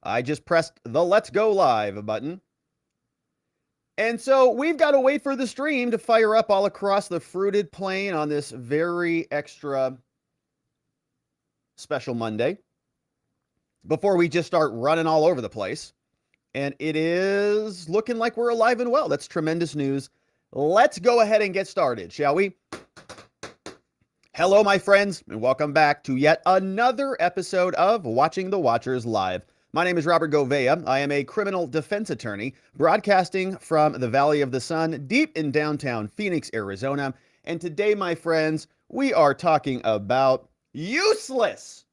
I just pressed the Let's Go Live button. And so we've got to wait for the stream to fire up all across the fruited plain on this very extra special Monday before we just start running all over the place. And it is looking like we're alive and well. That's tremendous news. Let's go ahead and get started, shall we? Hello, my friends, and welcome back to yet another episode of Watching the Watchers Live. My name is Robert Gouveia. I am a criminal defense attorney broadcasting from the Valley of the Sun deep in downtown Phoenix, Arizona. And today, my friends, we are talking about useless.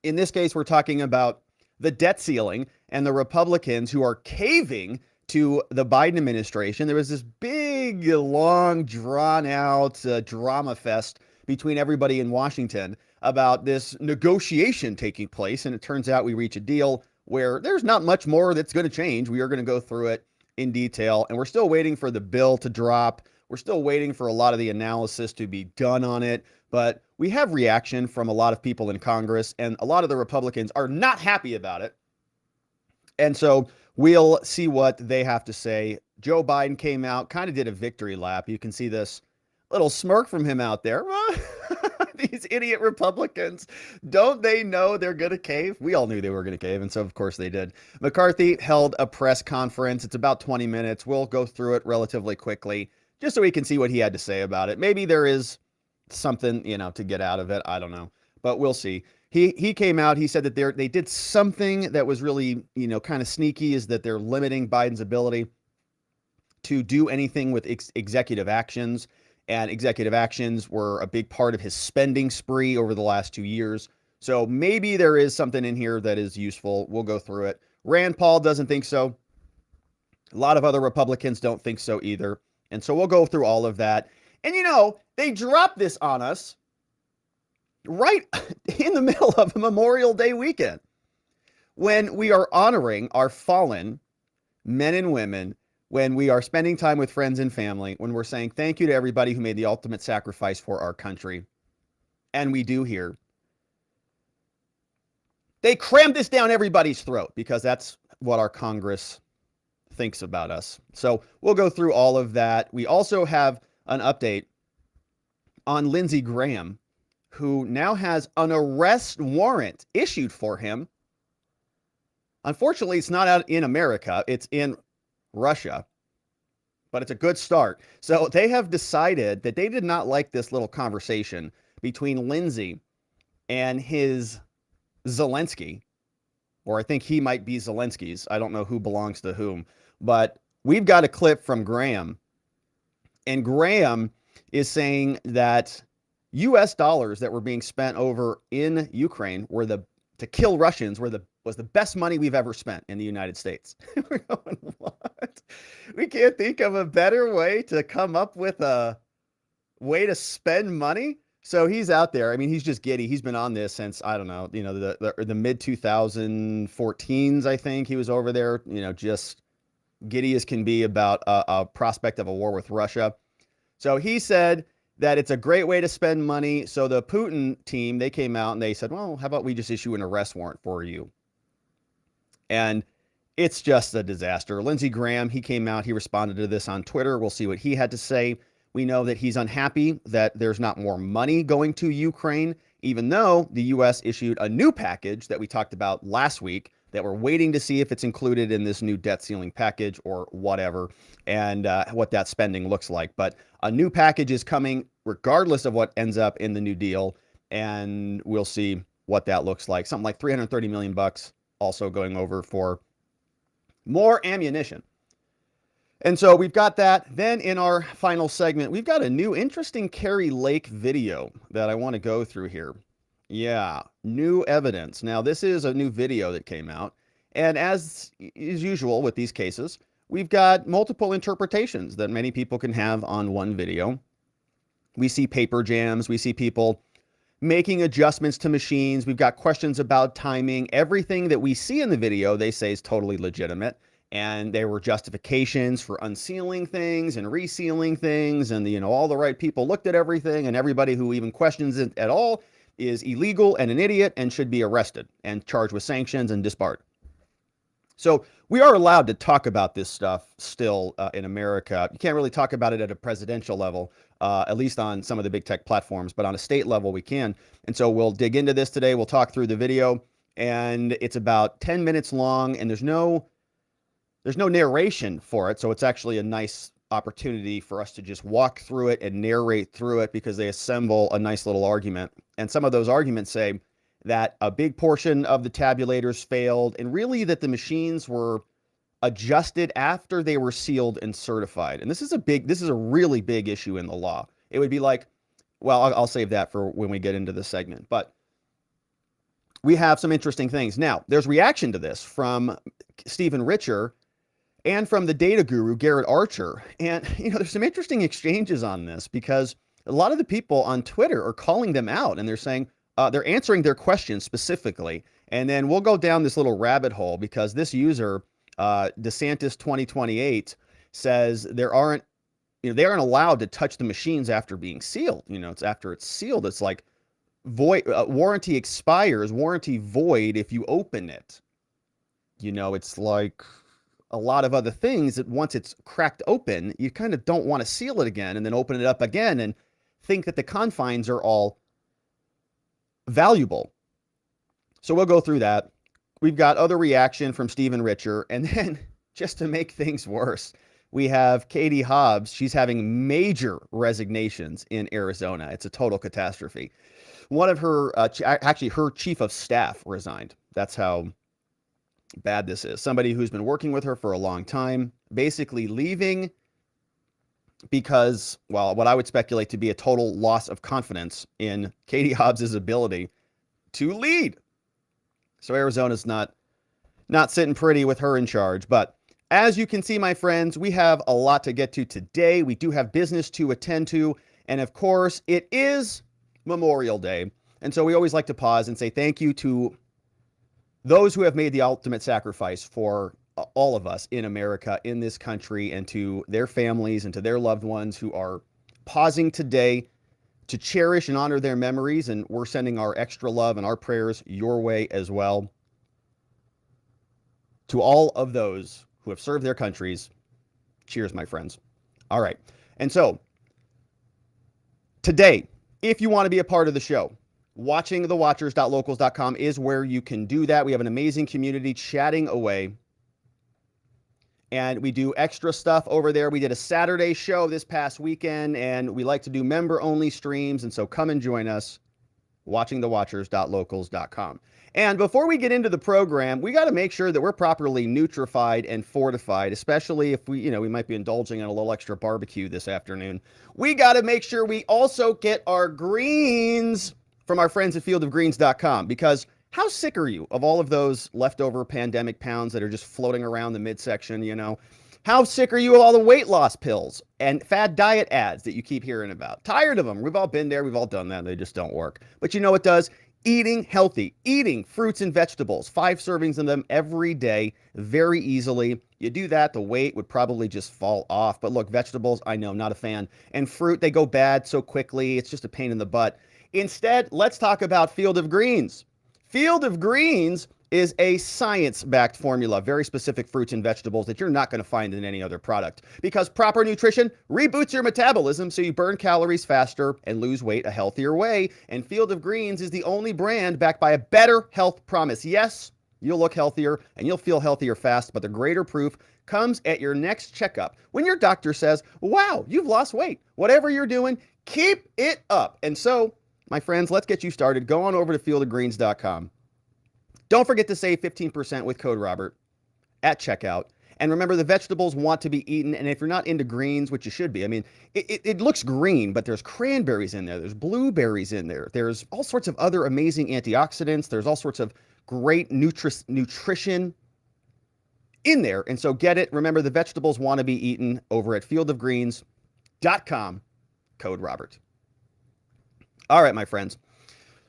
In this case, we're talking about the debt ceiling and the Republicans who are caving to the Biden administration. There was this big, long, drawn-out drama fest between everybody in Washington about this negotiation taking place, and it turns out we reach a deal where there's not much more that's going to change. We are going to go through it in detail, and we're still waiting for the bill to drop. We're still waiting for a lot of the analysis to be done on it, but we have reaction from a lot of people in Congress, and a lot of the Republicans are not happy about it. And so we'll see what they have to say. Joe Biden came out, kind of did a victory lap. You can see this little smirk from him out there. These idiot Republicans, don't they know they're going to cave? We all knew they were going to cave, and so of course they did. McCarthy held a press conference. It's about 20 minutes. We'll go through it relatively quickly just so we can see what he had to say about it. Maybe there is something, to get out of it. I don't know, but we'll see. He came out, he said that they did something that was really, kind of sneaky, is that they're limiting Biden's ability to do anything with executive actions. And executive actions were a big part of his spending spree over the last 2 years. So maybe there is something in here that is useful. We'll go through it. Rand Paul doesn't think so. A lot of other Republicans don't think so either. And so we'll go through all of that. And they dropped this on us right in the middle of a Memorial Day weekend, when we are honoring our fallen men and women, when we are spending time with friends and family, when we're saying thank you to everybody who made the ultimate sacrifice for our country. And we do here. They crammed this down everybody's throat because that's what our Congress thinks about us. So we'll go through all of that. We also have an update on Lindsey Graham, who now has an arrest warrant issued for him. Unfortunately, it's not out in America. It's in Russia, but it's a good start. So they have decided that they did not like this little conversation between Lindsey and his Zelensky, or I think he might be Zelensky's. I don't know who belongs to whom, but we've got a clip from Grahem, and Grahem is saying that U.S. dollars that were being spent over in Ukraine to kill Russians was the best money we've ever spent in the United States. We're going, what? We can't think of a better way to come up with a way to spend money. So he's out there. I mean, he's just giddy. He's been on this since, I don't know, the mid 2014s, I think he was over there, just giddy as can be about a prospect of a war with Russia. So he said that it's a great way to spend money. So the Putin team, they came out and they said, well, how about we just issue an arrest warrant for you? And it's just a disaster. Lindsey Graham, he came out, he responded to this on Twitter. We'll see what he had to say. We know that he's unhappy that there's not more money going to Ukraine, even though the U.S. issued a new package that we talked about last week that we're waiting to see if it's included in this new debt ceiling package or whatever, and what that spending looks like. But a new package is coming regardless of what ends up in the new deal, and we'll see what that looks like. Something like $330 million also going over for more ammunition. And so we've got that. Then in our final segment, we've got a new interesting Kari Lake video that I want to go through here. Yeah, new evidence. Now, this is a new video that came out. And as is usual with these cases, we've got multiple interpretations that many people can have on one video. We see paper jams. We see people making adjustments to machines. We've got questions about timing. Everything that we see in the video, they say is totally legitimate. And there were justifications for unsealing things and resealing things. And, all the right people looked at everything, and everybody who even questions it at all is illegal and an idiot and should be arrested and charged with sanctions and disbarred. So we are allowed to talk about this stuff still in America. You can't really talk about it at a presidential level, at least on some of the big tech platforms, but on a state level we can. And so we'll dig into this today. We'll talk through the video, and it's about 10 minutes long, and there's no narration for it. So it's actually a nice opportunity for us to just walk through it and narrate through it, because they assemble a nice little argument. And some of those arguments say that a big portion of the tabulators failed, and really that the machines were adjusted after they were sealed and certified. And this is a really big issue in the law. It would be like, well, I'll save that for when we get into the segment, but we have some interesting things. Now, there's reaction to this from Stephen Richer and from the data guru, Garrett Archer. And, there's some interesting exchanges on this, because a lot of the people on Twitter are calling them out, and they're saying, they're answering their questions specifically. And then we'll go down this little rabbit hole, because this user, DeSantis 2028, says they aren't allowed to touch the machines after being sealed. It's after it's sealed. It's like void, warranty expires, warranty void if you open it. It's like a lot of other things that once it's cracked open, you kind of don't want to seal it again and then open it up again and think that the confines are all valuable. So we'll go through that. We've got other reaction from Stephen Richer. And then, just to make things worse, we have Katie Hobbs. She's having major resignations in Arizona. It's a total catastrophe. One of her, actually her chief of staff resigned. That's how bad this is. Somebody who's been working with her for a long time, basically leaving because, well, what I would speculate to be a total loss of confidence in Katie Hobbs' ability to lead. So Arizona's not sitting pretty with her in charge. But as you can see, my friends, we have a lot to get to today. We do have business to attend to. And of course, it is Memorial Day. And so we always like to pause and say thank you to those who have made the ultimate sacrifice for all of us in America, in this country, and to their families and to their loved ones who are pausing today to cherish and honor their memories. And we're sending our extra love and our prayers your way as well. To all of those who have served their countries, cheers, my friends. All right. And so today, if you want to be a part of the show, watchingthewatchers.locals.com is where you can do that. We have an amazing community chatting away, and we do extra stuff over there. We did a Saturday show this past weekend, and we like to do member-only streams, and so come and join us, watchingthewatchers.locals.com. And before we get into the program, we got to make sure that we're properly nutrified and fortified, especially if we might be indulging in a little extra barbecue this afternoon. We got to make sure we also get our greens from our friends at fieldofgreens.com, because how sick are you of all of those leftover pandemic pounds that are just floating around the midsection, How sick are you of all the weight loss pills and fad diet ads that you keep hearing about? Tired of them. We've all been there. We've all done that. They just don't work. But you know what does? Eating healthy, eating fruits and vegetables, 5 servings of them every day, very easily. You do that, the weight would probably just fall off. But look, vegetables, I know, not a fan. And fruit, they go bad so quickly. It's just a pain in the butt. Instead, let's talk about Field of Greens. Field of Greens is a science-backed formula, very specific fruits and vegetables that you're not going to find in any other product, because proper nutrition reboots your metabolism so you burn calories faster and lose weight a healthier way. And Field of Greens is the only brand backed by a better health promise. Yes, you'll look healthier and you'll feel healthier fast, but the greater proof comes at your next checkup when your doctor says, wow, you've lost weight. Whatever you're doing, keep it up. And so, my friends, let's get you started. Go on over to fieldofgreens.com. Don't forget to save 15% with code Robert at checkout. And remember, the vegetables want to be eaten. And if you're not into greens, which you should be, I mean, it looks green, but there's cranberries in there. There's blueberries in there. There's all sorts of other amazing antioxidants. There's all sorts of great nutrition in there. And so get it. Remember, the vegetables want to be eaten over at fieldofgreens.com, code Robert. All right, my friends.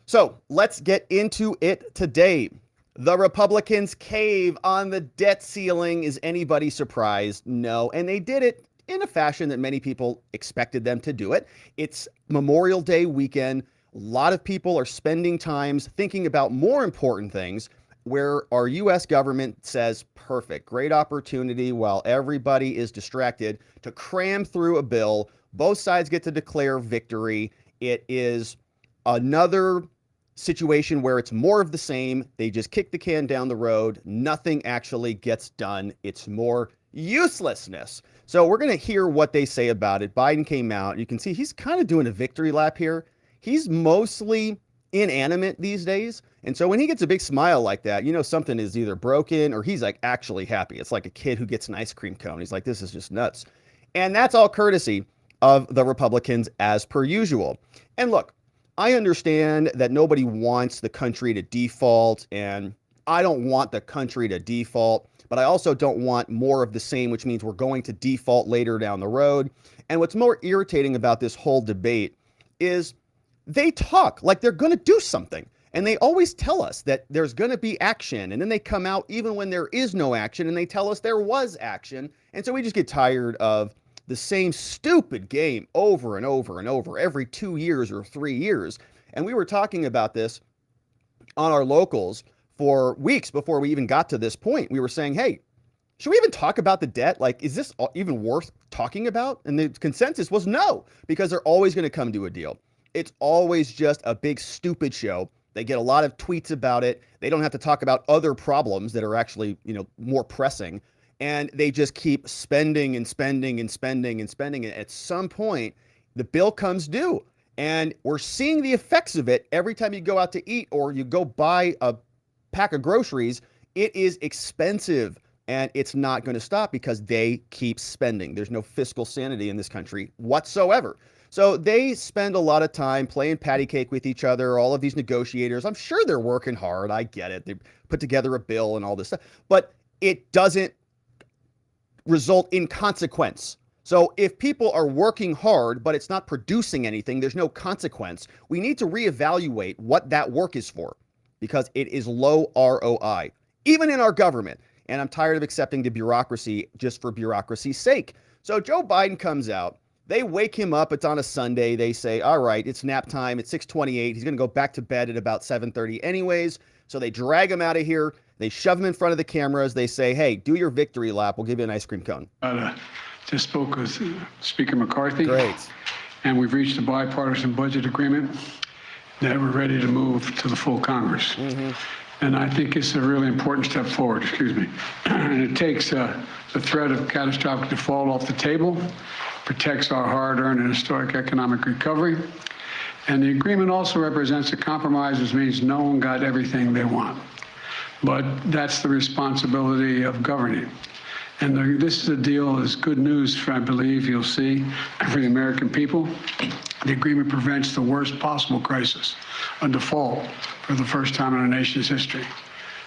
So let's get into it today. The Republicans cave on the debt ceiling. Is anybody surprised? No. And they did it in a fashion that many people expected them to do it. It's Memorial Day weekend. A lot of people are spending times thinking about more important things where our U.S. government says, perfect, great opportunity while everybody is distracted to cram through a bill. Both sides get to declare victory. It is another situation where it's more of the same. They just kick the can down the road. Nothing actually gets done. It's more uselessness. So we're going to hear what they say about it. Biden came out. You can see he's kind of doing a victory lap here. He's mostly inanimate these days. And so when he gets a big smile like that, you know something is either broken or he's like actually happy. It's like a kid who gets an ice cream cone. He's like, this is just nuts. And that's all courtesy of the Republicans as per usual. And look, I understand that nobody wants the country to default, and I don't want the country to default, but I also don't want more of the same, which means we're going to default later down the road. And what's more irritating about this whole debate is they talk like they're going to do something. And they always tell us that there's going to be action. And then they come out even when there is no action and they tell us there was action. And so we just get tired of the same stupid game over and over and over every 2 years or 3 years. And we were talking about this on our locals for weeks before we even got to this point. We were saying, hey, should we even talk about the debt? Like, is this even worth talking about? And the consensus was no, because they're always going to come to a deal. It's always just a big stupid show. They get a lot of tweets about it. They don't have to talk about other problems that are actually, more pressing. And they just keep spending and spending and spending and spending. And at some point, the bill comes due. And we're seeing the effects of it every time you go out to eat or you go buy a pack of groceries. It is expensive and it's not going to stop because they keep spending. There's no fiscal sanity in this country whatsoever. So they spend a lot of time playing patty cake with each other, all of these negotiators. I'm sure they're working hard. I get it. They put together a bill and all this stuff, but it doesn't result in consequence. So if people are working hard, but it's not producing anything, there's no consequence. We need to reevaluate what that work is for because it is low ROI, even in our government. And I'm tired of accepting the bureaucracy just for bureaucracy's sake. So Joe Biden comes out. They wake him up. It's on a Sunday. They say, all right, it's nap time. It's 6:28. He's going to go back to bed at about 7:30 anyways. So they drag him out of here. They shove him in front of the cameras. They say, hey, do your victory lap. We'll give you an ice cream cone. Just spoke with Speaker McCarthy. Great. And we've reached a bipartisan budget agreement that we're ready to move to the full Congress. Mm-hmm. And I think it's a really important step forward, and it takes the threat of catastrophic default off the table, protects our hard-earned and historic economic recovery. And the agreement also represents a compromise, which means no one got everything they want. But that's the responsibility of governing. And this is a deal that's good news, I believe you'll see, for the American people. The agreement prevents the worst possible crisis, a default for the first time in our nation's history.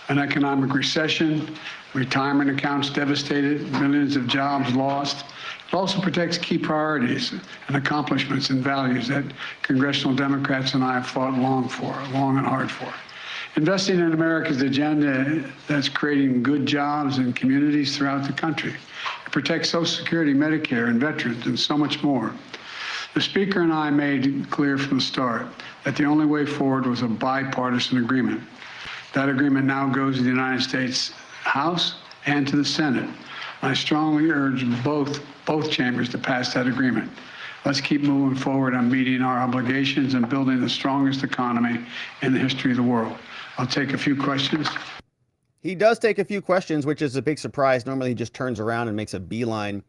An economic recession, retirement accounts devastated, millions of jobs lost. It also protects key priorities and accomplishments and values that congressional Democrats and I have fought long and hard for. Investing in America's agenda that's creating good jobs in communities throughout the country. It protects Social Security, Medicare, and veterans, and so much more. The Speaker and I made clear from the start that the only way forward was a bipartisan agreement. That agreement now goes to the United States House and to the Senate. I strongly urge both chambers to pass that agreement. Let's keep moving forward on meeting our obligations and building the strongest economy in the history of the world. I'll take a few questions. He does take a few questions, which is a big surprise. Normally he just turns around and makes a beeline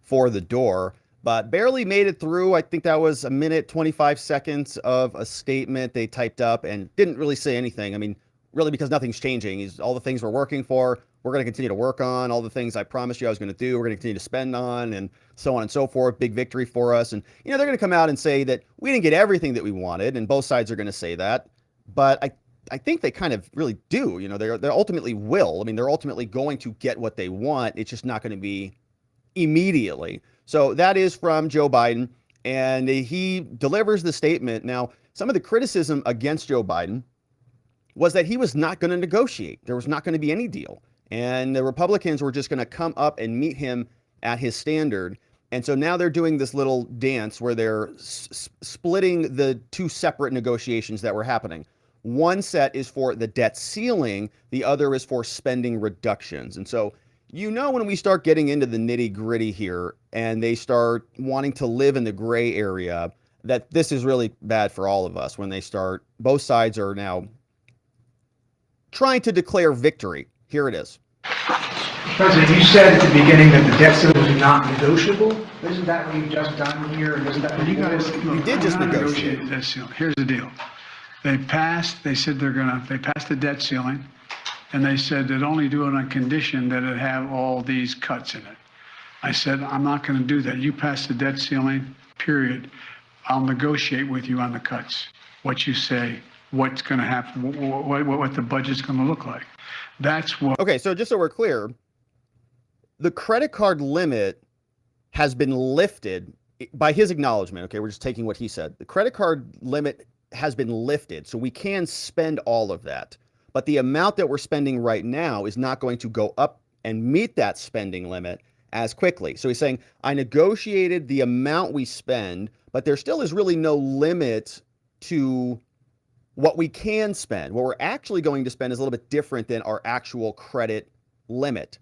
for the door, but barely made it through. I think that was a minute, 25 seconds of a statement they typed up and didn't really say anything. I mean, really, because nothing's changing. All the things we're working for, we're going to continue to work on. All the things I promised you I was going to do, we're going to continue to spend on, and so on and so forth. Big victory for us. And, they're going to come out and say that we didn't get everything that we wanted, and both sides are going to say that. But I think they kind of really do. They ultimately will. I mean, they're ultimately going to get what they want. It's just not going to be immediately. So that is from Joe Biden, and he delivers the statement. Now, some of the criticism against Joe Biden was that he was not going to negotiate. There was not going to be any deal. And the Republicans were just going to come up and meet him at his standard. And so now they're doing this little dance where they're splitting the two separate negotiations that were happening. One set is for the debt ceiling, the other is for spending reductions. And so, when we start getting into the nitty gritty here and they start wanting to live in the gray area, that this is really bad for all of us when they start, both sides are now trying to declare victory. Here it is. President, you said at the beginning that the debt ceiling was not negotiable. Isn't that what you've just done here? Isn't that You guys, You did just negotiate. the debt ceiling. Here's the deal. They passed the debt ceiling, and they said they'd only do it on condition that it have all these cuts in it. I said, I'm not going to do that. You pass the debt ceiling, period. I'll negotiate with you on the cuts. What you say, what's going to happen, what the budget's going to look like. That's what. Okay, so just so we're clear, the credit card limit has been lifted by his acknowledgement. Okay, we're just taking what he said. The credit card limit has been lifted, so we can spend all of that. But the amount that we're spending right now is not going to go up and meet that spending limit as quickly. So he's saying, I negotiated the amount we spend, but there still is really no limit to what we can spend. What we're actually going to spend is a little bit different than our actual credit limit.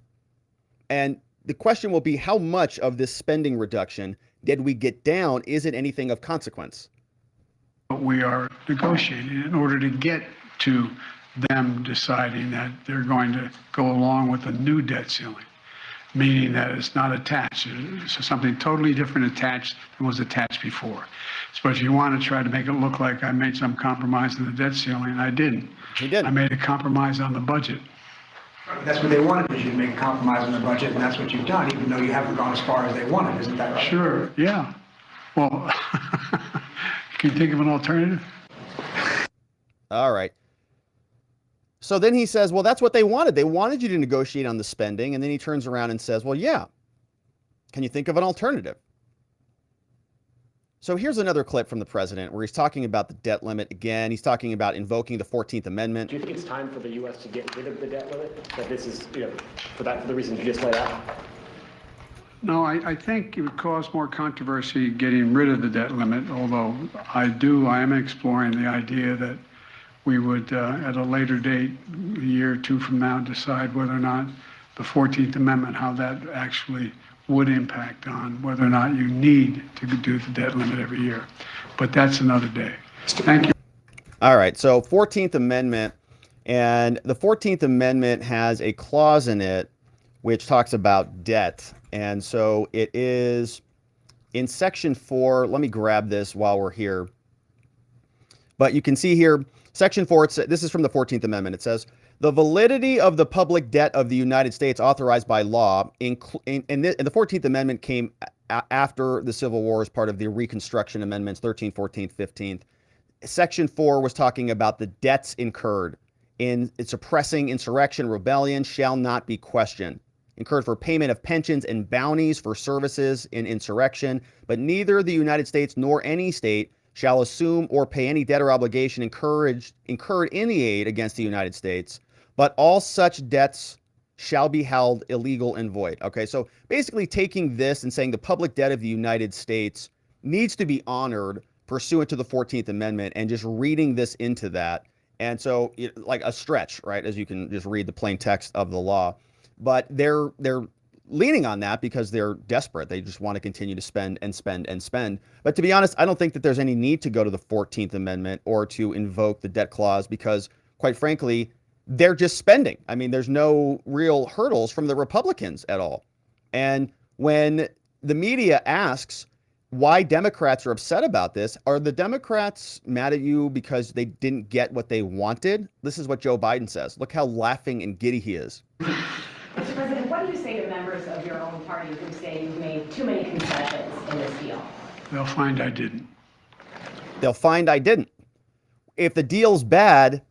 And the question will be, how much of this spending reduction did we get down? Is it anything of consequence? We are negotiating in order to get to them deciding that they're going to go along with a new debt ceiling, meaning that it's not attached. It's something totally different attached than was attached before. So if you want to try to make it look like I made some compromise in the debt ceiling, I didn't. You didn't. I made a compromise on the budget. That's what they wanted, was you to make a compromise on the budget, and that's what you've done, even though you haven't gone as far as they wanted. Isn't that right? Sure, yeah. Well, can you think of an alternative? All right. So then he says, well, that's what they wanted. They wanted you to negotiate on the spending. And then he turns around and says, well, yeah. Can you think of an alternative? So here's another clip from the president where he's talking about the debt limit again. He's talking about invoking the 14th Amendment. Do you think it's time for the U.S. to get rid of the debt limit? That this is, for the reasons you just laid out? No, I think it would cause more controversy getting rid of the debt limit, although I am exploring the idea that we would, at a later date, a year or two from now, decide whether or not the 14th Amendment, how that actually would impact on whether or not you need to do the debt limit every year. But that's another day. Thank you. All right, so 14th Amendment, and the 14th Amendment has a clause in it which talks about debt. And so it is in Section 4. Let me grab this while we're here. But you can see here, Section 4, this is from the 14th Amendment. It says, the validity of the public debt of the United States authorized by law, and the 14th Amendment came after the Civil War as part of the Reconstruction Amendments, 13th, 14th, 15th. Section 4 was talking about the debts incurred in suppressing insurrection, rebellion shall not be questioned. Incurred for payment of pensions and bounties for services in insurrection, but neither the United States nor any state shall assume or pay any debt or obligation incurred in the aid against the United States, but all such debts shall be held illegal and void. Okay, so basically taking this and saying the public debt of the United States needs to be honored pursuant to the 14th Amendment, and just reading this into that. And so like a stretch, right, as you can just read the plain text of the law. But they're leaning on that because they're desperate. They just want to continue to spend and spend and spend. But to be honest, I don't think that there's any need to go to the 14th Amendment or to invoke the debt clause because, quite frankly, they're just spending. I mean, there's no real hurdles from the Republicans at all. And when the media asks why Democrats are upset about this, are the Democrats mad at you because they didn't get what they wanted? This is what Joe Biden says. Look how laughing and giddy he is. Mr. President, what do you say to members of your own party who say you've made too many concessions in this deal? They'll find I didn't. They'll find I didn't. If the deal's bad,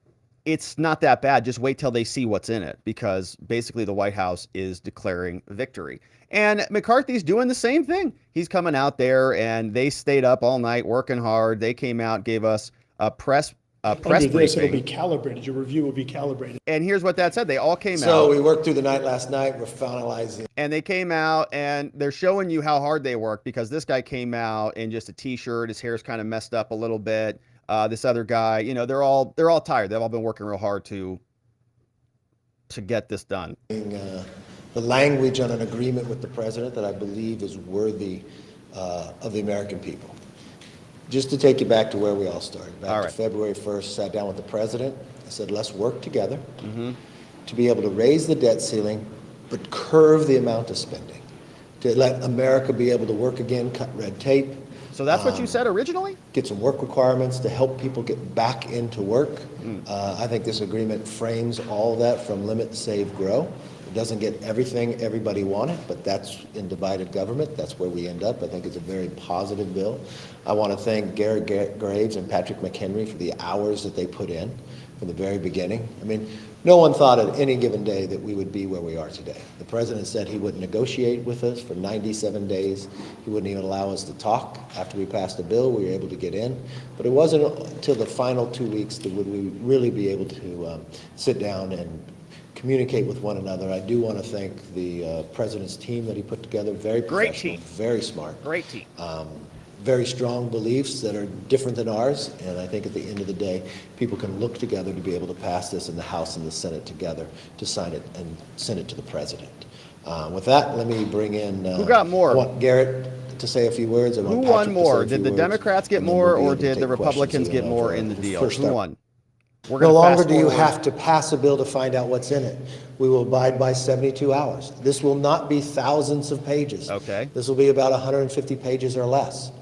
it's not that bad. Just wait till they see what's in it, because basically the White House is declaring victory. And McCarthy's doing the same thing. He's coming out there, and they stayed up all night working hard. They came out, gave us a press press Under this, it'll be briefing. calibrated. Your review will be calibrated. And here's what that said. They all came So out. we worked through the night last night. We're finalizing. And they came out and they're showing you how hard they worked, because this guy came out in just a t-shirt. His hair's kind of messed up a little bit. This other guy, you know, they're all tired. They've all been working real hard to get this done. The language on an agreement with the president that I believe is worthy of the American people. Just to take you back to where we all started, back to February 1st, sat down with the president. I said, let's work together to be able to raise the debt ceiling, but curve the amount of spending, to let America be able to work again, cut red tape. So that's what you said originally? Get some work requirements to help people get back into work. I think this agreement frames all of that from limit, save, grow. It doesn't get everything everybody wanted, but that's in divided government. That's where we end up. I think it's a very positive bill. I want to thank Garrett Graves and Patrick McHenry for the hours that they put in from the very beginning. I mean, no one thought at any given day that we would be where we are today. The president said he wouldn't negotiate with us for 97 days. He wouldn't even allow us to talk. After we passed the bill, we were able to get in. But it wasn't until the final 2 weeks that would we really be able to sit down and communicate with one another. I do want to thank the president's team that he put together. Very professional, very smart. Great team. Very strong beliefs that are different than ours, and I think at the end of the day, people can look together to be able to pass this in the House and the Senate together to sign it and send it to the president. With that, let me bring in... Who got more? I want Garrett to say a few words. Who won more? Did the Democrats get more, or did the Republicans get more in the deal? Who won? We're No gonna longer fast do you forward. have to pass a bill to find out what's in it. We will abide by 72 hours. This will not be thousands of pages. Okay. This will be about 150 pages or less.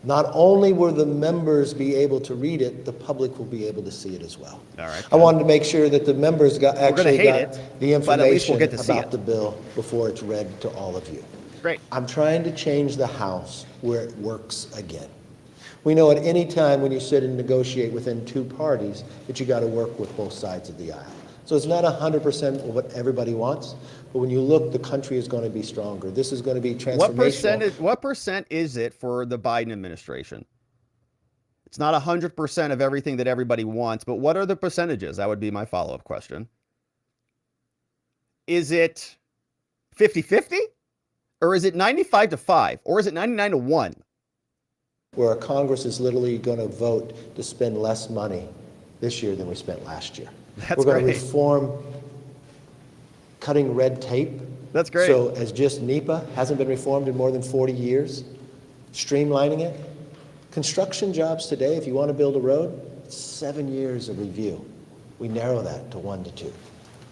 Not only will the members be able to read it, the public will be able to see it as well. All right. I wanted to make sure that the members actually hate got it, the but at least we'll information get to see about it. the bill before it's read to all of you. Great. I'm trying to change the House where it works again. We know at any time when you sit and negotiate within two parties that you got to work with both sides of the aisle. So it's not 100% of what everybody wants, but when you look, the country is going to be stronger. This is going to be transformational. What percent is it for the Biden administration? It's not 100% of everything that everybody wants, but what are the percentages? That would be my follow-up question. Is it 50-50? Or is it 95-5? Or is it 99-1? Where Congress is literally going to vote to spend less money this year than we spent last year. We're going to reform cutting red tape. That's great. So as just NEPA hasn't been reformed in more than 40 years, streamlining it. Construction jobs today, if you want to build a road, it's 7 years of review. We narrow that to 1 to 2.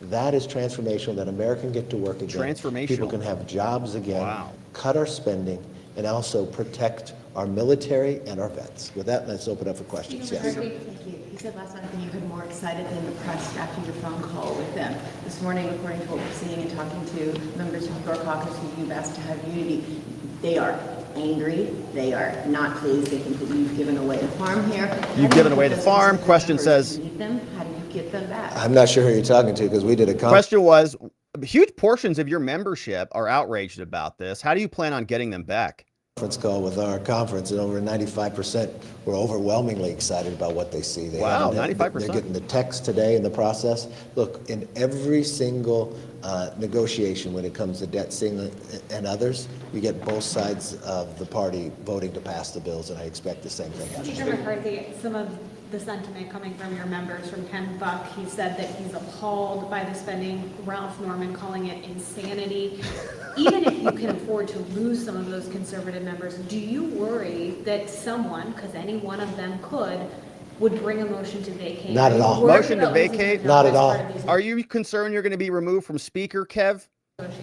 That is transformational, that America can get to work again. Transformational. People can have jobs again. Wow. Cut our spending, and also protect our military and our vets. With that, let's open up for questions. Speaker Yes. McCarthy, thank you. You said last night that you had more excited than the press after your phone call with them. This morning, according to what we're seeing and talking to members of your caucus who you've asked to have unity, they are angry. They are not pleased. They think that you've given away the farm here. You've given away the farm. Question says... Meet them. How do you get them back? I'm not sure who you're talking to because we did a Question was, huge portions of your membership are outraged about this. How do you plan on getting them back? conference call with our conference, and over 95% were overwhelmingly excited about what they see. Wow, 95%. They're getting the text today in the process. Look, in every single negotiation when it comes to debt ceiling and others, you get both sides of the party voting to pass the bills, and I expect the same thing. Speaker McCarthy, some of the sentiment coming from your members, from Ken Buck, he said that he's appalled by the spending. Ralph Norman calling it insanity. Even if you can afford to lose some of those conservative members, do you worry that someone, because any one of them could, would bring a motion to vacate? Not at all. Motion to vacate? Not at all. Are you concerned you're going to be removed from Speaker, Kev?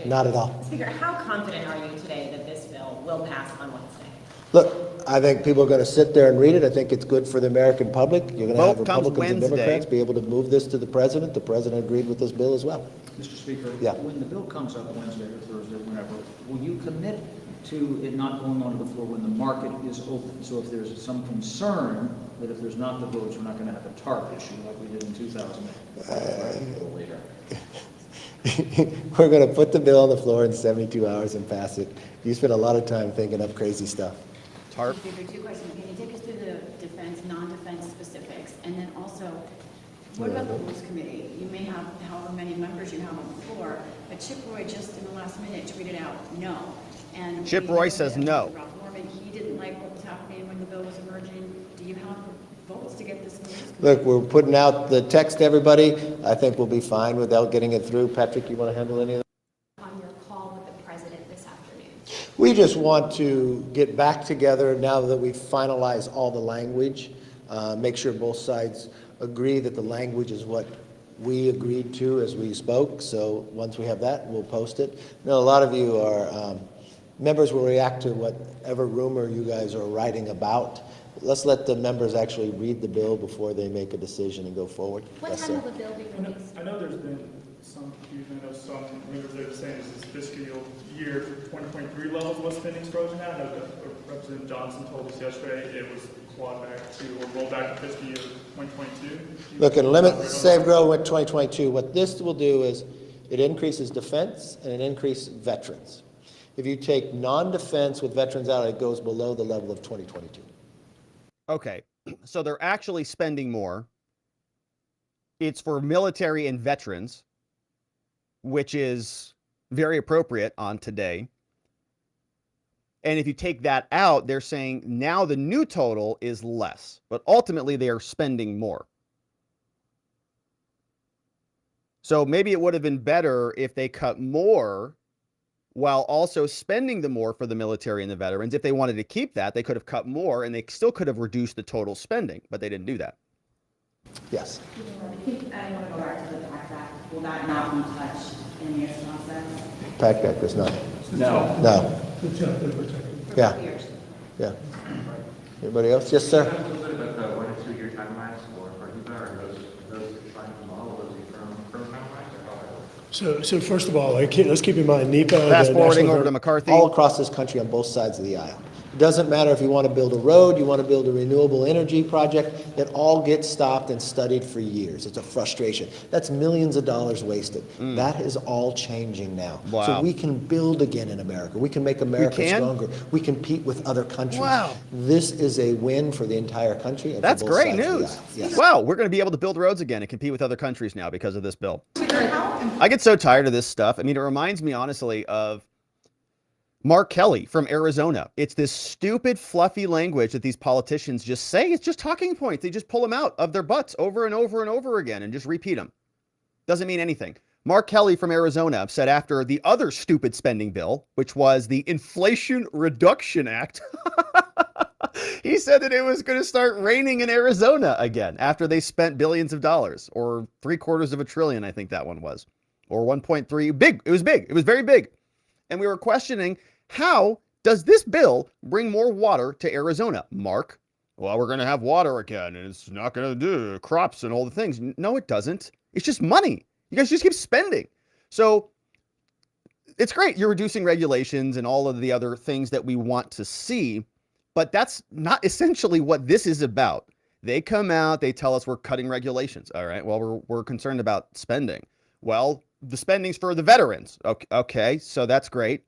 Not at all. Speaker, how confident are you today that this bill will pass on Wednesday? Look, I think people are going to sit there and read it. I think it's good for the American public. You're going to have Vote comes Republicans and Wednesday. Democrats be able to move this to the president. The president agreed with this bill as well. Mr. Speaker, Yeah. when the bill comes up Wednesday or Thursday, whenever, will you commit to it not going onto the floor when the market is open? So if there's some concern that if there's not the votes, we're not going to have a TARP issue like we did in 2008 later. We're going to put the bill on the floor in 72 hours and pass it. You spent a lot of time thinking up crazy stuff. TARP? Speaker, two questions. Can you take us through the defense, non-defense specifics? And then also, what about the Rules Committee? You may have however many members you have on the floor, but Chip Roy just in the last minute tweeted out no. And Chip Roy says no. Ralph Norman, he didn't like what was happening when the bill was emerging. Do you have the votes to get this news? Look, we're putting out the text to everybody. I think we'll be fine without getting it through. Patrick, you want to handle any of that? On your call with the president this afternoon. We just want to get back together now that we've finalized all the language, make sure both sides agree that the language is what we agreed to as we spoke. So once we have that, we'll post it. You know, a lot of you are, members will react to whatever rumor you guys are writing about. Let's let the members actually read the bill before they make a decision and go forward. What Yes, time sir. will the bill be released? I know there's been some confusion. I know some members that are saying this is fiscal year 2023 levels of what spending's frozen at. I know that Representative Johnson told us yesterday it was clawed back to or rolled back to fiscal year 2022. Look, at limit, save, grow with 2022. What this will do is it increases defense and it increases veterans. If you take non-defense with veterans out, it goes below the level of 2022. Okay, so they're actually spending more. It's for military and veterans, which is very appropriate on today. And if you take that out, they're saying now the new total is less, but ultimately they are spending more. So maybe it would have been better if they cut more while also spending the more for the military and the veterans. If they wanted to keep that, they could have cut more and they still could have reduced the total spending, but they didn't do that. Yes. I want to go back to the PACT Act. Will that not be touched in this process? PACT Act is not. No. No. Yeah. For years. Yeah. Anybody else? Yes, sir. A little bit about the 1 and 2 year timelines for HIPAA. Are those trying to model those firm timelines? So first of all, let's keep in mind NEPA. Fast forwarding over to McCarthy. All across this country on both sides of the aisle. It doesn't matter if you want to build a road, you want to build a renewable energy project, it all gets stopped and studied for years. It's a frustration. That's millions of dollars wasted. That is all changing now. Wow. So we can build again in America. We can make America stronger. We compete with other countries. Wow. This is a win for the entire country. And That's for both great sides of the news. aisle. Yes. Wow, we're going to be able to build roads again and compete with other countries now because of this bill. I get so tired of this stuff. I mean, it reminds me honestly of Mark Kelly from Arizona. It's this stupid, fluffy language that these politicians just say. It's just talking points. They just pull them out of their butts over and over and over again and just repeat them. Doesn't mean anything. Mark Kelly from Arizona said after the other stupid spending bill, which was the Inflation Reduction Act, he said that it was going to start raining in Arizona again after they spent billions of dollars, or $750 billion, I think that one was, or 1.3. Big. It was big. It was very big. And we were questioning, how does this bill bring more water to Arizona? Mark, well, we're going to have water again, and it's not going to do crops and all the things. No, it doesn't. It's just money. You guys just keep spending. So it's great. You're reducing regulations and all of the other things that we want to see, but that's not essentially what this is about. They come out, they tell us we're cutting regulations. All right, well, we're concerned about spending. Well, the spending's for the veterans. Okay, so that's great.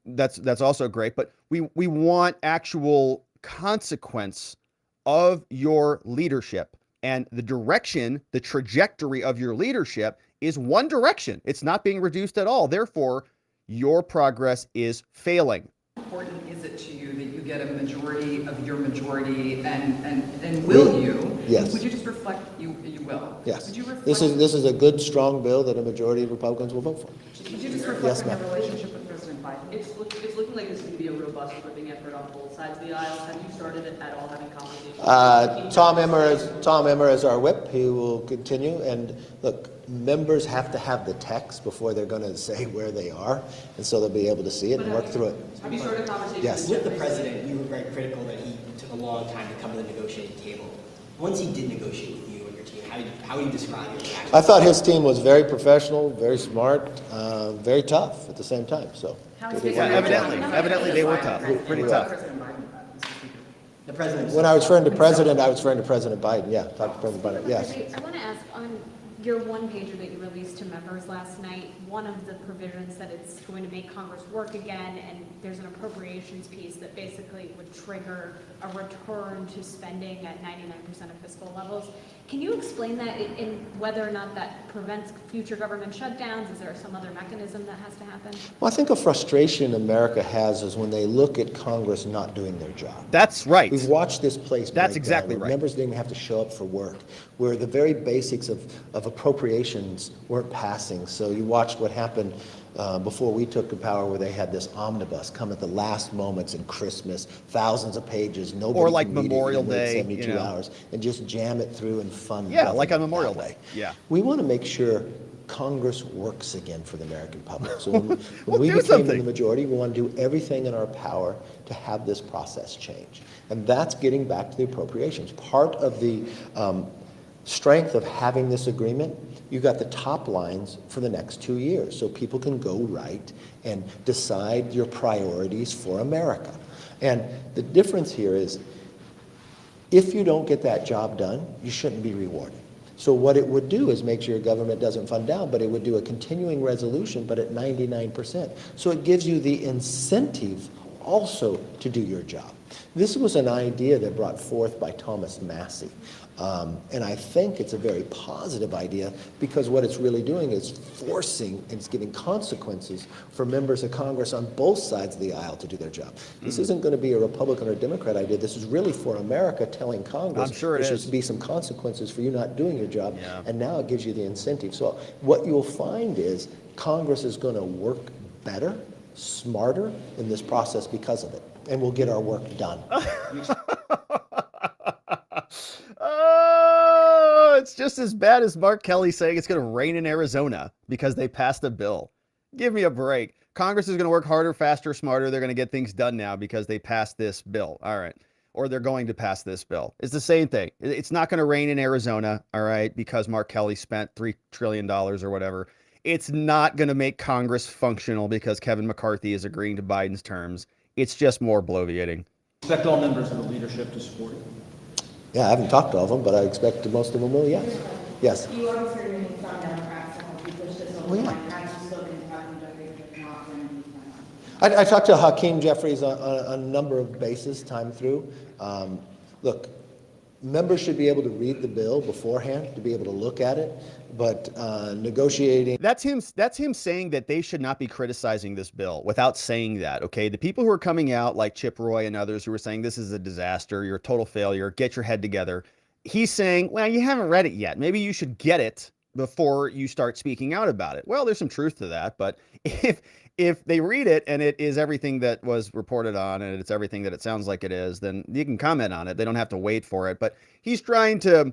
That's also great, but we want actual consequence of your leadership, and the direction, the trajectory of your leadership is one direction. It's not being reduced at all. Therefore, your progress is failing. How important is it to you that you get a majority of your majority, and will you? Yes. Would you just reflect you will? Yes. Would you reflect, This is a good, strong bill that a majority of Republicans will vote for. would you just reflect Yes, on your ma'am. relationship with President Biden? It's looking like it's going to be a robust flipping effort on both sides of the aisle. Have you started at all having conversations? Tom Emmer is our whip. He will continue. And look, members have to have the text before they're going to say where they are, and so they'll be able to see it and work through it. Have you started conversations? Yes. With the president, you were very critical that he took a long time to come to the negotiating table. Once he did negotiate with you and your team, how would you describe your reaction? I thought his team was very professional, very smart, very tough at the same time. So Evidently they were tough, pretty tough. The president. when I was referring to president, I was referring to President Biden. Yeah, talk to President Biden. Yes. I want to ask on your one pager that you released to members last night, one of the provisions that it's going to make Congress work again, and there's an appropriations piece that basically would trigger a return to spending at 99% of fiscal levels. Can you explain that in whether or not that prevents future government shutdowns? Is there some other mechanism that has to happen? Well, I think a frustration America has is when they look at Congress not doing their job. That's right. We've watched this place. That's break exactly down, where right. Members didn't even have to show up for work, where the very basics of appropriations weren't passing. So you watched what happened before we took the power, where they had this omnibus come at the last moments in Christmas, thousands of pages, nobody Or like can read it, Memorial you wait Day, 72 hours, and just jam it through and fund. Yeah, like on government Memorial that way. Day. Yeah. We want to make sure Congress works again for the American public. So when Well, we do became something. in the majority, we want to do everything in our power to have this process change. And that's getting back to the appropriations. Part of the strength of having this agreement, you got the top lines for the next 2 years, so people can go right and decide your priorities for America. And the difference here is, if you don't get that job done, you shouldn't be rewarded. So what it would do is make sure your government doesn't fund down, but it would do a continuing resolution, but at 99%. So it gives you the incentive also to do your job. This was an idea that brought forth by Thomas Massey. And I think it's a very positive idea, because what it's really doing is forcing, and it's giving consequences for members of Congress on both sides of the aisle to do their job. This isn't going to be a Republican or Democrat idea. This is really for America telling Congress I'm sure it there is. should be some consequences for you not doing your job. Yeah. And now it gives you the incentive. So what you'll find is Congress is going to work better, smarter in this process because of it. And we'll get our work done. Oh, it's just as bad as Mark Kelly saying it's going to rain in Arizona because they passed a bill. Give me a break. Congress is going to work harder, faster, smarter. They're going to get things done now because they passed this bill. All right. Or they're going to pass this bill. It's the same thing. It's not going to rain in Arizona, all right, because Mark Kelly spent $3 trillion or whatever. It's not going to make Congress functional because Kevin McCarthy is agreeing to Biden's terms. It's just more bloviating. Expect all members of the leadership to support it. Yeah, I haven't talked to all of them, but I expect most of them will, yes. Yes. You always heard me from Democrats to help you push this over. Well, yeah. Have you spoken to Hakeem Jeffries if not, when I talked to Hakeem Jeffries on a number of bases, time through. Look, members should be able to read the bill beforehand, to be able to look at it, but negotiating. That's him saying that they should not be criticizing this bill without saying that, okay? The people who are coming out, like Chip Roy and others who are saying this is a disaster, you're a total failure, get your head together. He's saying, well, you haven't read it yet. Maybe you should get it before you start speaking out about it. Well, there's some truth to that, but if they read it and it is everything that was reported on and it's everything that it sounds like it is, then you can comment on it. They don't have to wait for it. But he's trying to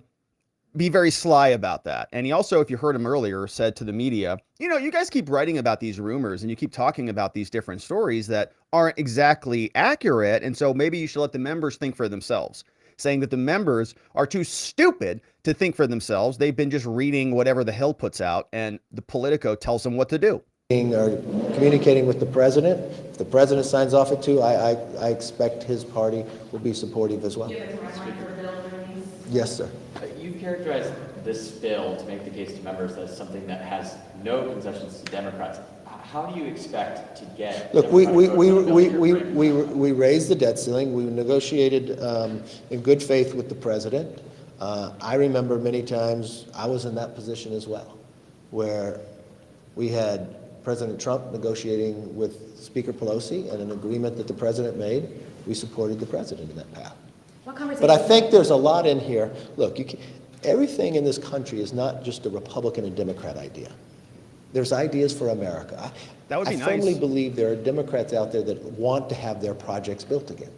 be very sly about that. And he also, if you heard him earlier, said to the media, you know, you guys keep writing about these rumors and you keep talking about these different stories that aren't exactly accurate. And so maybe you should let the members think for themselves, saying that the members are too stupid to think for themselves. They've been just reading whatever the Hill puts out and the Politico tells them what to do. Or communicating with the president. If the president signs off it too, I expect his party will be supportive as well. Yes, sir. You characterized this bill to make the case to members as something that has no concessions to Democrats. How do you expect to get? Look, we raised the debt ceiling. We negotiated in good faith with the president. I remember many times I was in that position as well, where we had President Trump negotiating with Speaker Pelosi, and an agreement that the president made, we supported the president in that path. But I think there's a lot in here. Look, everything in this country is not just a Republican and Democrat idea. There's ideas for America. That would be nice. I firmly believe there are Democrats out there that want to have their projects built again.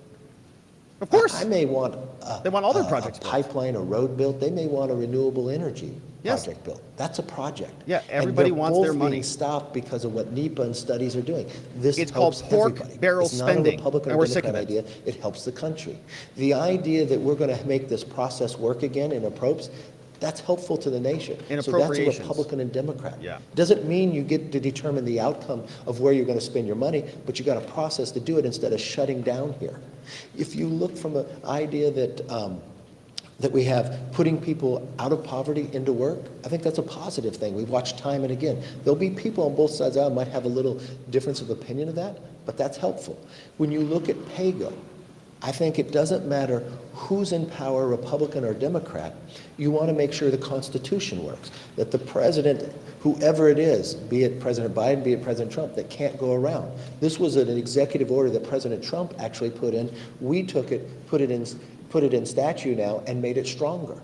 Of course. I may want they want all their projects a pipeline, a road built. They may want a renewable energy project built. That's a project. Yeah, everybody wants their money. Being stopped because of what NEPA and studies are doing. It's called pork barrel spending, It's not a Republican and or we're sick of Democrat it. idea. It helps the country. The idea that we're going to make this process work again in appropriations, that's helpful to the nation. In So that's a appropriations. Republican and Democrat. Yeah. Doesn't mean you get to determine the outcome of where you're going to spend your money, but you got a process to do it instead of shutting down here. If you look from an idea that that we have putting people out of poverty into work, I think that's a positive thing. We've watched time and again. There'll be people on both sides of the aisle might have a little difference of opinion of that, but that's helpful. When you look at PAYGO, I think it doesn't matter who's in power, Republican or Democrat, you want to make sure the Constitution works, that the president, whoever it is, be it President Biden, be it President Trump, that can't go around. This was an executive order that President Trump actually put in. We took it, put it in statute now and made it stronger.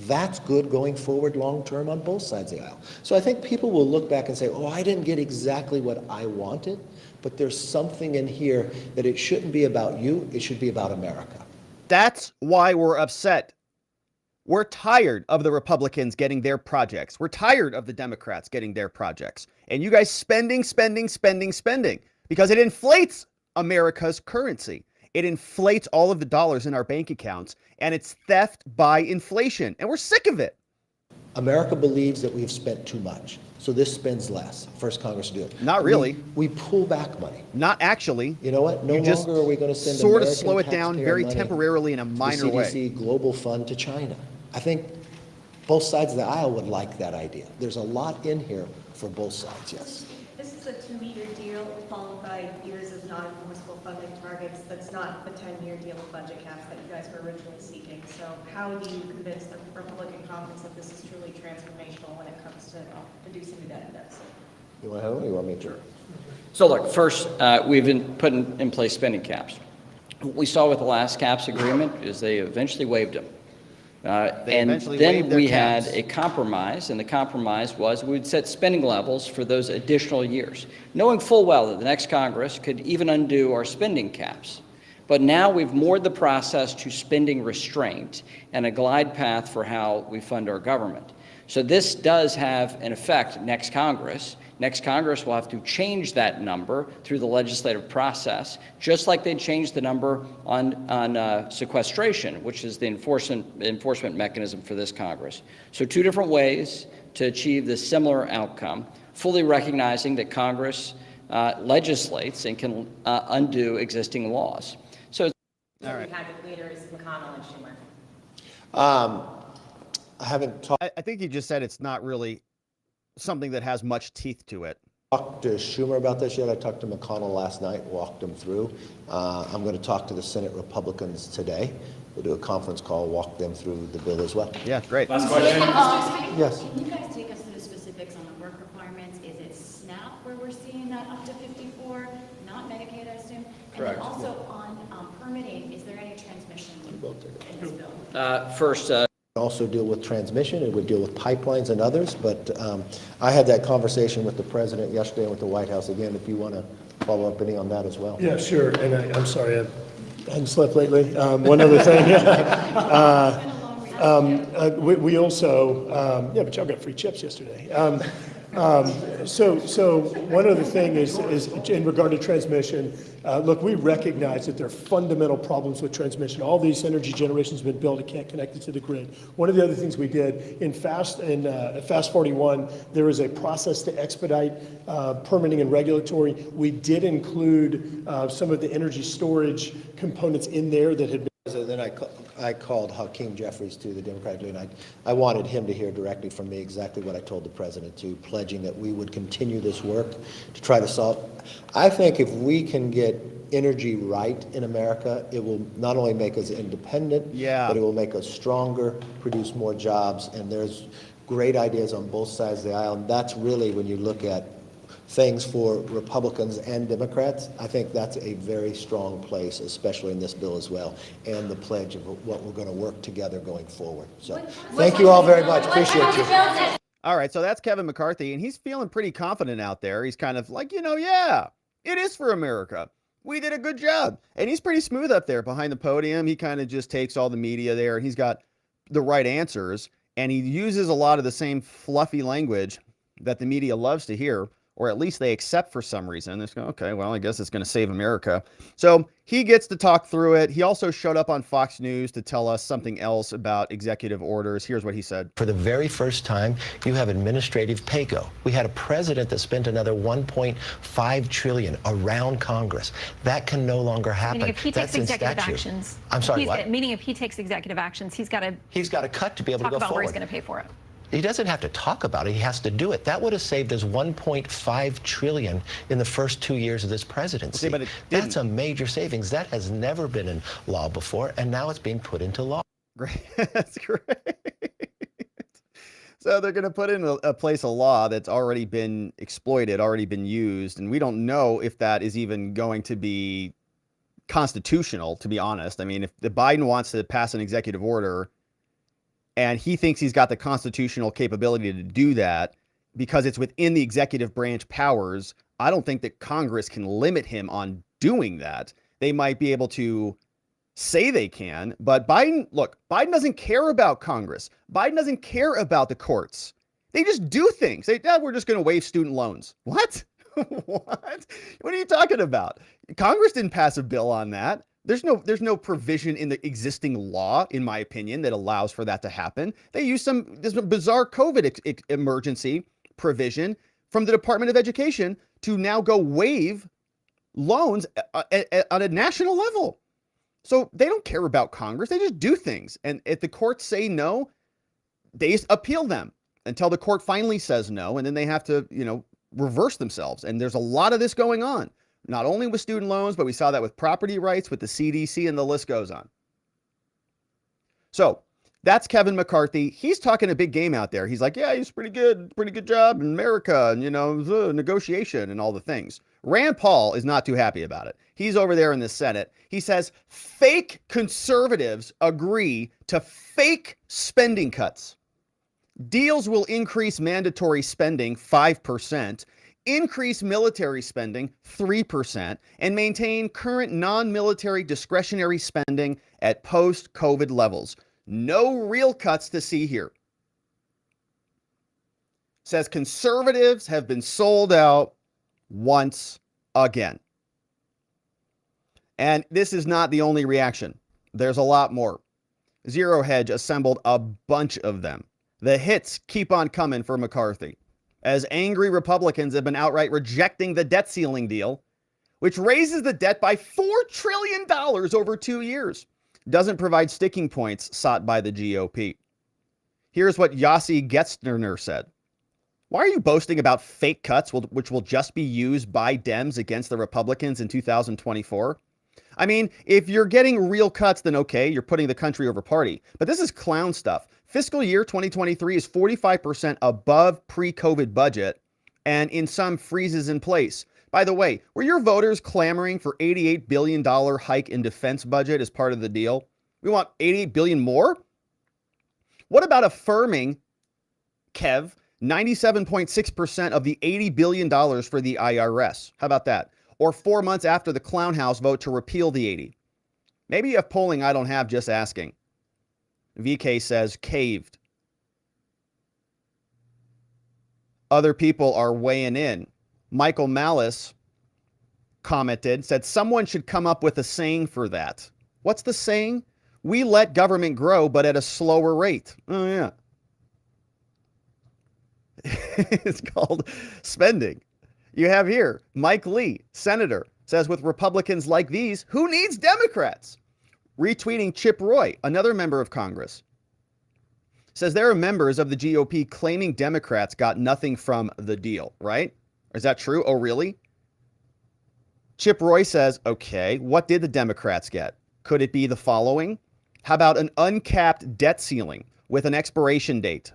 That's good going forward long-term on both sides of the aisle. So I think people will look back and say, oh, I didn't get exactly what I wanted, but there's something in here that it shouldn't be about you, it should be about America. That's why we're upset. We're tired of the Republicans getting their projects. We're tired of the Democrats getting their projects. And you guys spending, because it inflates America's currency. It inflates all of the dollars in our bank accounts, and it's theft by inflation. And we're sick of it. America believes that we've spent too much, so this spends less. First Congress to do it. Not really. We pull back money. Not actually. You know what? No You just longer are we going to send sort of American slow it down taxpayer very money temporarily in a minor to way. CDC Global Fund to China. I think both sides of the aisle would like that idea. There's a lot in here for both sides, yes. This is a 2-year deal followed by years of non-enforceable funding targets. That's not the 10-year deal of budget caps that you guys were originally seeking. So how do you convince the Republican Congress that this is truly transformational when it comes to reducing the debt index? You want to have it or you want me to? So look, first, we've been putting in place spending caps. What we saw with the last caps agreement is they eventually waived them. And then we had a compromise, and the compromise was we would set spending levels for those additional years, knowing full well that the next Congress could even undo our spending caps. But now we've moored the process to spending restraint and a glide path for how we fund our government. So this does have an effect next Congress. Next Congress will have to change that number through the legislative process, just like they changed the number on sequestration, which is the enforcement mechanism for this Congress. So 2 different ways to achieve this similar outcome, fully recognizing that Congress legislates and can undo existing laws. So all right. We had with leaders McConnell and Schumer. I haven't talked. I think you just said it's not really something that has much teeth to it. Talked to Schumer about this yet. I talked to McConnell last night, walked him through. I'm going to talk to the Senate Republicans today. We'll do a conference call, walk them through the bill as well. Yeah, great. Last question. Yes. Can you guys take us through the specifics on the work requirements? Is it SNAP where we're seeing that up to 54, not Medicaid, I assume? And Correct. then also on permitting, is there any transmission in this bill? first, Also deal with transmission, it would deal with pipelines and others, but I had that conversation with the president yesterday and with the White House again, if you want to follow up any on that as well. Yeah, sure, and I'm sorry, I hadn't slept lately. One other thing, we also, yeah, but y'all got free chips yesterday. So one other thing is in regard to transmission, look, we recognize that there are fundamental problems with transmission. All these energy generations have been built, it can't connect it to the grid. One of the other things we did in Fast 41, there is a process to expedite permitting and regulatory. We did include some of the energy storage components in there that had been. Then I called Hakeem Jeffries to the Democratic leader, and I wanted him to hear directly from me exactly what I told the president to, pledging that we would continue this work to try to solve. I think if we can get energy right in America, it will not only make us independent, but it will make us stronger, produce more jobs, and there's great ideas on both sides of the aisle. And that's really, when you look at things for Republicans and Democrats, I think that's a very strong place, especially in this bill as well, and the pledge of what we're going to work together going forward. So thank you all very much. Appreciate you. All right, so that's Kevin McCarthy, and he's feeling pretty confident out there. He's kind of like, yeah, it is for America. We did a good job. And he's pretty smooth up there behind the podium. He kind of just takes all the media there, and he's got the right answers, and he uses a lot of the same fluffy language that the media loves to hear or at least they accept for some reason. They go, okay, well, I guess it's going to save America. So he gets to talk through it. He also showed up on Fox News to tell us something else about executive orders. Here's what he said. For the very first time, you have administrative pay-go. We had a president that spent another $1.5 trillion around Congress. That can no longer happen. Meaning if he takes That's in executive statute. actions. I'm sorry, what? Meaning if he takes executive actions, he's got to cut to be able to talk go about forward. where he's going to pay for it. He doesn't have to talk about it. He has to do it. That would have saved us $1.5 trillion in the first 2 years of this presidency. Okay, but that's a major savings. That has never been in law before, and now it's being put into law. Great. That's great. So they're going to put in a place a law that's already been exploited, already been used, and we don't know if that is even going to be constitutional, to be honest. I mean, if the Biden wants to pass an executive order and he thinks he's got the constitutional capability to do that because it's within the executive branch powers, I don't think that Congress can limit him on doing that. They might be able to say they can, but Biden doesn't care about Congress. Biden doesn't care about the courts. They just do things. We're just going to waive student loans. What? What? What are you talking about? Congress didn't pass a bill on that. There's no provision in the existing law, in my opinion, that allows for that to happen. They use this bizarre COVID emergency provision from the Department of Education to now go waive loans on a national level. So they don't care about Congress. They just do things. And if the courts say no, they appeal them until the court finally says no. And then they have to, reverse themselves. And there's a lot of this going on, not only with student loans, but we saw that with property rights, with the CDC, and the list goes on. So that's Kevin McCarthy. He's talking a big game out there. He's like, yeah, he's pretty good job in America, and, the negotiation and all the things. Rand Paul is not too happy about it. He's over there in the Senate. He says fake conservatives agree to fake spending cuts. Deals will increase mandatory spending 5%, increase military spending 3%, and maintain current non-military discretionary spending at post-COVID levels. No real cuts to see here. Says conservatives have been sold out once again. And this is not the only reaction. There's a lot more. Zero Hedge assembled a bunch of them. The hits keep on coming for McCarthy, as angry Republicans have been outright rejecting the debt ceiling deal, which raises the debt by $4 trillion over 2 years. Doesn't provide sticking points sought by the GOP. Here's what Yossi Getzner said. Why are you boasting about fake cuts which will just be used by Dems against the Republicans in 2024? I mean, if you're getting real cuts, then okay, you're putting the country over party. But this is clown stuff. Fiscal year 2023 is 45% above pre-COVID budget, and in some freezes in place. By the way, were your voters clamoring for $88 billion hike in defense budget as part of the deal? We want $88 billion more? What about affirming, Kev, 97.6% of the $80 billion for the IRS? How about that? Or 4 months after the Clown House vote to repeal the 80. Maybe you have polling I don't have, just asking. VK says caved. Other people are weighing in. Michael Malice commented, said someone should come up with a saying for that. What's the saying? We let government grow, but at a slower rate. Oh, yeah. It's called spending. You have here, Mike Lee, senator, says with Republicans like these, who needs Democrats? Retweeting Chip Roy, another member of Congress, says there are members of the GOP claiming Democrats got nothing from the deal, right? Is that true? Oh, really? Chip Roy says, okay, what did the Democrats get? Could it be the following? How about an uncapped debt ceiling with an expiration date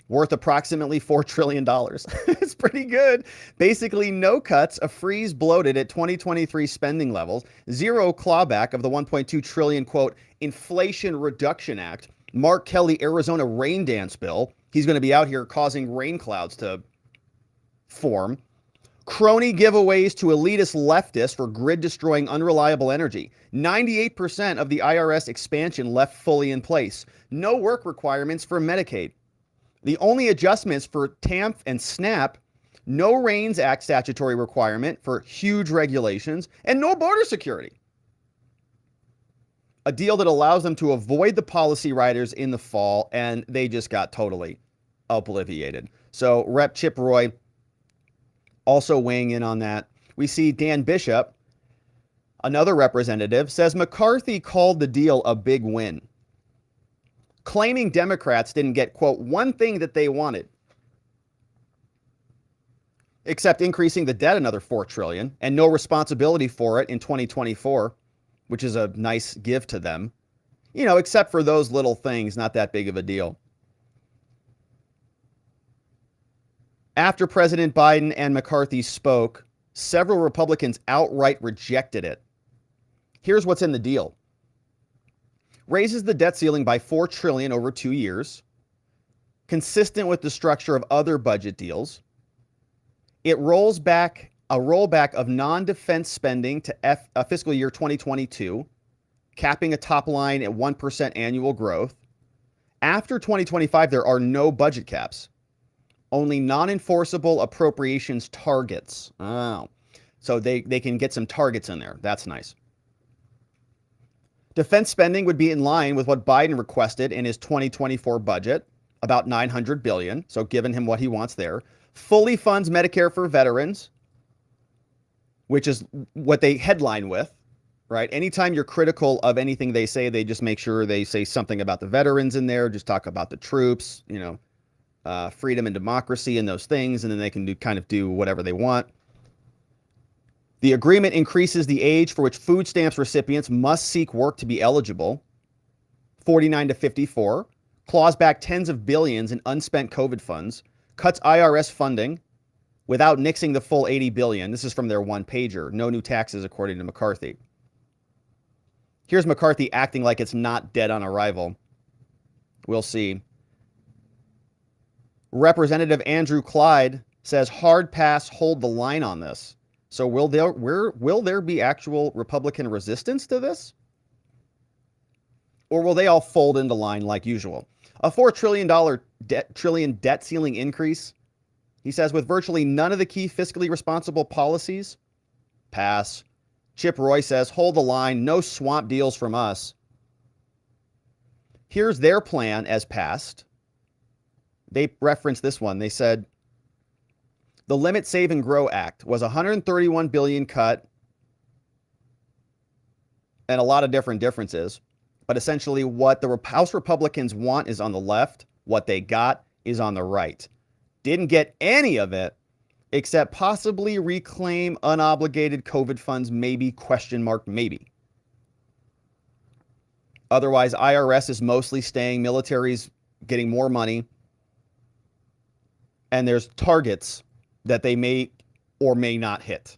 worth approximately $4 trillion? It's pretty good. Basically, no cuts, a freeze bloated at 2023 spending levels, zero clawback of the $1.2 trillion, quote, Inflation Reduction Act, Mark Kelly, Arizona rain dance bill. He's going to be out here causing rain clouds to form. Crony giveaways to elitist leftists for grid-destroying unreliable energy. 98% of the IRS expansion left fully in place. No work requirements for Medicaid. The only adjustments for TAMF and SNAP no REINS Act statutory requirement for huge regulations, and no border security. A deal that allows them to avoid the policy riders in the fall, and they just got totally obliviated. So Rep. Chip Roy also weighing in on that. We see Dan Bishop, another representative, says McCarthy called the deal a big win, claiming Democrats didn't get, quote, one thing that they wanted, except increasing the debt another $4 trillion and no responsibility for it in 2024, which is a nice give to them. You know, except for those little things, not that big of a deal. After President Biden and McCarthy spoke, several Republicans outright rejected it. Here's what's in the deal. Raises the debt ceiling by $4 trillion over 2 years, consistent with the structure of other budget deals. It rolls back a rollback of non-defense spending to fiscal year 2022, capping a top line at 1% annual growth. After 2025, there are no budget caps, only non-enforceable appropriations targets. Oh, so they can get some targets in there. That's nice. Defense spending would be in line with what Biden requested in his 2024 budget, about $900 billion. So giving him what he wants there. Fully funds Medicare for veterans, which is what they headline with, right? Anytime you're critical of anything they say, they just make sure they say something about the veterans in there, just talk about the troops, you know, freedom and democracy and those things, and then they can do whatever they want. The agreement increases the age for which food stamps recipients must seek work to be eligible, 49 to 54, claws back tens of billions in unspent COVID funds, cuts IRS funding without nixing the full $80 billion. This is from their one-pager. No new taxes, according to McCarthy. Here's McCarthy acting like it's not dead on arrival. We'll see. Representative Andrew Clyde says hard pass, hold the line on this. So will there be actual Republican resistance to this? Or will they all fold into line like usual? A $4 trillion debt ceiling increase, he says, with virtually none of the key fiscally responsible policies? Pass. Chip Roy says, hold the line, no swamp deals from us. Here's their plan as passed. They referenced this one. They said, the Limit, Save, and Grow Act was $131 billion cut, and a lot of different differences. But essentially what the House Republicans want is on the left. What they got is on the right. Didn't get any of it, except possibly reclaim unobligated COVID funds, maybe, question mark, maybe. Otherwise, IRS is mostly staying, military's getting more money, and there's targets that they may or may not hit.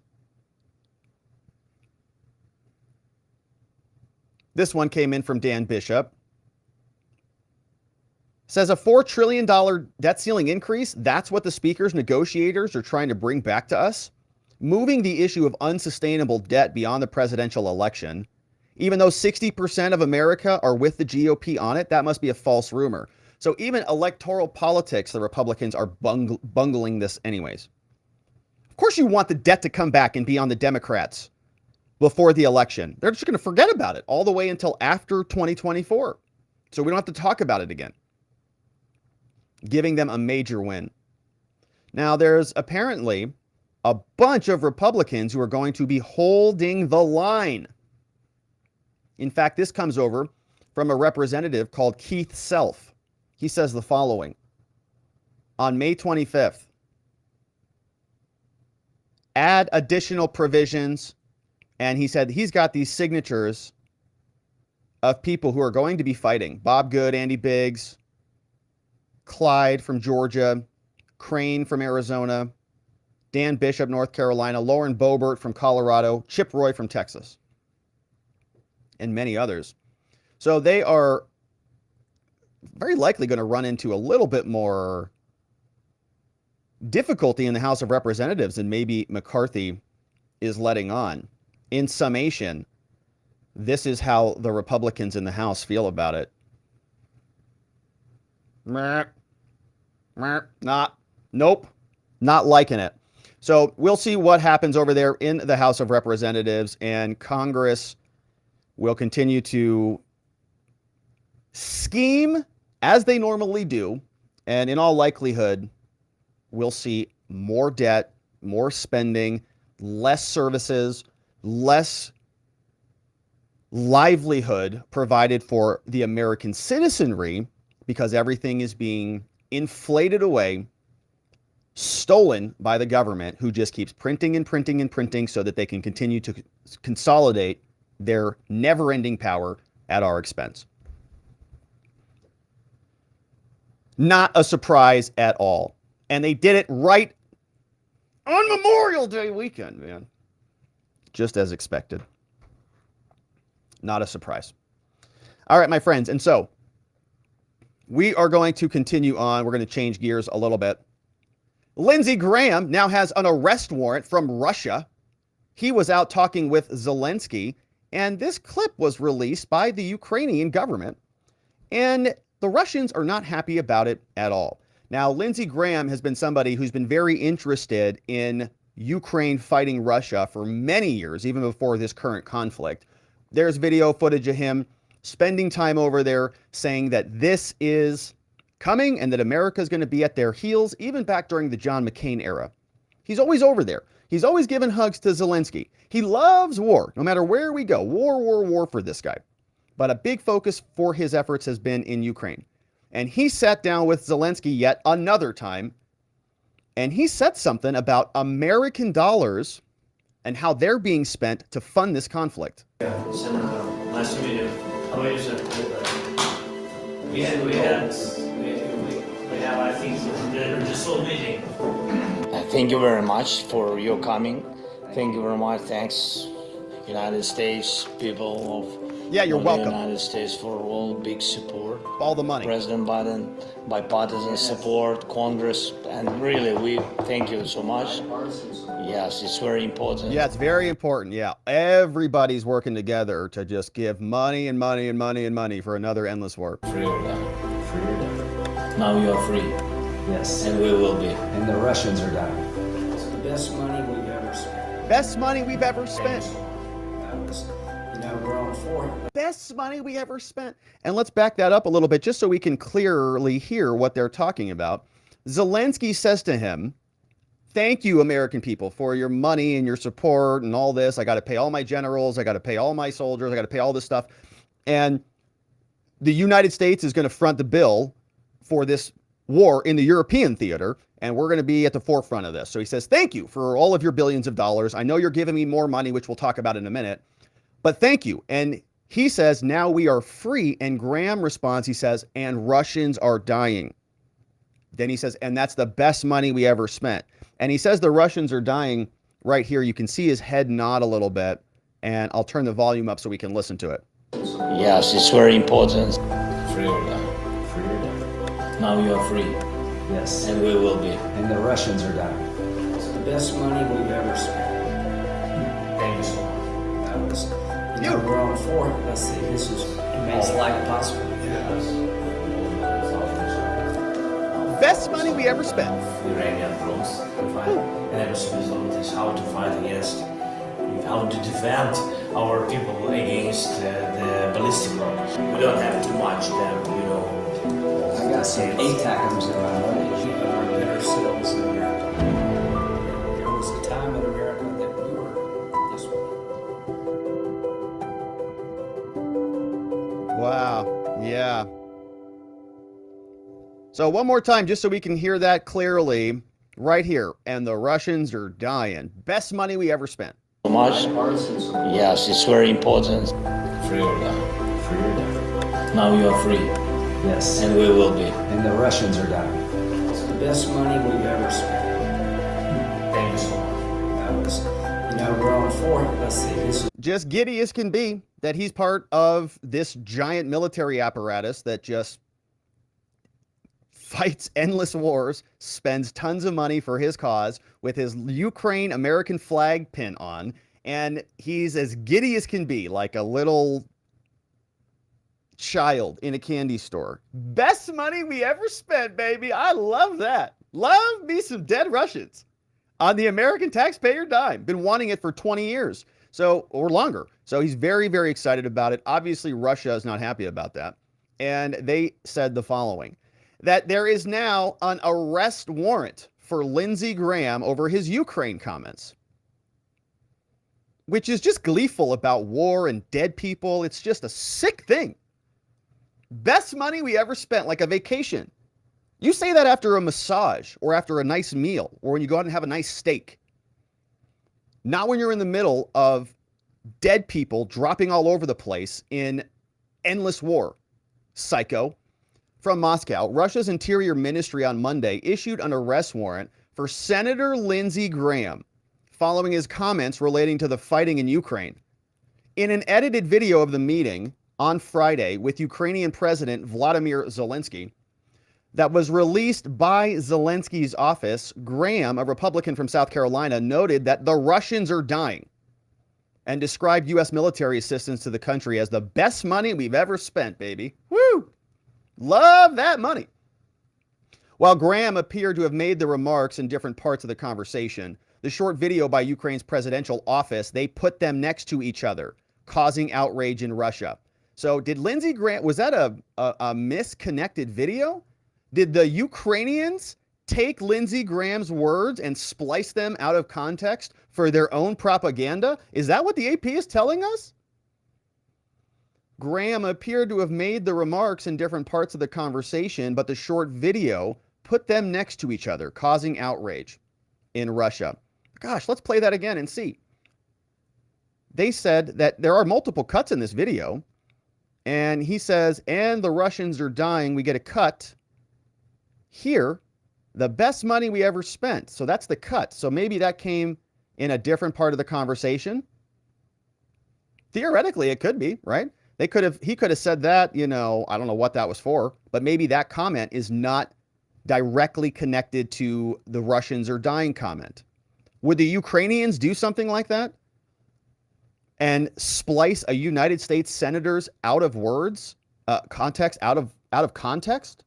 This one came in from Dan Bishop. Says a $4 trillion debt ceiling increase, that's what the speaker's negotiators are trying to bring back to us. Moving the issue of unsustainable debt beyond the presidential election. Even though 60% of America are with the GOP on it, that must be a false rumor. So even electoral politics, the Republicans are bungling this anyways. Of course you want the debt to come back and be on the Democrats before the election. They're just going to forget about it all the way until after 2024. So we don't have to talk about it again. Giving them a major win. Now, there's apparently a bunch of Republicans who are going to be holding the line. In fact, this comes over from a representative called Keith Self. He says the following. On May 25th, add additional provisions. And he said he's got these signatures of people who are going to be fighting. Bob Good, Andy Biggs, Clyde from Georgia, Crane from Arizona, Dan Bishop, North Carolina, Lauren Boebert from Colorado, Chip Roy from Texas, and many others. So they are very likely going to run into a little bit more difficulty in the House of Representatives than maybe McCarthy is letting on. In summation, this is how the Republicans in the House feel about it. Nope, not liking it. So we'll see what happens over there in the House of Representatives, and Congress will continue to scheme as they normally do. And in all likelihood, we'll see more debt, more spending, less services, less livelihood provided for the American citizenry, because everything is being inflated away, stolen by the government, who just keeps printing and printing and printing so that they can continue to consolidate their never-ending power at our expense. Not a surprise at all. And they did it right on Memorial Day weekend, man. Just as expected. Not a surprise. All right, my friends. And so we are going to continue on. We're going to change gears a little bit. Lindsey Graham now has an arrest warrant from Russia. He was out talking with Zelensky, and this clip was released by the Ukrainian government, and the Russians are not happy about it at all. Now, Lindsey Graham has been somebody who's been very interested in Ukraine fighting Russia for many years, even before this current conflict. There's video footage of him spending time over there saying that this is coming and that America is going to be at their heels, even back during the John McCain era. He's always over there. He's always giving hugs to Zelensky. He loves war, no matter where we go. War, war, war for this guy. But a big focus for his efforts has been in Ukraine. And he sat down with Zelensky yet another time, and he said something about American dollars and how they're being spent to fund this conflict. Senator, nice to meet you. How are you, sir? We have, I think, the registered meeting. Thank you very much for your coming. Thank you very much. Thanks, United States people of you're welcome. The United States for all big support. All the money. President Biden, bipartisan support, Congress, and really we thank you so much. Yes, it's very important. Yeah, it's very important. Yeah, everybody's working together to just give money and money and money and money for another endless war. Freedom. Now you are free. Yes. And we will be. And the Russians are dying. It's the best money we've ever spent. Best money we've ever spent. We're on for it. Best money we ever spent. And let's back that up a little bit just so we can clearly hear what they're talking about. Zelensky says to him, thank you, American people, for your money and your support and all this. I got to pay all my generals. I got to pay all my soldiers. I got to pay all this stuff. And the United States is going to front the bill for this war in the European theater, and we're going to be at the forefront of this. So he says, thank you for all of your billions of dollars. I know you're giving me more money, which we'll talk about in a minute, but thank you. And he says, now we are free. And Graham responds, he says, and Russians are dying. Then he says, and that's the best money we ever spent. And he says the Russians are dying right here. You can see his head nod a little bit, and I'll turn the volume up so we can listen to it. Yes, it's very important. Freedom. Now you are free. Yes. And we will be. And the Russians are dying. It's the best money we've ever spent. Thank you so much. That was, we're on for it. Let's see, this is makes life possible. Best money we ever spent. Iranian drones. And the result is how to fight against, how to defend our people against the ballistic rockets. We don't have too much them, you know. I got some ATACMs in my luggage. We are better citizens in America. There was a time in America that we were this way. Wow. Yeah. So one more time, just so we can hear that clearly, right here. And the Russians are dying. Best money we ever spent. So much. Yes, it's very important. Freedom. Now you are free. Yes. And we will be. And the Russians are dying. It's the best money we've ever spent. Thank you so much. That was, we're on for it. Let's see. This is just giddy as can be that he's part of this giant military apparatus that just fights endless wars, spends tons of money for his cause with his Ukraine American flag pin on, and he's as giddy as can be, like a little child in a candy store. Best money we ever spent, baby. I love that. Love me some dead Russians. on the American taxpayer dime. Been wanting it for 20 years, or longer. So he's very, very excited about it. Obviously, Russia is not happy about that. And they said the following, that there is now an arrest warrant for Lindsey Graham over his Ukraine comments, which is just gleeful about war and dead people. It's just a sick thing. Best money we ever spent, like a vacation. You say that after a massage or after a nice meal or when you go out and have a nice steak. Not when you're in the middle of dead people dropping all over the place in endless war. Psycho. From Moscow, Russia's Interior Ministry on Monday issued an arrest warrant for Senator Lindsey Graham following his comments relating to the fighting in Ukraine. In an edited video of the meeting on Friday with Ukrainian President Vladimir Zelensky that was released by Zelensky's office, Graham, a Republican from South Carolina, noted that the Russians are dying and described U.S. military assistance to the country as the best money we've ever spent, baby. Woo! Love that money. While Graham appeared to have made the remarks in different parts of the conversation, the short video by Ukraine's presidential office, they put them next to each other, causing outrage in Russia. So did Lindsey Graham, was that a misconnected video? Did the Ukrainians take Lindsey Graham's words and splice them out of context for their own propaganda? Is that what the AP is telling us? Graham appeared to have made the remarks in different parts of the conversation, but the short video put them next to each other, causing outrage in Russia. Gosh, let's play that again and see. They said that there are multiple cuts in this video, and he says, and the Russians are dying. We get a cut here, the best money we ever spent. So that's the cut. So maybe that came in a different part of the conversation. Theoretically, it could be, right? He could have said that, I don't know what that was for, but maybe that comment is not directly connected to the Russians are dying comment. Would the Ukrainians do something like that and splice a United States senator's out of words, context, out of context?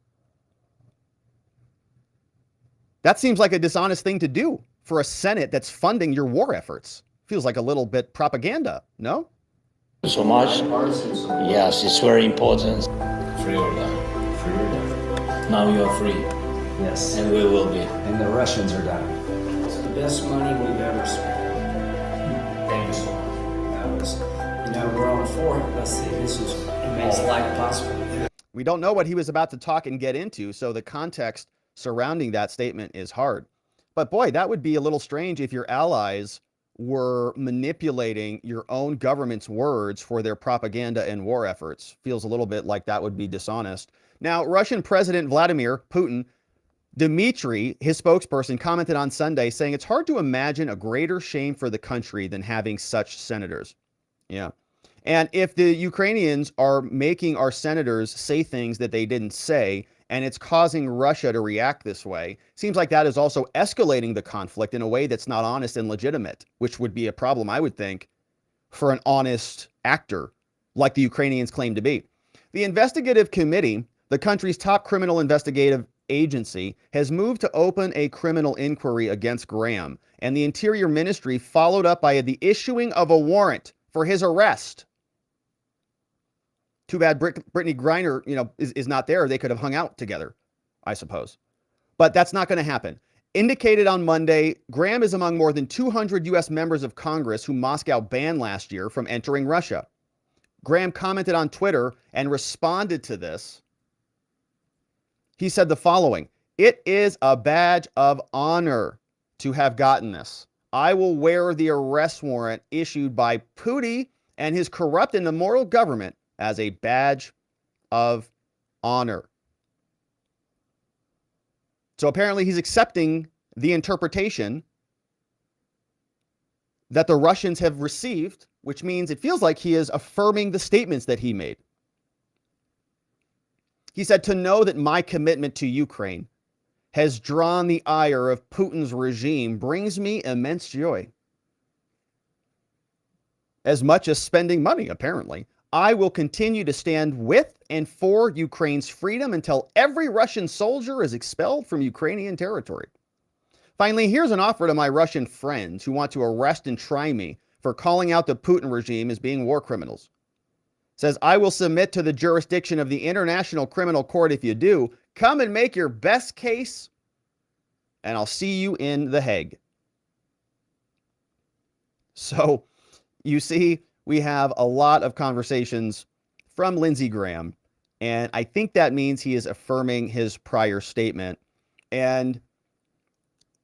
That seems like a dishonest thing to do for a Senate that's funding your war efforts. Feels like a little bit propaganda, no? So much. Yes, it's very important. Free or die. Free or die. Now you are free. Yes. And we will be. And the Russians are dying. It's the best money we've ever spent. Thank you so much. That was, we're on 4. Let's see, this is makes life possible. We don't know what he was about to talk and get into, so the context surrounding that statement is hard. But boy, that would be a little strange if your allies were manipulating your own government's words for their propaganda and war efforts. Feels a little bit like that would be dishonest. Now, Russian President Vladimir Putin, Dmitry, his spokesperson, commented on Sunday saying it's hard to imagine a greater shame for the country than having such senators. Yeah. And if the Ukrainians are making our senators say things that they didn't say, and it's causing Russia to react this way, seems like that is also escalating the conflict in a way that's not honest and legitimate, which would be a problem, I would think, for an honest actor like the Ukrainians claim to be. The investigative committee, the country's top criminal investigative agency, has moved to open a criminal inquiry against Graham, and the Interior Ministry followed up by the issuing of a warrant for his arrest. Too bad Brittany Griner, is not there. They could have hung out together, I suppose. But that's not going to happen. Indicated on Monday, Graham is among more than 200 U.S. members of Congress who Moscow banned last year from entering Russia. Graham commented on Twitter and responded to this. He said the following, "It is a badge of honor to have gotten this. I will wear the arrest warrant issued by Putin and his corrupt and immoral government as a badge of honor." So apparently he's accepting the interpretation that the Russians have received, which means it feels like he is affirming the statements that he made. He said, "To know that my commitment to Ukraine has drawn the ire of Putin's regime brings me immense joy. As much as spending money, apparently. I will continue to stand with and for Ukraine's freedom until every Russian soldier is expelled from Ukrainian territory." Finally, here's an offer to my Russian friends who want to arrest and try me for calling out the Putin regime as being war criminals. Says, I will submit to the jurisdiction of the International Criminal Court if you do. Come and make your best case, and I'll see you in The Hague. So, you see, we have a lot of conversations from Lindsey Graham, and I think that means he is affirming his prior statement. And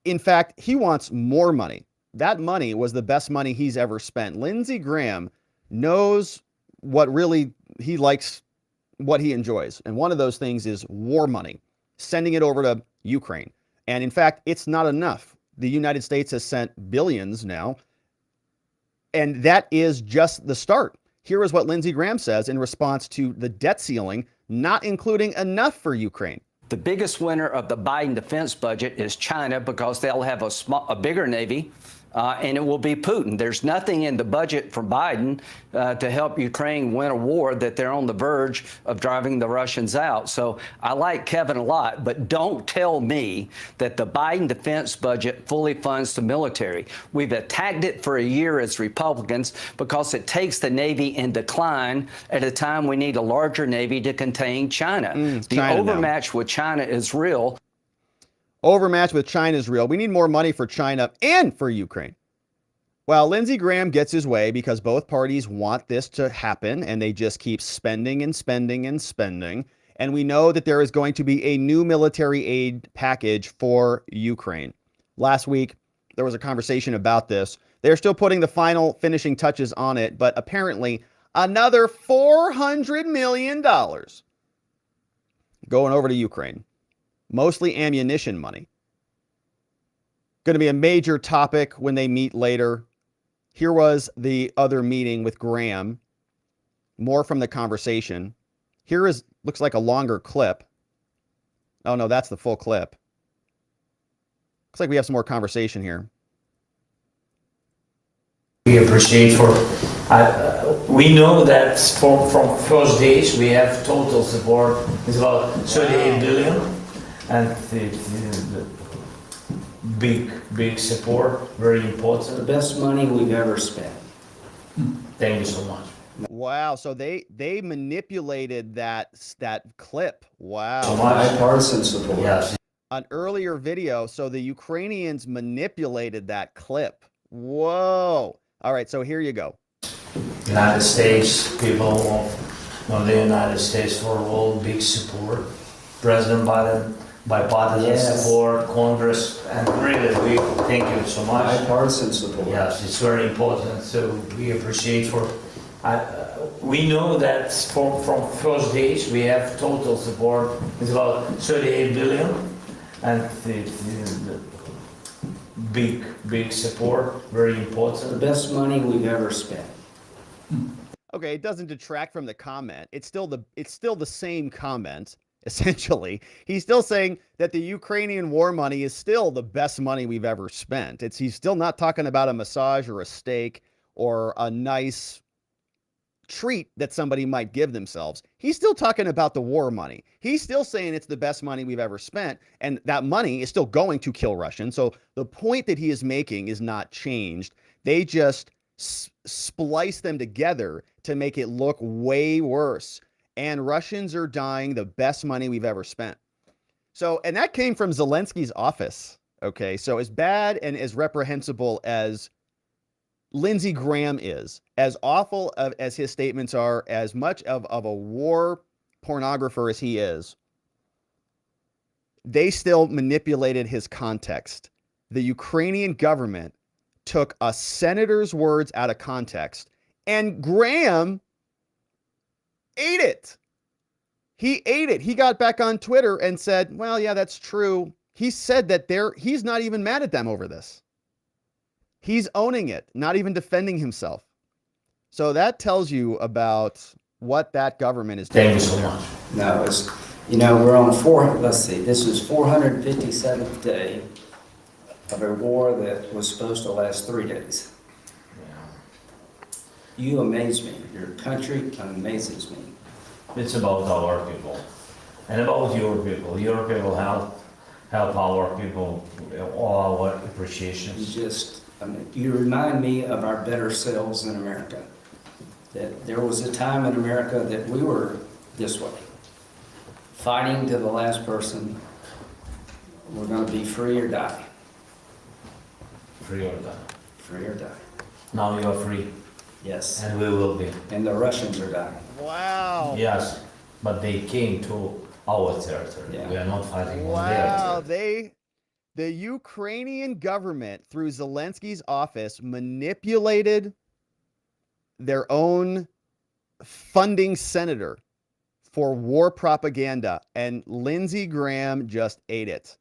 in fact, he wants more money. That money was the best money he's ever spent. Lindsey Graham knows what really he likes, what he enjoys. And one of those things is war money, sending it over to Ukraine. And in fact, it's not enough. The United States has sent billions now. And that is just the start. Here is what Lindsey Graham says in response to the debt ceiling, not including enough for Ukraine. The biggest winner of the Biden defense budget is China because they'll have a bigger Navy, and it will be Putin. There's nothing in the budget for Biden to help Ukraine win a war that they're on the verge of driving the Russians out. So I like Kevin a lot, but don't tell me that the Biden defense budget fully funds the military. We've attacked it for a year as Republicans because it takes the Navy in decline at a time we need a larger Navy to contain China. The overmatch with China is real. Overmatch with China is real. We need more money for China and for Ukraine. Well, Lindsey Graham gets his way because both parties want this to happen, and they just keep spending and spending and spending. And we know that there is going to be a new military aid package for Ukraine. Last week, there was a conversation about this. They're still putting the final finishing touches on it, but apparently another $400 million going over to Ukraine. Mostly ammunition money. Going to be a major topic when they meet later. Here was the other meeting with Graham. More from the conversation. Here is, looks like a longer clip. Oh no, that's the full clip. Looks like we have some more conversation here. We appreciate we know that from first days we have total support. It's about 38 billion. And the big support, very important. The best money we've ever spent. Thank you so much. Wow, so they manipulated that clip. Wow. So bipartisan support. Yes. An earlier video, so the Ukrainians manipulated that clip. Whoa. All right, so here you go. United States, people of the United States for all, big support. President Biden, bipartisan support, Congress, and really, we thank you so much. Bipartisan support. Yes, it's very important, so we appreciate we know that from first days we have total support. It's about 38 billion, and the big support, very important. The best money we've ever spent. Okay, it doesn't detract from the comment. It's still the same comment. Essentially, he's still saying that the Ukrainian war money is still the best money we've ever spent. He's still not talking about a massage or a steak or a nice treat that somebody might give themselves. He's still talking about the war money. He's still saying it's the best money we've ever spent, and that money is still going to kill Russians. So the point that he is making is not changed. They just splice them together to make it look way worse. And Russians are dying, the best money we've ever spent. So, and that came from Zelensky's office. Okay, so as bad and as reprehensible as Lindsey Graham is, as awful as his statements are, as much of a war pornographer as he is, they still manipulated his context. The Ukrainian government took a senator's words out of context, and Graham ate it. He ate it. He got back on Twitter and said, well, yeah, that's true. He said that he's not even mad at them over this. He's owning it, not even defending himself. So that tells you about what that government is doing. Thank you so much. No, it's, we're on this is 457th day of a war that was supposed to last 3 days. You amaze me. Your country amazes me. It's about our people and about your people. Your people have help our people, all our appreciations. You remind me of our better selves in America. That there was a time in America that we were this way, fighting to the last person. We're going to be free or die. Free or die. Free or die. Now you are free. Yes. And we will be. And the Russians are dying. Wow. Yes, but they came to our territory. Yeah. We are not fighting on their territory. The Ukrainian government, through Zelensky's office, manipulated their own funding senator for war propaganda, and Lindsey Graham just ate it.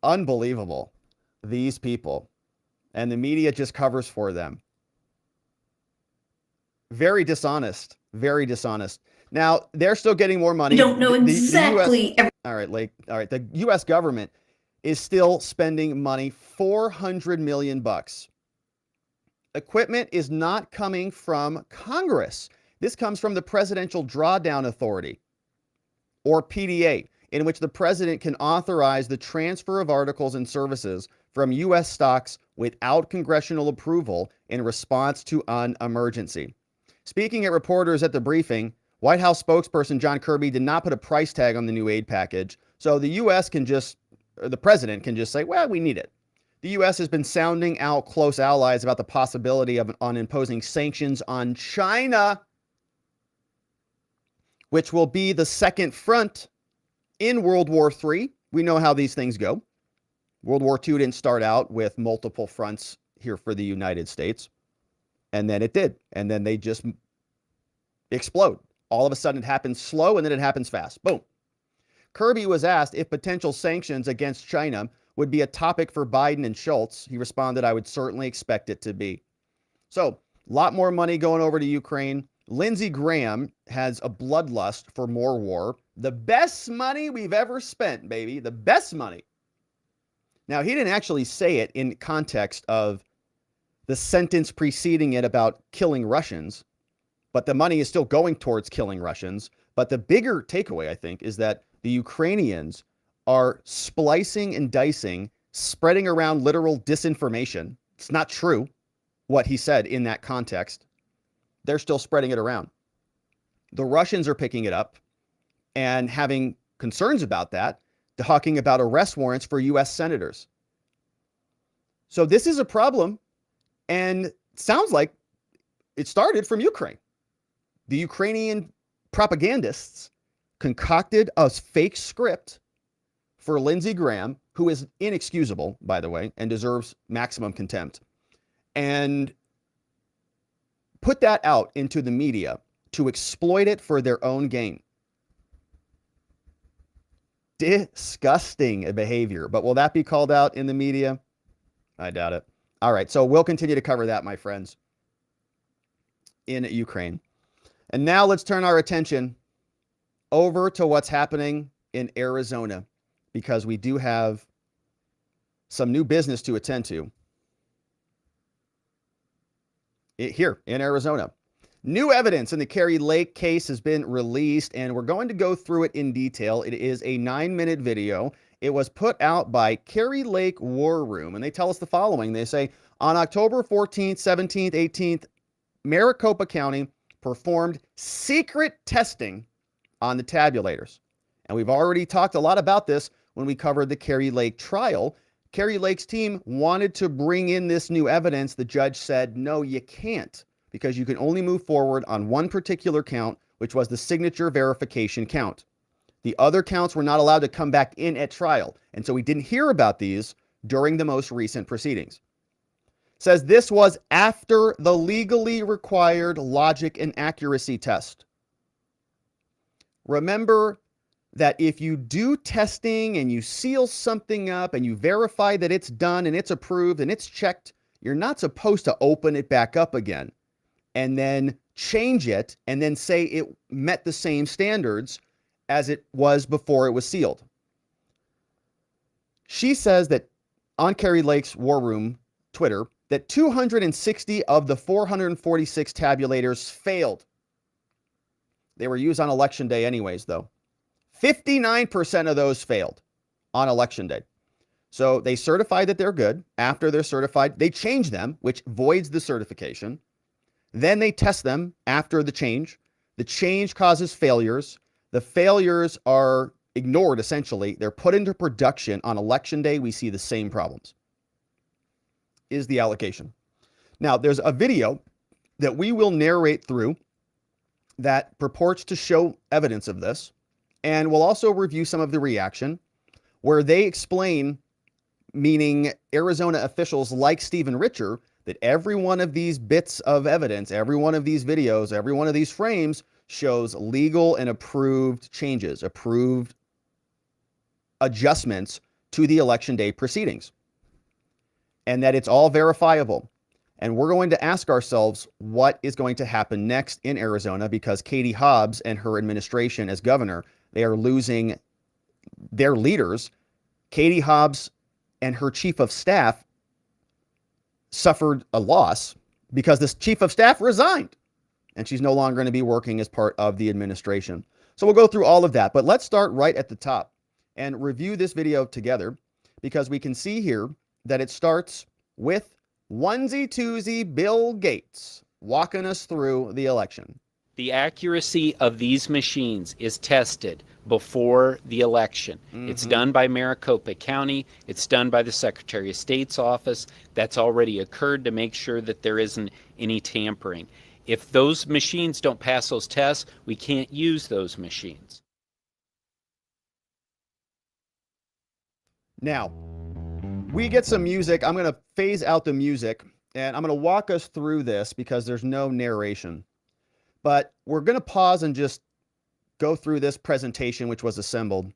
Unbelievable. These people. And the media just covers for them. Very dishonest. Very dishonest. Now, they're still getting more money. We don't know exactly. All right, Lake. All right. The U.S. government is still spending money, $400 million. Equipment is not coming from Congress. This comes from the Presidential Drawdown Authority, or PDA, in which the president can authorize the transfer of articles and services from U.S. stocks without congressional approval in response to an emergency. Speaking at reporters at the briefing, White House spokesperson John Kirby did not put a price tag on the new aid package, so the U.S. can just, or the president can just say, well, we need it. The U.S. has been sounding out close allies about the possibility on imposing sanctions on China, which will be the second front in World War III. We know how these things go. World War II didn't start out with multiple fronts here for the United States, and then it did, and then they just explode. All of a sudden, it happens slow, and then it happens fast. Boom. Kirby was asked if potential sanctions against China would be a topic for Biden and Schultz. He responded, I would certainly expect it to be. So, a lot more money going over to Ukraine. Lindsey Graham has a bloodlust for more war. The best money we've ever spent, baby. The best money. Now, he didn't actually say it in context of the sentence preceding it about killing Russians, but the money is still going towards killing Russians. But the bigger takeaway, I think, is that the Ukrainians are splicing and dicing, spreading around literal disinformation. It's not true what he said in that context. They're still spreading it around. The Russians are picking it up and having concerns about that, talking about arrest warrants for U.S. senators. So this is a problem, and it sounds like it started from Ukraine. The Ukrainian propagandists concocted a fake script for Lindsey Graham, who is inexcusable, by the way, and deserves maximum contempt, and put that out into the media to exploit it for their own gain. Disgusting behavior. But will that be called out in the media? I doubt it. All right, so we'll continue to cover that, my friends, in Ukraine. And now let's turn our attention over to what's happening in Arizona, because we do have some new business to attend to here in Arizona. New evidence in the Kari Lake case has been released, and we're going to go through it in detail. It is a 9-minute video. It was put out by Kari Lake War Room, and they tell us the following. They say, on October 14th, 17th, 18th, Maricopa County performed secret testing on the tabulators. And we've already talked a lot about this when we covered the Kari Lake trial. Kari Lake's team wanted to bring in this new evidence. The judge said, no, you can't, because you can only move forward on one particular count, which was the signature verification count. The other counts were not allowed to come back in at trial, and so we didn't hear about these during the most recent proceedings. Says this was after the legally required logic and accuracy test. Remember that if you do testing and you seal something up and you verify that it's done and it's approved and it's checked, you're not supposed to open it back up again and then change it and then say it met the same standards as it was before it was sealed. She says that on Kari Lake's War Room Twitter, that 260 of the 446 tabulators failed. They were used on election day anyways, though. 59% of those failed on election day. So they certify that they're good. After they're certified, they change them, which voids the certification. Then they test them after the change. The change causes failures. The failures are ignored, essentially. They're put into production on election day. We see the same problems. Is the allocation. Now, there's a video that we will narrate through that purports to show evidence of this. And we'll also review some of the reaction where they explain, meaning Arizona officials like Stephen Richer, that every one of these bits of evidence, every one of these videos, every one of these frames shows legal and approved changes, approved adjustments to the election day proceedings, and that it's all verifiable. And we're going to ask ourselves what is going to happen next in Arizona, because Katie Hobbs and her administration as governor, they are losing their leaders. Katie Hobbs and her chief of staff suffered a loss because this chief of staff resigned and she's no longer going to be working as part of the administration. So we'll go through all of that, but let's start right at the top and review this video together, because we can see here that it starts with onesie-twosie Bill Gates walking us through the election. The accuracy of these machines is tested before the election. It's done by Maricopa County. It's done by the Secretary of State's office. That's already occurred to make sure that there isn't any tampering. If those machines don't pass those tests, we can't use those machines. Now, we get some music. I'm going to phase out the music and I'm going to walk us through this because there's no narration. But we're going to pause and just go through this presentation, which was assembled.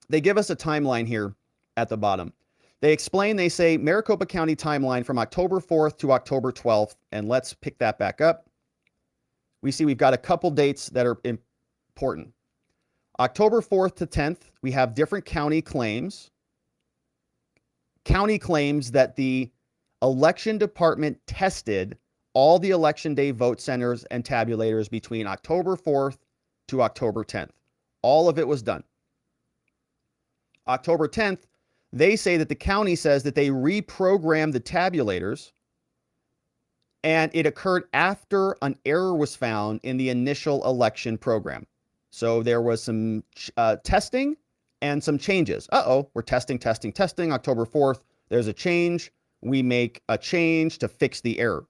They give us a timeline here at the bottom. They explain, they say Maricopa County timeline from October 4th to October 12th. And let's pick that back up. We see we've got a couple dates that are important. October 4th to 10th, we have different county claims. County claims that the election department tested all the election day vote centers and tabulators between October 4th to October 10th. All of it was done. October 10th, they say that the county says that they reprogrammed the tabulators and it occurred after an error was found in the initial election program. So there was some testing and some changes. We're testing. October 4th, there's a change. We make a change to fix the error.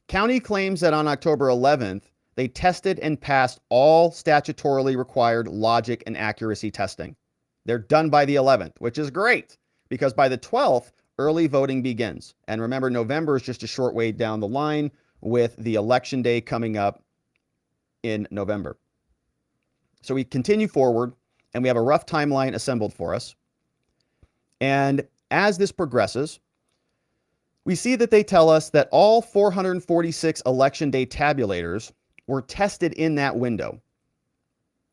County claims that on October 11th, they tested and passed all statutorily required logic and accuracy testing. They're done by the 11th, which is great because by the 12th, early voting begins. And remember, November is just a short way down the line with the election day coming up in November. So we continue forward and we have a rough timeline assembled for us. And as this progresses, we see that they tell us that all 446 election day tabulators were tested in that window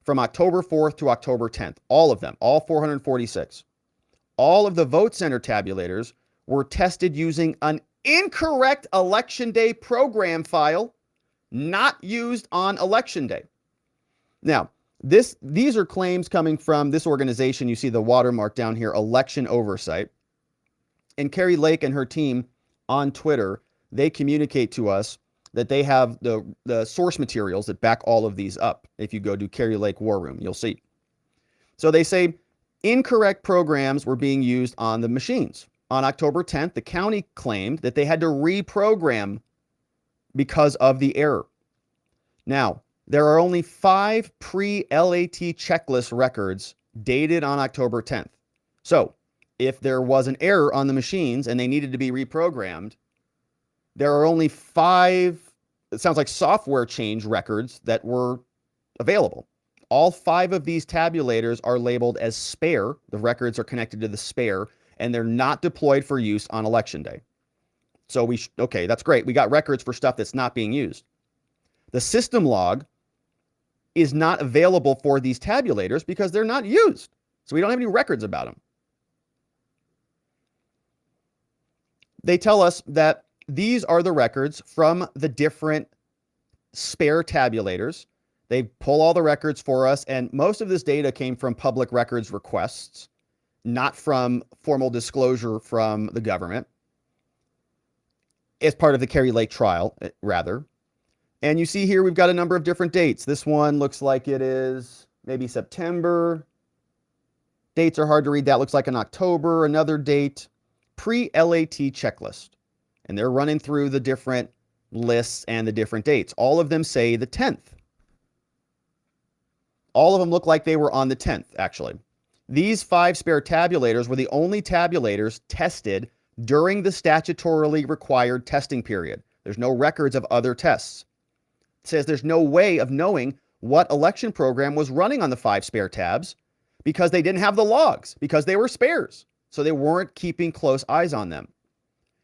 from October 4th to October 10th. All of them, all 446. All of the vote center tabulators were tested using an incorrect election day program file, not used on election day. Now, these are claims coming from this organization. You see the watermark down here, Election Oversight. And Kari Lake and her team on Twitter, they communicate to us that they have the source materials that back all of these up. If you go to Kari Lake War Room, you'll see. So they say incorrect programs were being used on the machines. On October 10th, the county claimed that they had to reprogram because of the error. Now, there are only 5 pre-LAT checklist records dated on October 10th. So if there was an error on the machines and they needed to be reprogrammed, there are only 5, it sounds like software change records that were available. All 5 of these tabulators are labeled as spare. The records are connected to the spare, and they're not deployed for use on election day. So okay, that's great. We got records for stuff that's not being used. The system log is not available for these tabulators because they're not used. So we don't have any records about them. They tell us that these are the records from the different spare tabulators They pull all the records for us, and most of this data came from public records requests, not from formal disclosure from the government, as part of the Kari Lake trial, rather. And you see here we've got a number of different dates. This one looks like it is maybe September. Dates are hard to read. That looks like an October. Another date, pre-LAT checklist. And they're running through the different lists and the different dates. All of them say the 10th. All of them look like they were on the 10th, actually. These 5 spare tabulators were the only tabulators tested during the statutorily required testing period. There's no records of other tests. It says there's no way of knowing what election program was running on the 5 spare tabs because they didn't have the logs, because they were spares. So they weren't keeping close eyes on them.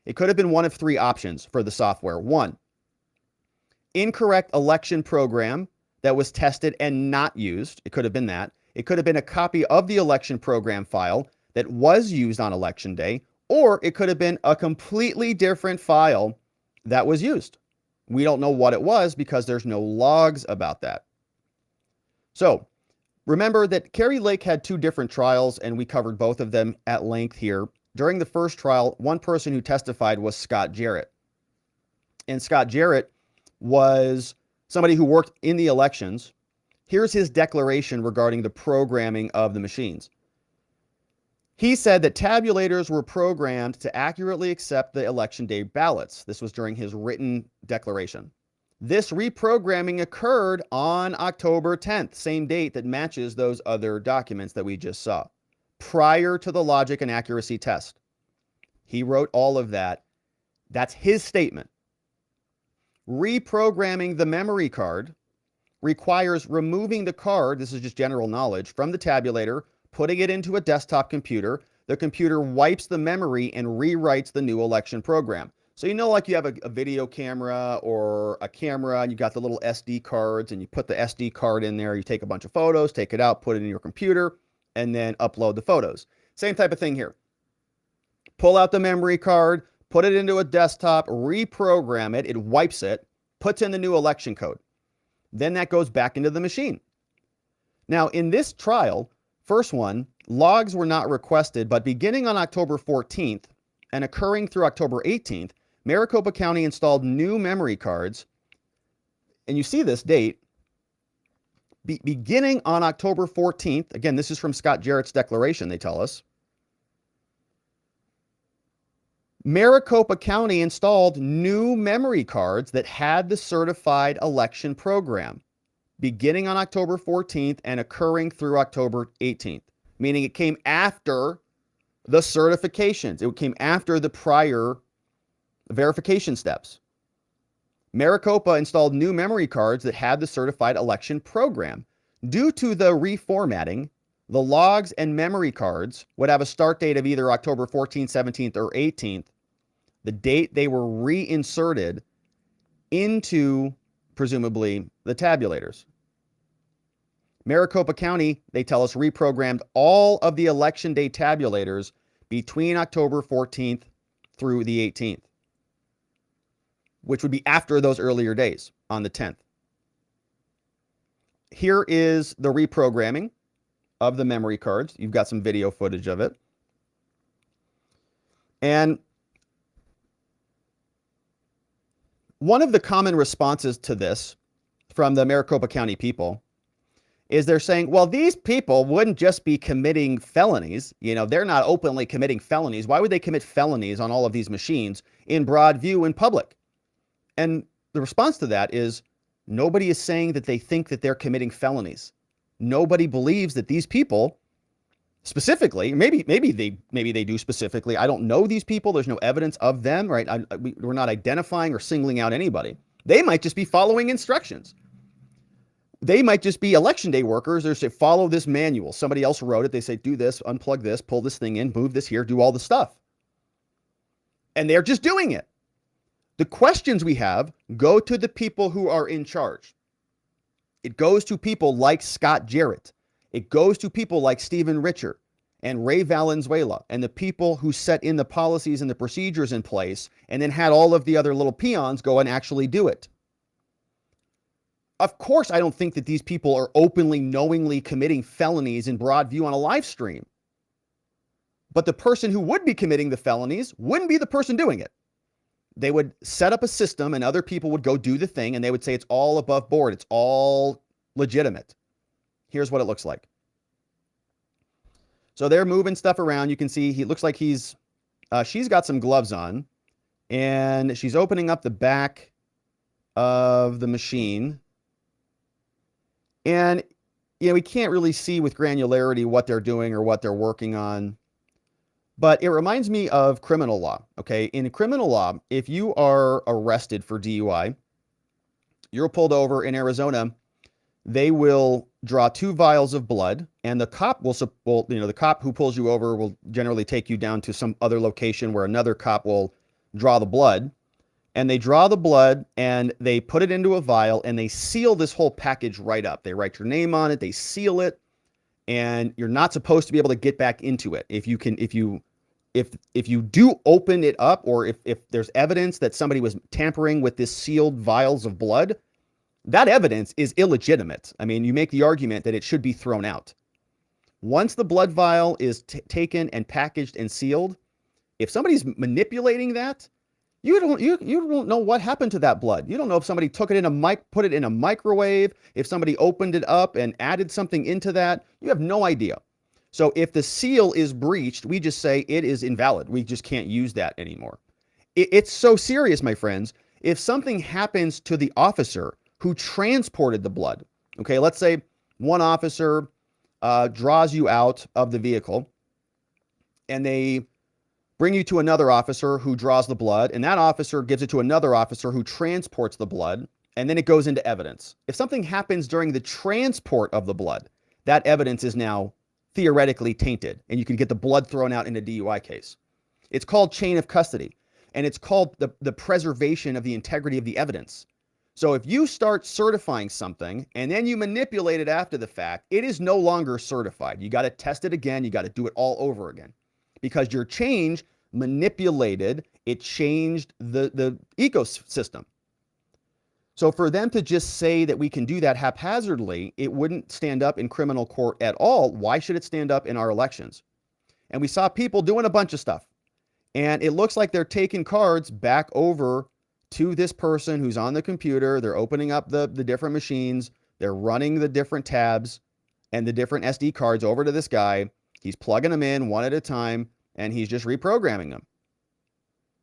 It could have been one of 3 options for the software. 1, incorrect election program that was tested and not used. It could have been that. It could have been a copy of the election program file that was used on election day, or it could have been a completely different file that was used. We don't know what it was because there's no logs about that. So remember that Kari Lake had 2 different trials, and we covered both of them at length here. During the first trial, one person who testified was Scott Jarrett. And Scott Jarrett was somebody who worked in the elections. Here's his declaration regarding the programming of the machines. He said that tabulators were programmed to accurately accept the election day ballots. This was during his written declaration. This reprogramming occurred on October 10th, same date that matches those other documents that we just saw, prior to the logic and accuracy test. He wrote all of that. That's his statement. Reprogramming the memory card requires removing the card, this is just general knowledge, from the tabulator, putting it into a desktop computer. The computer wipes the memory and rewrites the new election program. So you know, like you have a video camera or a camera, and you got the little SD cards, and you put the SD card in there, you take a bunch of photos, take it out, put it in your computer, and then upload the photos. Same type of thing here. Pull out the memory card, put it into a desktop, reprogram it, it wipes it, puts in the new election code. Then that goes back into the machine. Now, in this trial, first one, logs were not requested, but beginning on October 14th and occurring through October 18th, Maricopa County installed new memory cards. And you see this date, beginning on October 14th. Again, this is from Scott Jarrett's declaration, they tell us. Maricopa County installed new memory cards that had the certified election program beginning on October 14th and occurring through October 18th, meaning it came after the certifications. It came after the prior verification steps. Maricopa installed new memory cards that had the certified election program. Due to the reformatting, the logs and memory cards would have a start date of either October 14th, 17th, or 18th, the date they were reinserted into, presumably, the tabulators. Maricopa County, they tell us, reprogrammed all of the election day tabulators between October 14th through the 18th, which would be after those earlier days on the 10th. Here is the reprogramming of the memory cards. You've got some video footage of it. And one of the common responses to this from the Maricopa County people is they're saying, well, these people wouldn't just be committing felonies. You know, they're not openly committing felonies. Why would they commit felonies on all of these machines in broad view in public? And the response to that is nobody is saying that they think that they're committing felonies. Nobody believes that these people specifically, maybe they do specifically. I don't know these people. There's no evidence of them, right? We're not identifying or singling out anybody. They might just be following instructions. They might just be election day workers. They say, follow this manual. Somebody else wrote it. They say, do this, unplug this, pull this thing in, move this here, do all the stuff. And they're just doing it. The questions we have go to the people who are in charge. It goes to people like Scott Jarrett. It goes to people like Stephen Richer and Ray Valenzuela and the people who set in the policies and the procedures in place and then had all of the other little peons go and actually do it. Of course, I don't think that these people are openly, knowingly committing felonies in broad view on a live stream. But the person who would be committing the felonies wouldn't be the person doing it. They would set up a system and other people would go do the thing and they would say it's all above board. It's all legitimate. Here's what it looks like. So they're moving stuff around. You can see he looks like she's got some gloves on and she's opening up the back of the machine. And, we can't really see with granularity what they're doing or what they're working on. But it reminds me of criminal law, okay? In criminal law, if you are arrested for DUI, you're pulled over in Arizona, they will draw 2 vials of blood, and the cop the cop who pulls you over will generally take you down to some other location where another cop will draw the blood. And they draw the blood and they put it into a vial and they seal this whole package right up. They write your name on it, they seal it, and you're not supposed to be able to get back into it. If you do open it up, or if there's evidence that somebody was tampering with this sealed vials of blood, that evidence is illegitimate. I mean, you make the argument that it should be thrown out. Once the blood vial is taken and packaged and sealed, if somebody's manipulating that, you don't know what happened to that blood. You don't know if somebody took it put it in a microwave, if somebody opened it up and added something into that. You have no idea. So if the seal is breached, we just say it is invalid. We just can't use that anymore. It's so serious, my friends. If something happens to the officer who transported the blood, okay, let's say one officer draws you out of the vehicle and they bring you to another officer who draws the blood, and that officer gives it to another officer who transports the blood, and then it goes into evidence. If something happens during the transport of the blood, that evidence is now theoretically tainted, and you can get the blood thrown out in a DUI case. It's called chain of custody, and it's called the preservation of the integrity of the evidence. So if you start certifying something and then you manipulate it after the fact, it is no longer certified. You got to test it again. You got to do it all over again, because your change manipulated, it changed the ecosystem. So for them to just say that we can do that haphazardly, it wouldn't stand up in criminal court at all. Why should it stand up in our elections? And we saw people doing a bunch of stuff. And it looks like they're taking cards back over to this person who's on the computer. They're opening up the different machines. They're running the different tabs and the different SD cards over to this guy. He's plugging them in one at a time, and he's just reprogramming them.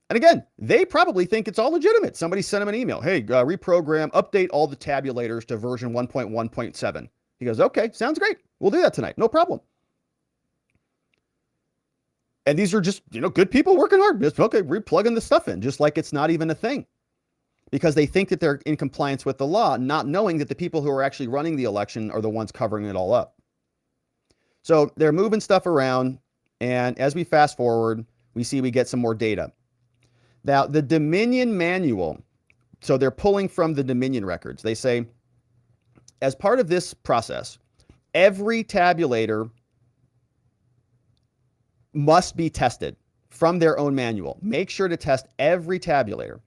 And again, they probably think it's all legitimate. Somebody sent him an email. Hey, reprogram, update all the tabulators to version 1.1.7. He goes, okay, sounds great. We'll do that tonight. No problem. And these are just, good people working hard. Just, okay, replugging the stuff in, just like it's not even a thing. Because they think that they're in compliance with the law, not knowing that the people who are actually running the election are the ones covering it all up. So they're moving stuff around. And as we fast forward, we see we get some more data. Now, the Dominion manual, so they're pulling from the Dominion records. They say, as part of this process, every tabulator must be tested from their own manual. Make sure to test every tabulator.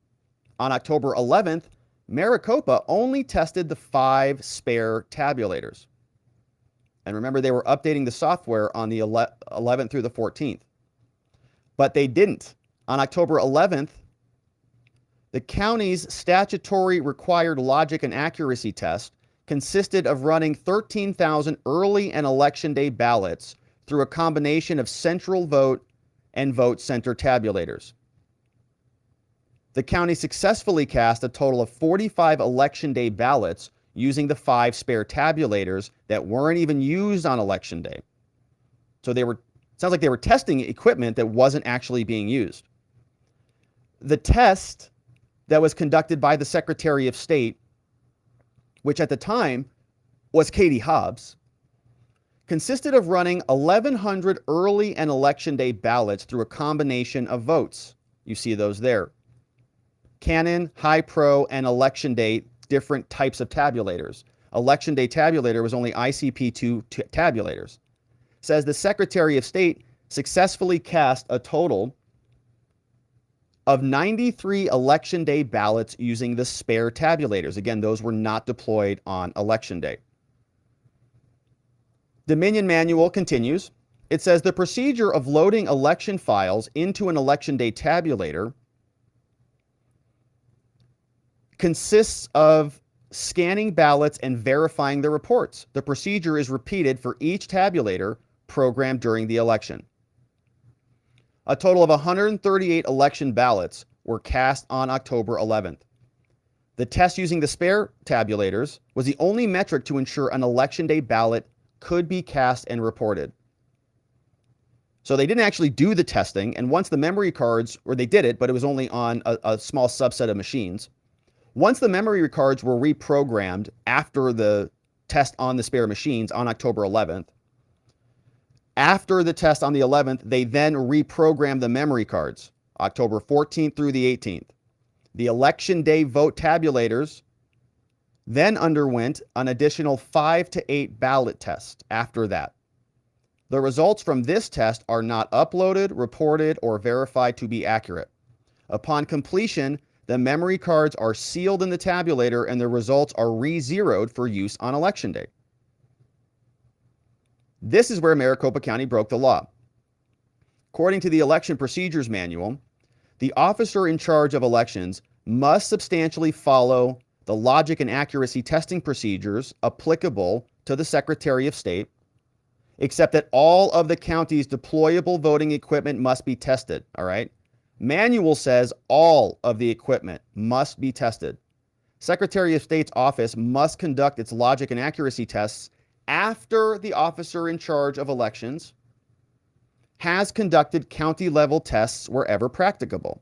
On October 11th, Maricopa only tested the 5 spare tabulators. And remember, they were updating the software on the 11th through the 14th. But they didn't. On October 11th, the county's statutory required logic and accuracy test consisted of running 13,000 early and election day ballots through a combination of central vote and vote center tabulators. The county successfully cast a total of 45 election day ballots using the 5 spare tabulators that weren't even used on election day. So sounds like they were testing equipment that wasn't actually being used. The test that was conducted by the Secretary of State, which at the time was Katie Hobbs, consisted of running 1,100 early and election day ballots through a combination of votes. You see those there. Canon, High Pro, and election day, different types of tabulators. Election day tabulator was only ICP2 tabulators. Says the Secretary of State successfully cast a total of 93 election day ballots using the spare tabulators. Again, those were not deployed on election day. Dominion manual continues. It says the procedure of loading election files into an election day tabulator consists of scanning ballots and verifying the reports. The procedure is repeated for each tabulator programmed during the election. A total of 138 election ballots were cast on October 11th. The test using the spare tabulators was the only metric to ensure an election day ballot could be cast and reported. So they didn't actually do the testing, and once the memory cards, or they did it, but it was only on a small subset of machines. Once the memory cards were reprogrammed after the test on the spare machines on October 11th, after the test on the 11th, they then reprogrammed the memory cards, October 14th through the 18th. The election day vote tabulators then underwent an additional 5 to 8 ballot tests after that. The results from this test are not uploaded, reported, or verified to be accurate. Upon completion, the memory cards are sealed in the tabulator and the results are re-zeroed for use on election day. This is where Maricopa County broke the law. According to the Election Procedures Manual, the officer in charge of elections must substantially follow the logic and accuracy testing procedures applicable to the Secretary of State, except that all of the county's deployable voting equipment must be tested, all right? Manual says all of the equipment must be tested. Secretary of State's office must conduct its logic and accuracy tests after the officer in charge of elections has conducted county-level tests wherever practicable.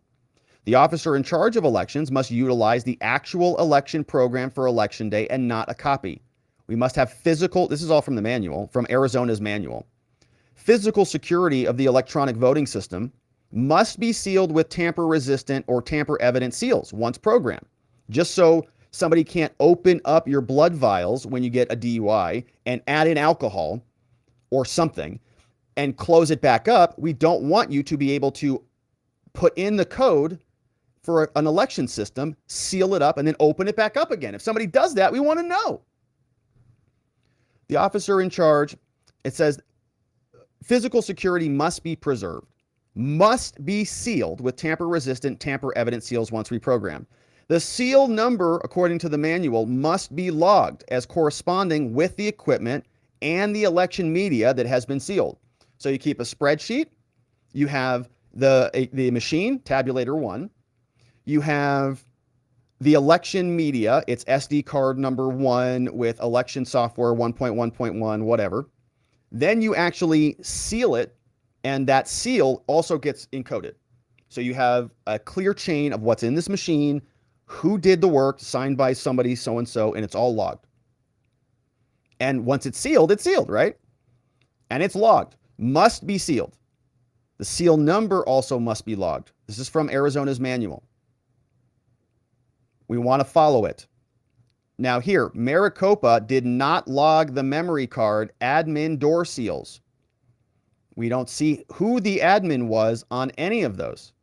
The officer in charge of elections must utilize the actual election program for election day and not a copy. We must have physical, this is all from the manual, from Arizona's manual. Physical security of the electronic voting system must be sealed with tamper-resistant or tamper-evident seals once programmed, just so somebody can't open up your blood vials when you get a DUI and add in alcohol or something and close it back up. We don't want you to be able to put in the code for an election system, seal it up, and then open it back up again. If somebody does that, we want to know. The officer in charge, it says, physical security must be preserved, must be sealed with tamper-resistant, tamper-evident seals once reprogrammed. The seal number, according to the manual, must be logged as corresponding with the equipment and the election media that has been sealed. So you keep a spreadsheet, you have the machine, tabulator 1, you have the election media, it's SD card number 1 with election software 1.1.1, whatever. Then you actually seal it, and that seal also gets encoded. So you have a clear chain of what's in this machine, who did the work, signed by somebody so-and-so, and it's all logged. And once it's sealed, right? And it's logged. Must be sealed. The seal number also must be logged. This is from Arizona's manual. We want to follow it. Now here, Maricopa did not log the memory card admin door seals. We don't see who the admin was on any of those.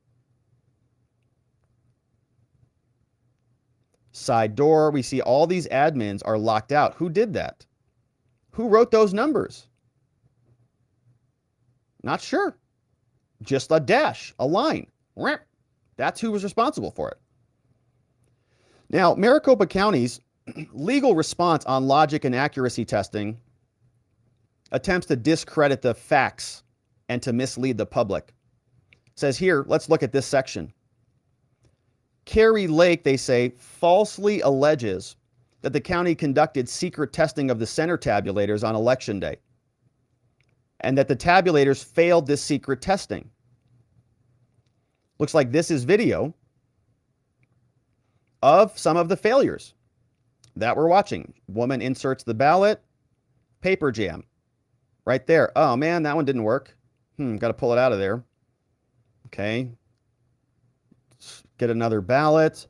Side door, we see all these admins are locked out. Who did that? Who wrote those numbers? Not sure. Just a dash, a line. That's who was responsible for it. Now, Maricopa County's legal response on logic and accuracy testing attempts to discredit the facts and to mislead the public. It says here, let's look at this section. Kari Lake, they say, falsely alleges that the county conducted secret testing of the center tabulators on election day and that the tabulators failed this secret testing. Looks like this is video of some of the failures that we're watching. Woman inserts the ballot, paper jam, right there. Oh man, that one didn't work. Got to pull it out of there. Okay. Get another ballot,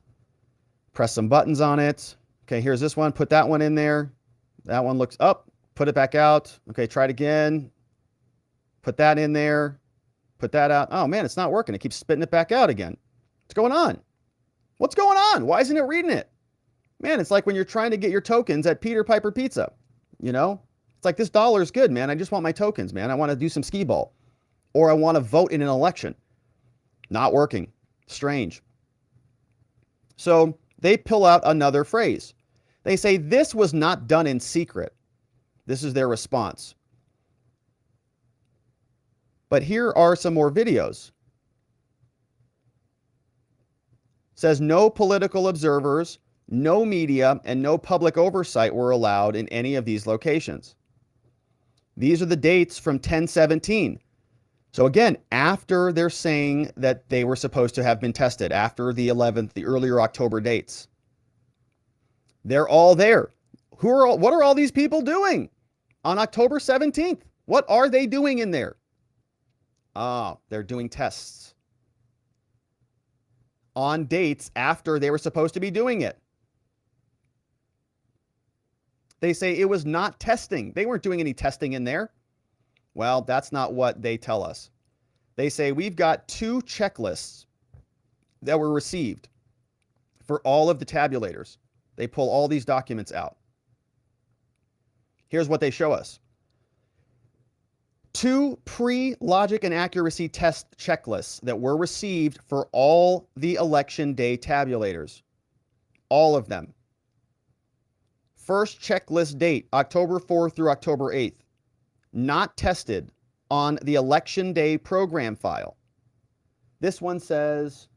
press some buttons on it. Okay, here's this one, put that one in there. That one looks up, put it back out. Okay, try it again. Put that in there, put that out. Oh man, it's not working. It keeps spitting it back out again. What's going on? What's going on? Why isn't it reading it? Man, it's like when you're trying to get your tokens at Peter Piper Pizza. You know, it's like, this dollar is good, man. I just want my tokens, man. I want to do some skee ball, or I want to vote in an election. Not working. Strange. So they pull out another phrase. They say, this was not done in secret. This is their response. But here are some more videos. It says no political observers, no media, and no public oversight were allowed in any of these locations. These are the dates from 10/17. So again, after they're saying that they were supposed to have been tested, after the 11th, the earlier October dates. They're all there. What are all these people doing on October 17th? What are they doing in there? They're doing tests on dates after they were supposed to be doing it. They say it was not testing. They weren't doing any testing in there. Well, that's not what they tell us. They say we've got 2 checklists that were received for all of the tabulators. They pull all these documents out. Here's what they show us. 2 pre-logic and accuracy test checklists that were received for all the election day tabulators. All of them. First checklist date, October 4th through October 8th. Not tested on the election day program file. This one says,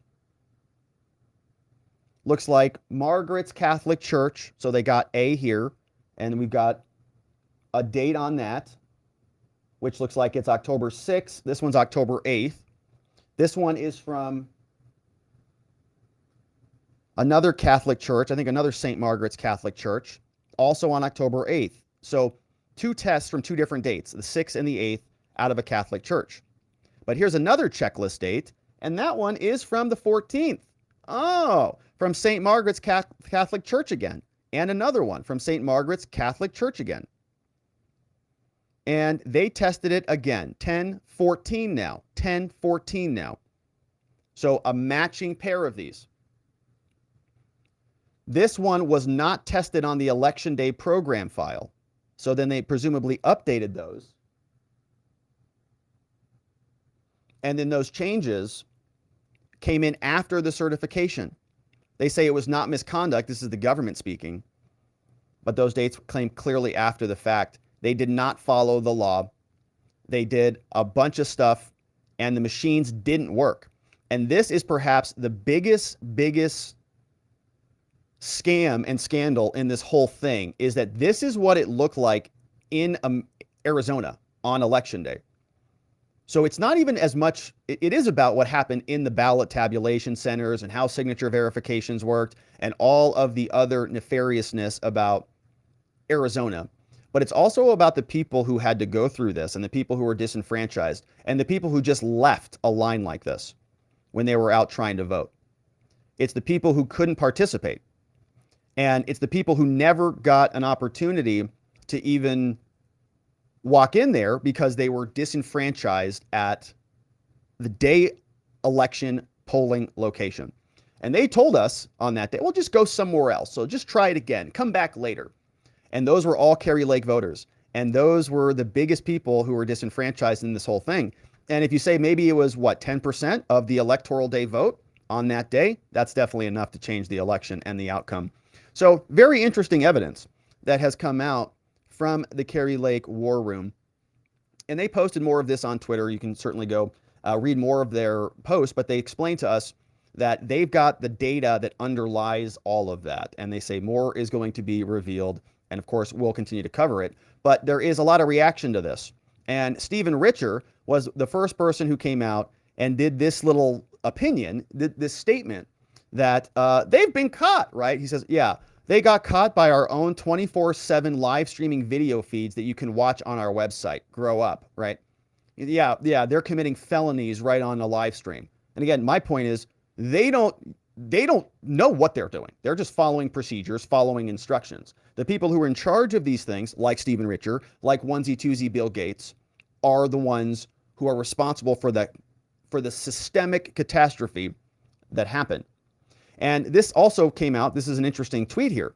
looks like Margaret's Catholic Church. So they got A here, and we've got a date on that, which looks like it's October 6th. This one's October 8th. This one is from another Catholic church, I think another St. Margaret's Catholic Church, also on October 8th. So 2 tests from 2 different dates, the 6th and the 8th, out of a Catholic church. But here's another checklist date, and that one is from the 14th. Oh, from St. Margaret's Catholic Church again. And another one from St. Margaret's Catholic Church again. And they tested it again, 10/14 now, 10/14 now. So a matching pair of these. This one was not tested on the election day program file. So then they presumably updated those. And then those changes came in after the certification. They say it was not misconduct. This is the government speaking. But those dates claim clearly after the fact. They did not follow the law. They did a bunch of stuff, and the machines didn't work. And this is perhaps the biggest scam and scandal in this whole thing, is that this is what it looked like in Arizona on election day. So it's not even as much, it is about what happened in the ballot tabulation centers and how signature verifications worked and all of the other nefariousness about Arizona. But it's also about the people who had to go through this, and the people who were disenfranchised, and the people who just left a line like this when they were out trying to vote. It's the people who couldn't participate. And it's the people who never got an opportunity to even walk in there because they were disenfranchised at the day election polling location. And they told us on that day, well, just go somewhere else. So just try it again. Come back later. And those were all Kari Lake voters. And those were the biggest people who were disenfranchised in this whole thing. And if you say maybe it was, 10% of the electoral day vote on that day, that's definitely enough to change the election and the outcome. So very interesting evidence that has come out from the Kari Lake War Room. And they posted more of this on Twitter. You can certainly go read more of their posts, but they explained to us that they've got the data that underlies all of that. And they say more is going to be revealed. And of course, we'll continue to cover it. But there is a lot of reaction to this. And Stephen Richer was the first person who came out and did this little opinion, this statement that they've been caught, right? He says, yeah, they got caught by our own 24/7 live streaming video feeds that you can watch on our website. Grow up, right? Yeah, they're committing felonies right on a live stream. And again, my point is they don't know what they're doing. They're just following procedures, following instructions. The people who are in charge of these things, like Stephen Richer, like onesie twosie Bill Gates, are the ones who are responsible for the systemic catastrophe that happened. And this also came out, this is an interesting tweet here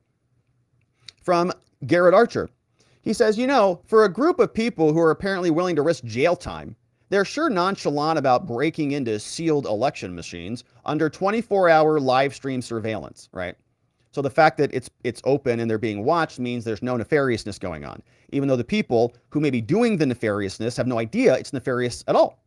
from Garrett Archer. He says, you know, for a group of people who are apparently willing to risk jail time, they're sure nonchalant about breaking into sealed election machines under 24-hour live stream surveillance, right? So the fact that it's open and they're being watched means there's no nefariousness going on, even though the people who may be doing the nefariousness have no idea it's nefarious at all.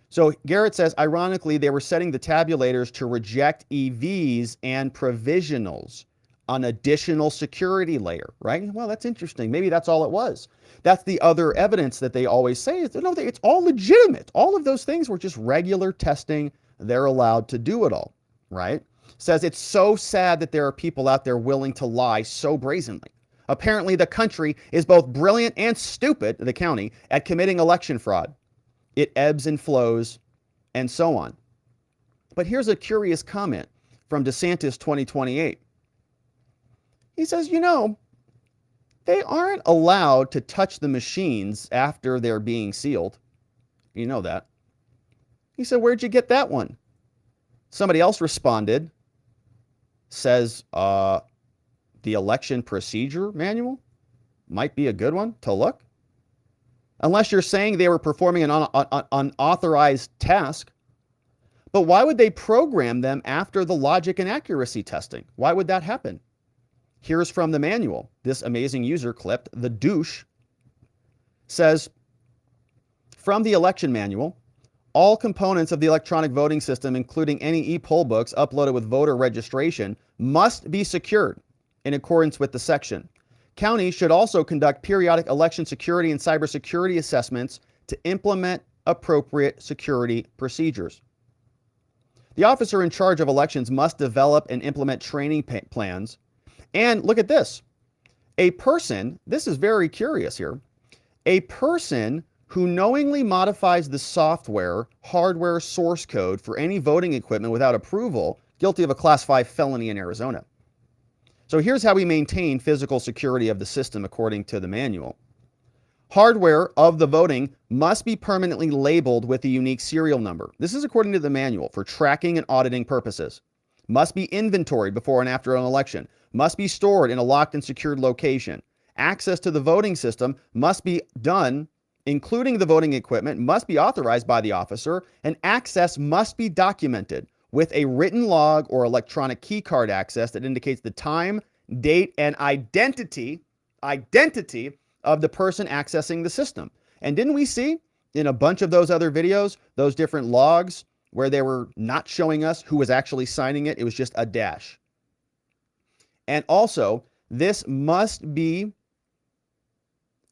So Garrett says, ironically, they were setting the tabulators to reject EVs and provisionals, an additional security layer, right? Well, that's interesting. Maybe that's all it was. That's the other evidence that they always say is, no, it's all legitimate. All of those things were just regular testing. They're allowed to do it all, right? Says it's so sad that there are people out there willing to lie so brazenly. Apparently, the country is both brilliant and stupid, the county, at committing election fraud. It ebbs and flows, and so on. But here's a curious comment from DeSantis 2028. He says, you know, they aren't allowed to touch the machines after they're being sealed. You know that. He said, where'd you get that one? Somebody else responded, says, the election procedure manual might be a good one to look. Unless you're saying they were performing an unauthorized task. But why would they program them after the logic and accuracy testing? Why would that happen? Here's from the manual. This amazing user clipped, the douche, says, from the election manual, all components of the electronic voting system, including any e-poll books uploaded with voter registration, must be secured in accordance with the section. Counties should also conduct periodic election security and cybersecurity assessments to implement appropriate security procedures. The officer in charge of elections must develop and implement training plans. And look at this. A person, this is very curious here, a person who knowingly modifies the software, hardware source code for any voting equipment without approval, guilty of a Class 5 felony in Arizona. So here's how we maintain physical security of the system according to the manual. Hardware of the voting must be permanently labeled with a unique serial number. This is according to the manual for tracking and auditing purposes. Must be inventoried before and after an election. Must be stored in a locked and secured location. Access to the voting system must be done, including the voting equipment, must be authorized by the officer, and access must be documented with a written log or electronic key card access that indicates the time, date, and identity of the person accessing the system. And didn't we see in a bunch of those other videos, those different logs where they were not showing us who was actually signing it? It was just a dash. And also, this must be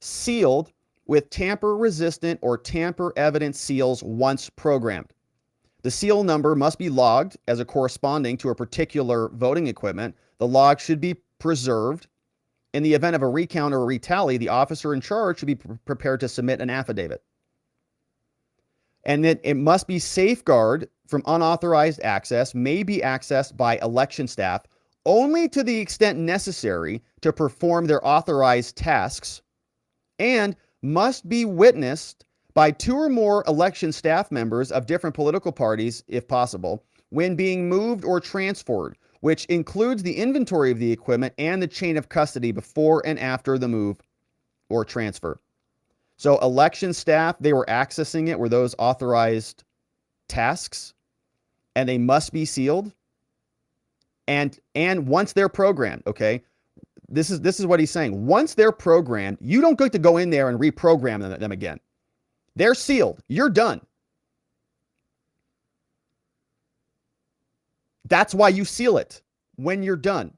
sealed with tamper-resistant or tamper-evident seals once programmed. The seal number must be logged as a corresponding to a particular voting equipment. The log should be preserved. In the event of a recount or a retally, the officer in charge should be prepared to submit an affidavit. And then it must be safeguarded from unauthorized access, may be accessed by election staff only to the extent necessary to perform their authorized tasks, and must be witnessed by 2 or more election staff members of different political parties, if possible, when being moved or transferred, which includes the inventory of the equipment and the chain of custody before and after the move or transfer. So election staff, they were accessing it, were those authorized tasks, and they must be sealed. And once they're programmed, okay, this is what he's saying. Once they're programmed, you don't get to go in there and reprogram them again. They're sealed. You're done. That's why you seal it when you're done.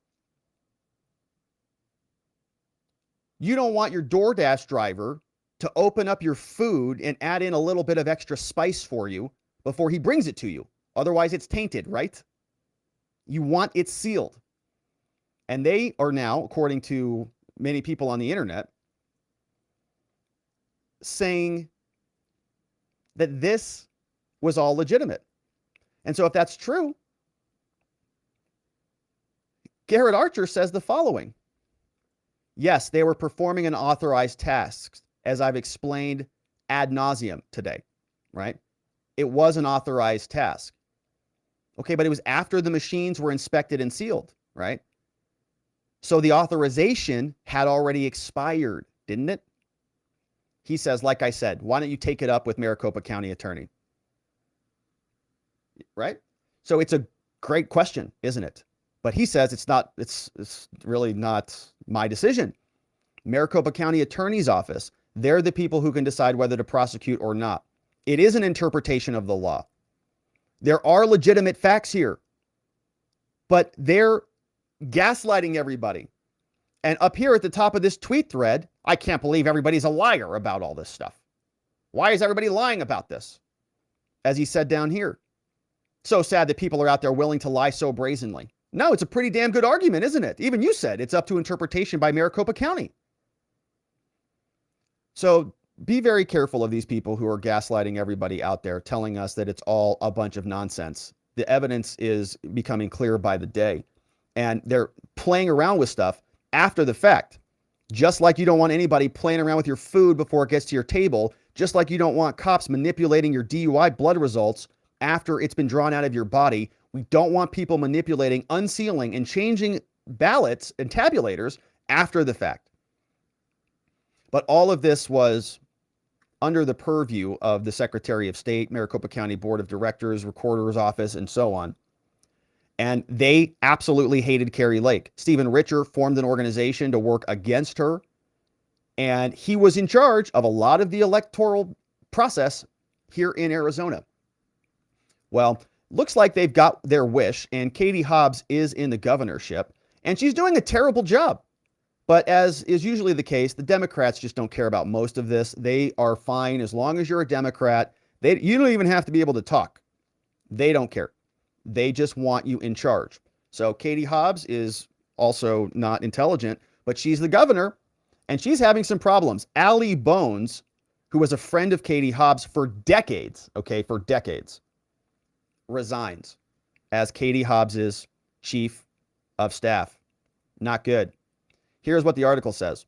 You don't want your DoorDash driver to open up your food and add in a little bit of extra spice for you before he brings it to you. Otherwise, it's tainted, right? You want it sealed. And they are now, according to many people on the internet, saying that this was all legitimate. And so if that's true, Garrett Archer says the following. Yes, they were performing unauthorized tasks, as I've explained ad nauseum today, right? It was an authorized task. Okay, but it was after the machines were inspected and sealed, right? So the authorization had already expired, didn't it? He says, like I said, why don't you take it up with Maricopa County Attorney? Right? So it's a great question, isn't it? But he says it's really not my decision. Maricopa County Attorney's Office, they're the people who can decide whether to prosecute or not. It is an interpretation of the law. There are legitimate facts here, but they're gaslighting everybody. And up here at the top of this tweet thread, I can't believe everybody's a liar about all this stuff. Why is everybody lying about this? As he said down here. So sad that people are out there willing to lie so brazenly. No, it's a pretty damn good argument, isn't it? Even you said it's up to interpretation by Maricopa County. So be very careful of these people who are gaslighting everybody out there, telling us that it's all a bunch of nonsense. The evidence is becoming clear by the day. And they're playing around with stuff after the fact. Just like you don't want anybody playing around with your food before it gets to your table, just like you don't want cops manipulating your DUI blood results after it's been drawn out of your body. We don't want people manipulating, unsealing, and changing ballots and tabulators after the fact. But all of this was under the purview of the Secretary of State, Maricopa County Board of Directors, Recorder's Office, and so on. And they absolutely hated Kari Lake. Stephen Richer formed an organization to work against her. And he was in charge of a lot of the electoral process here in Arizona. Well, looks like they've got their wish, and Katie Hobbs is in the governorship, and she's doing a terrible job. But as is usually the case, the Democrats just don't care about most of this. They are fine as long as you're a Democrat. You don't even have to be able to talk. They don't care. They just want you in charge. So Katie Hobbs is also not intelligent, but she's the governor, and she's having some problems. Allie Bones, who was a friend of Katie Hobbs for decades, resigns as Katie Hobbs's chief of staff. Not good. Here's what the article says.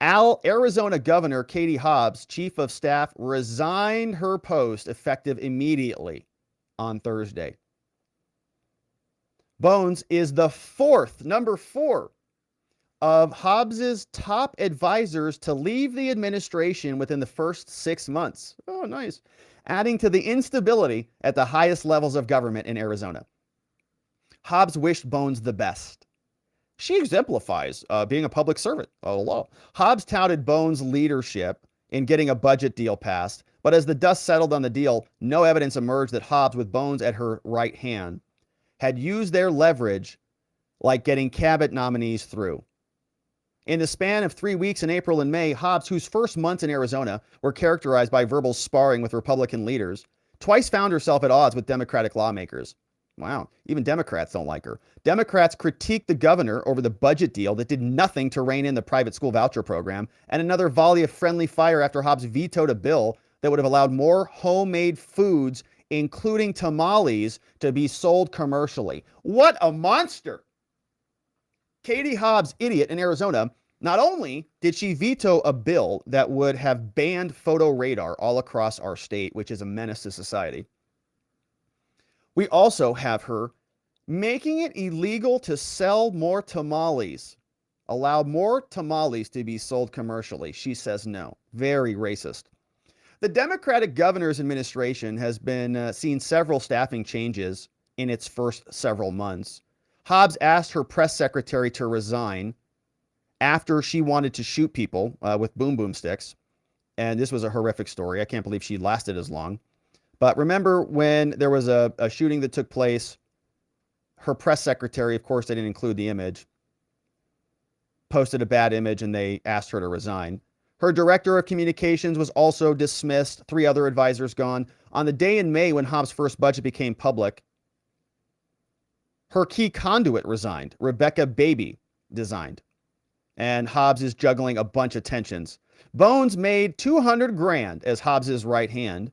Arizona Governor Katie Hobbs, chief of staff, resigned her post effective immediately on Thursday. Bones is the number four of Hobbs's top advisors to leave the administration within the first 6 months. Oh, nice. Adding to the instability at the highest levels of government in Arizona. Hobbs wished Bones the best. She exemplifies being a public servant of the law. Hobbs touted Bones' leadership in getting a budget deal passed, but as the dust settled on the deal, no evidence emerged that Hobbs, with Bones at her right hand, had used their leverage like getting cabinet nominees through. In the span of 3 weeks in April and May, Hobbs, whose first months in Arizona were characterized by verbal sparring with Republican leaders, twice found herself at odds with Democratic lawmakers. Wow, even Democrats don't like her. Democrats critiqued the governor over the budget deal that did nothing to rein in the private school voucher program, and another volley of friendly fire after Hobbs vetoed a bill that would have allowed more homemade foods, including tamales, to be sold commercially. What a monster! Katie Hobbs, idiot in Arizona, not only did she veto a bill that would have banned photo radar all across our state, which is a menace to society, we also have her making it illegal to sell more tamales, allow more tamales to be sold commercially. She says no. Very racist. The Democratic governor's administration has been seen several staffing changes in its first several months. Hobbs asked her press secretary to resign after she wanted to shoot people with boom boom sticks. And this was a horrific story. I can't believe she lasted as long. But remember when there was a shooting that took place, her press secretary, of course, they didn't include the image, posted a bad image and they asked her to resign. Her director of communications was also dismissed. 3 other advisors gone. On the day in May when Hobbs' first budget became public, her key conduit resigned. Rebecca Baby resigned. And Hobbs is juggling a bunch of tensions. Bones made $200,000 as Hobbs's right hand.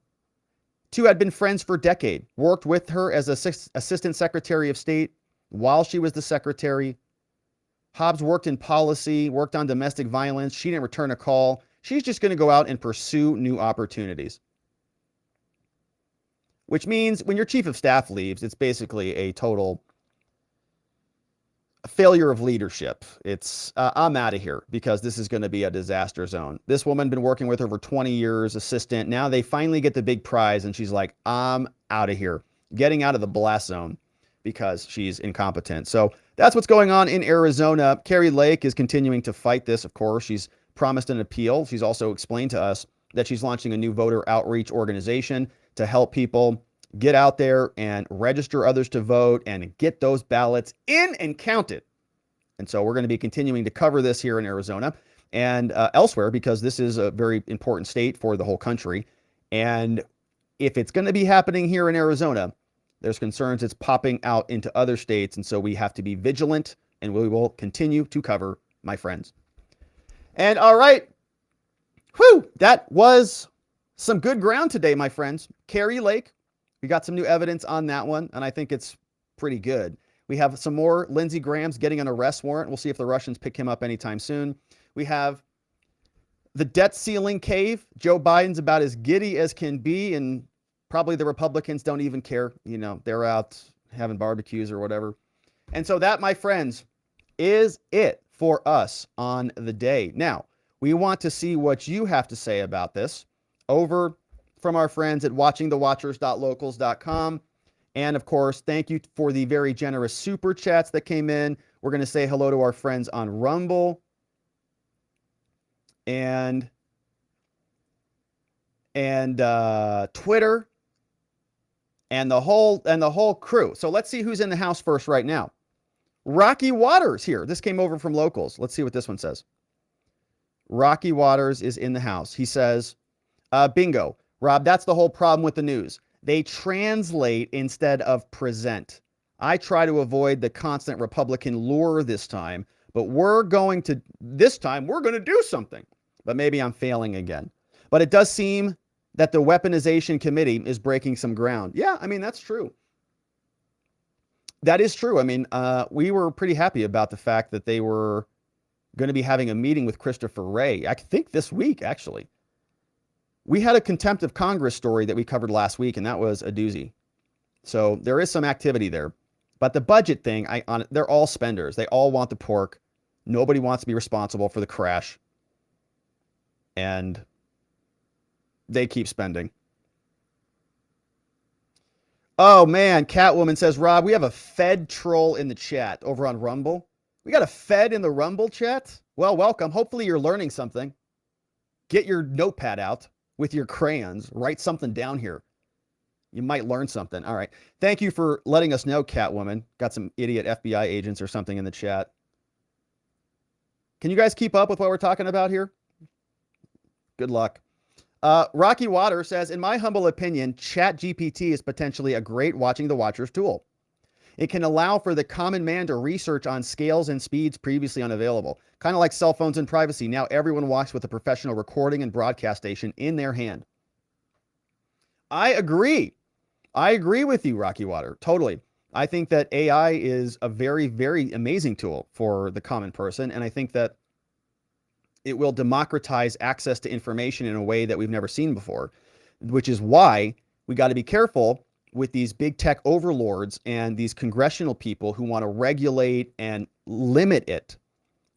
2 had been friends for a decade, worked with her as assistant secretary of state while she was the secretary. Hobbs worked in policy, worked on domestic violence. She didn't return a call. She's just going to go out and pursue new opportunities. which means when your chief of staff leaves, it's basically a total failure of leadership. It's, I'm out of here because this is going to be a disaster zone. This woman been working with her for 20 years, assistant. Now they finally get the big prize and she's like, I'm out of here, getting out of the blast zone because she's incompetent. So that's what's going on in Arizona. Kari Lake is continuing to fight this, of course. She's promised an appeal. She's also explained to us that she's launching a new voter outreach organization to help people get out there and register others to vote and get those ballots in and counted. And so we're going to be continuing to cover this here in Arizona and elsewhere because this is a very important state for the whole country. And if it's going to be happening here in Arizona, there's concerns it's popping out into other states. And so we have to be vigilant and we will continue to cover, my friends. And all right. Whew, that was some good ground today, my friends. Kari Lake, we got some new evidence on that one, and I think it's pretty good. We have some more. Lindsey Graham's getting an arrest warrant. We'll see if the Russians pick him up anytime soon. We have the debt ceiling cave. Joe Biden's about as giddy as can be, and probably the Republicans don't even care. You know, they're out having barbecues or whatever. And so that, my friends, is it for us on the day. Now, we want to see what you have to say about this over from our friends at watchingthewatchers.locals.com. And of course, thank you for the very generous super chats that came in. We're going to say hello to our friends on Rumble and Twitter and the whole crew. So let's see who's in the house first right now. Rocky Waters here. This came over from Locals. Let's see what this one says. Rocky Waters is in the house. He says, bingo. Rob, that's the whole problem with the news. They translate instead of present. I try to avoid the constant Republican lure this time, but we're going to do something. But maybe I'm failing again. But it does seem that the weaponization committee is breaking some ground. Yeah, I mean, that's true. That is true. I mean, we were pretty happy about the fact that they were going to be having a meeting with Christopher Wray, I think this week, actually. We had a contempt of Congress story that we covered last week, and that was a doozy. So there is some activity there. But the budget thing, they're all spenders. They all want the pork. Nobody wants to be responsible for the crash. And they keep spending. Oh, man. Catwoman says, Rob, we have a Fed troll in the chat over on Rumble. We got a Fed in the Rumble chat? Well, welcome. Hopefully you're learning something. Get your notepad out with your crayons. Write something down here. You might learn something. All right. Thank you for letting us know, Catwoman. Got some idiot FBI agents or something in the chat. Can you guys keep up with what we're talking about here? Good luck. Rocky Water says, in my humble opinion, ChatGPT is potentially a great watching the watchers tool. It can allow for the common man to research on scales and speeds previously unavailable. Kind of like cell phones and privacy. Now everyone walks with a professional recording and broadcast station in their hand. I agree. I agree with you, Rocky Water. Totally. I think that AI is a very, very amazing tool for the common person. And I think that it will democratize access to information in a way that we've never seen before, which is why we got to be careful with these big tech overlords and these congressional people who want to regulate and limit it.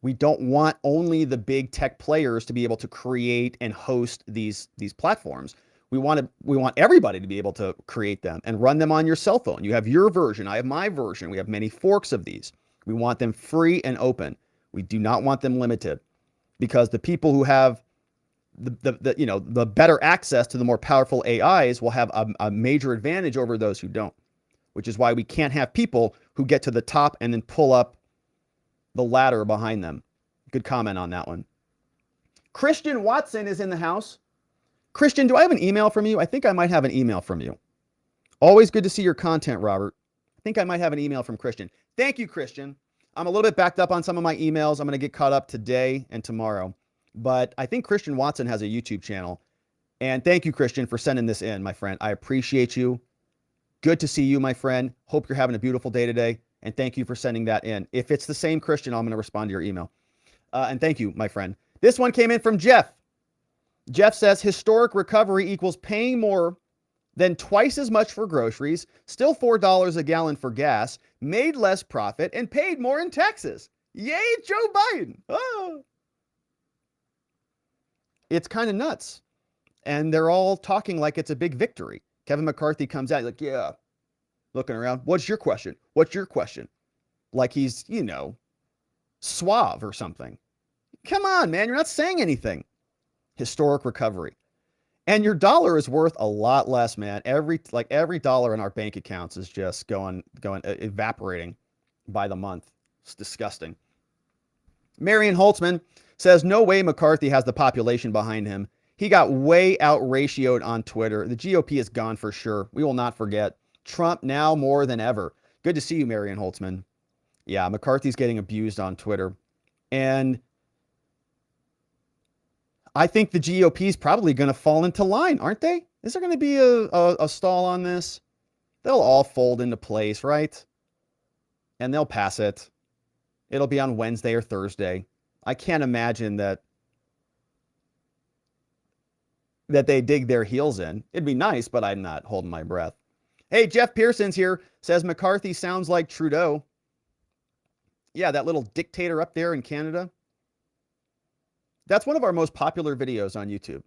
We don't want only the big tech players to be able to create and host these platforms. We want everybody to be able to create them and run them on your cell phone. You have your version, I have my version. We have many forks of these. We want them free and open. We do not want them limited, because the people who have the better access to the more powerful AIs will have a major advantage over those who don't, which is why we can't have people who get to the top and then pull up the ladder behind them. Good comment on that one. Christian Watson is in the house. Christian, do I have an email from you? I think I might have an email from you. Always good to see your content, Robert. I think I might have an email from Christian. Thank you, Christian. I'm a little bit backed up on some of my emails. I'm going to get caught up today and tomorrow. But I think Christian Watson has a YouTube channel. And thank you, Christian, for sending this in, my friend. I appreciate you. Good to see you, my friend. Hope you're having a beautiful day today. And thank you for sending that in. If it's the same Christian, I'm going to respond to your email. And thank you, my friend. This one came in from Jeff. Jeff says, historic recovery equals paying more then twice as much for groceries, still $4 a gallon for gas, made less profit, and paid more in taxes. Yay, Joe Biden. Oh. It's kind of nuts. And they're all talking like it's a big victory. Kevin McCarthy comes out like, yeah, looking around. What's your question? What's your question? Like he's, suave or something. Come on, man. You're not saying anything. Historic recovery. And your dollar is worth a lot less, man. Every dollar in our bank accounts is just evaporating by the month. It's disgusting. Marion Holtzman says, no way McCarthy has the population behind him. He got way out-ratioed on Twitter. The GOP is gone for sure. We will not forget. Trump now more than ever. Good to see you, Marion Holtzman. Yeah, McCarthy's getting abused on Twitter. And I think the GOP is probably going to fall into line, aren't they? Is there going to be a stall on this? They'll all fold into place, right? And they'll pass it. It'll be on Wednesday or Thursday. I can't imagine that they dig their heels in. It'd be nice, but I'm not holding my breath. Hey, Jeff Pearson's here. Says McCarthy sounds like Trudeau. Yeah, that little dictator up there in Canada. That's one of our most popular videos on YouTube,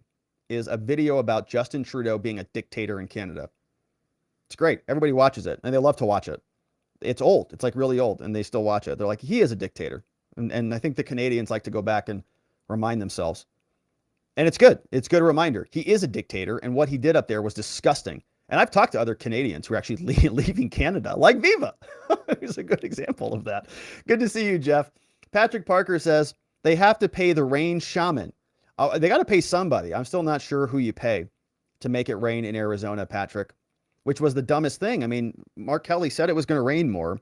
is a video about Justin Trudeau being a dictator in Canada. It's great. Everybody watches it, and they love to watch it. It's old. It's like really old, and they still watch it. They're like, he is a dictator. And I think the Canadians like to go back and remind themselves. And it's good. It's a good reminder. He is a dictator, and what he did up there was disgusting. And I've talked to other Canadians who are actually leaving Canada, like Viva. He's a good example of that. Good to see you, Jeff. Patrick Parker says, they have to pay the rain shaman. They got to pay somebody. I'm still not sure who you pay to make it rain in Arizona, Patrick, which was the dumbest thing. I mean, Mark Kelly said it was going to rain more.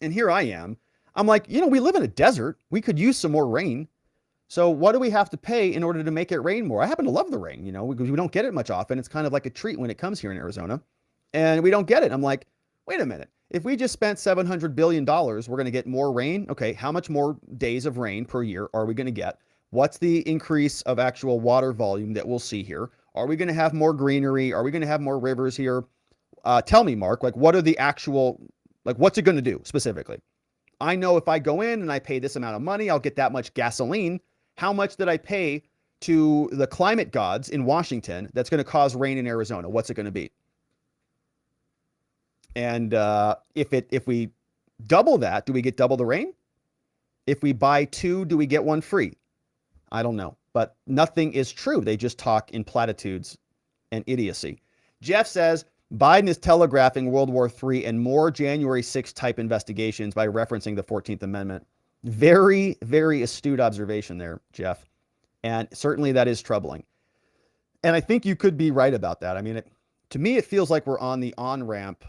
And here I am. I'm like, we live in a desert. We could use some more rain. So what do we have to pay in order to make it rain more? I happen to love the rain, because we don't get it much often. It's kind of like a treat when it comes here in Arizona. And we don't get it. I'm like, wait a minute. If we just spent $700 billion, we're going to get more rain. Okay, how much more days of rain per year are we going to get? What's the increase of actual water volume that we'll see here? Are we going to have more greenery? Are we going to have more rivers here? Tell me, Mark, what are the actual, what's it going to do specifically? I know if I go in and I pay this amount of money, I'll get that much gasoline. How much did I pay to the climate gods in Washington that's going to cause rain in Arizona? What's it going to be? And if we double that, do we get double the rain? If we buy two, do we get one free? I don't know, but nothing is true. They just talk in platitudes and idiocy. Jeff says Biden is telegraphing World War III and more January 6th type investigations by referencing the 14th Amendment. Very, very astute observation there, Jeff. And certainly that is troubling. And I think you could be right about that. I mean, to me, it feels like we're on the on-ramp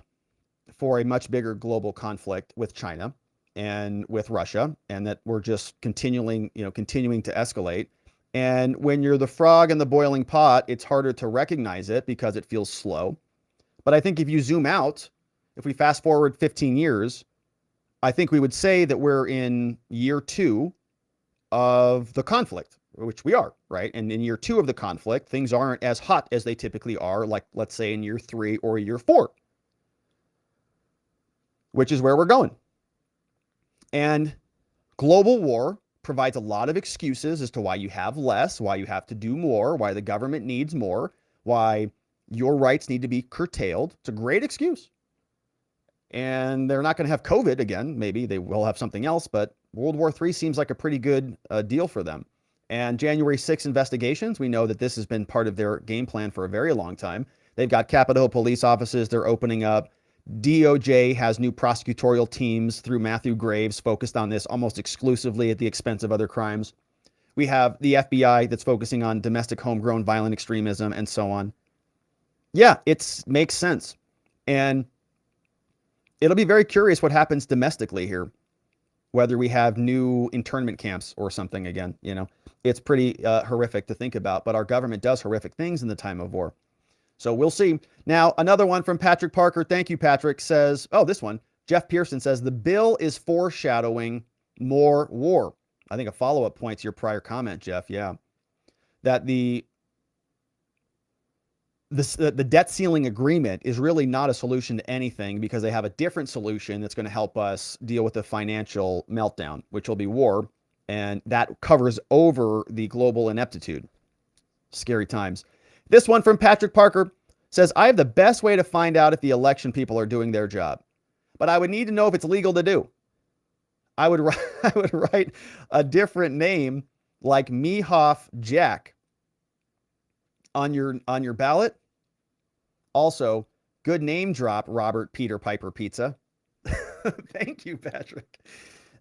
for a much bigger global conflict with China and with Russia, and that we're just continuing to escalate. And when you're the frog in the boiling pot, it's harder to recognize it because it feels slow. But I think if you zoom out, if we fast forward 15 years, I think we would say that we're in year 2 of the conflict, which we are, right? And in year 2 of the conflict, things aren't as hot as they typically are, like, let's say, in year 3 or year 4, which is where we're going. And global war provides a lot of excuses as to why you have less, why you have to do more, why the government needs more, why your rights need to be curtailed. It's a great excuse. And they're not going to have COVID again. Maybe they will have something else, but World War III seems like a pretty good deal for them. And January 6 investigations, we know that this has been part of their game plan for a very long time. They've got Capitol police offices they're opening up. DOJ has new prosecutorial teams through Matthew Graves focused on this almost exclusively at the expense of other crimes. We have the FBI that's focusing on domestic homegrown violent extremism and so on. Yeah, it makes sense. And it'll be very curious what happens domestically here, whether we have new internment camps or something again. It's pretty horrific to think about, but our government does horrific things in the time of war. So we'll see. Now, another one from Patrick Parker. Thank you, Patrick. Says, this one. Jeff Pearson says, the bill is foreshadowing more war. I think a follow-up point to your prior comment, Jeff. Yeah. That the the debt ceiling agreement is really not a solution to anything, because they have a different solution that's going to help us deal with the financial meltdown, which will be war. And that covers over the global ineptitude. Scary times. This one from Patrick Parker says, I have the best way to find out if the election people are doing their job, but I would need to know if it's legal to do. I would write a different name like Mehoff Jack on your ballot. Also, good name drop, Robert Peter Piper Pizza. Thank you, Patrick.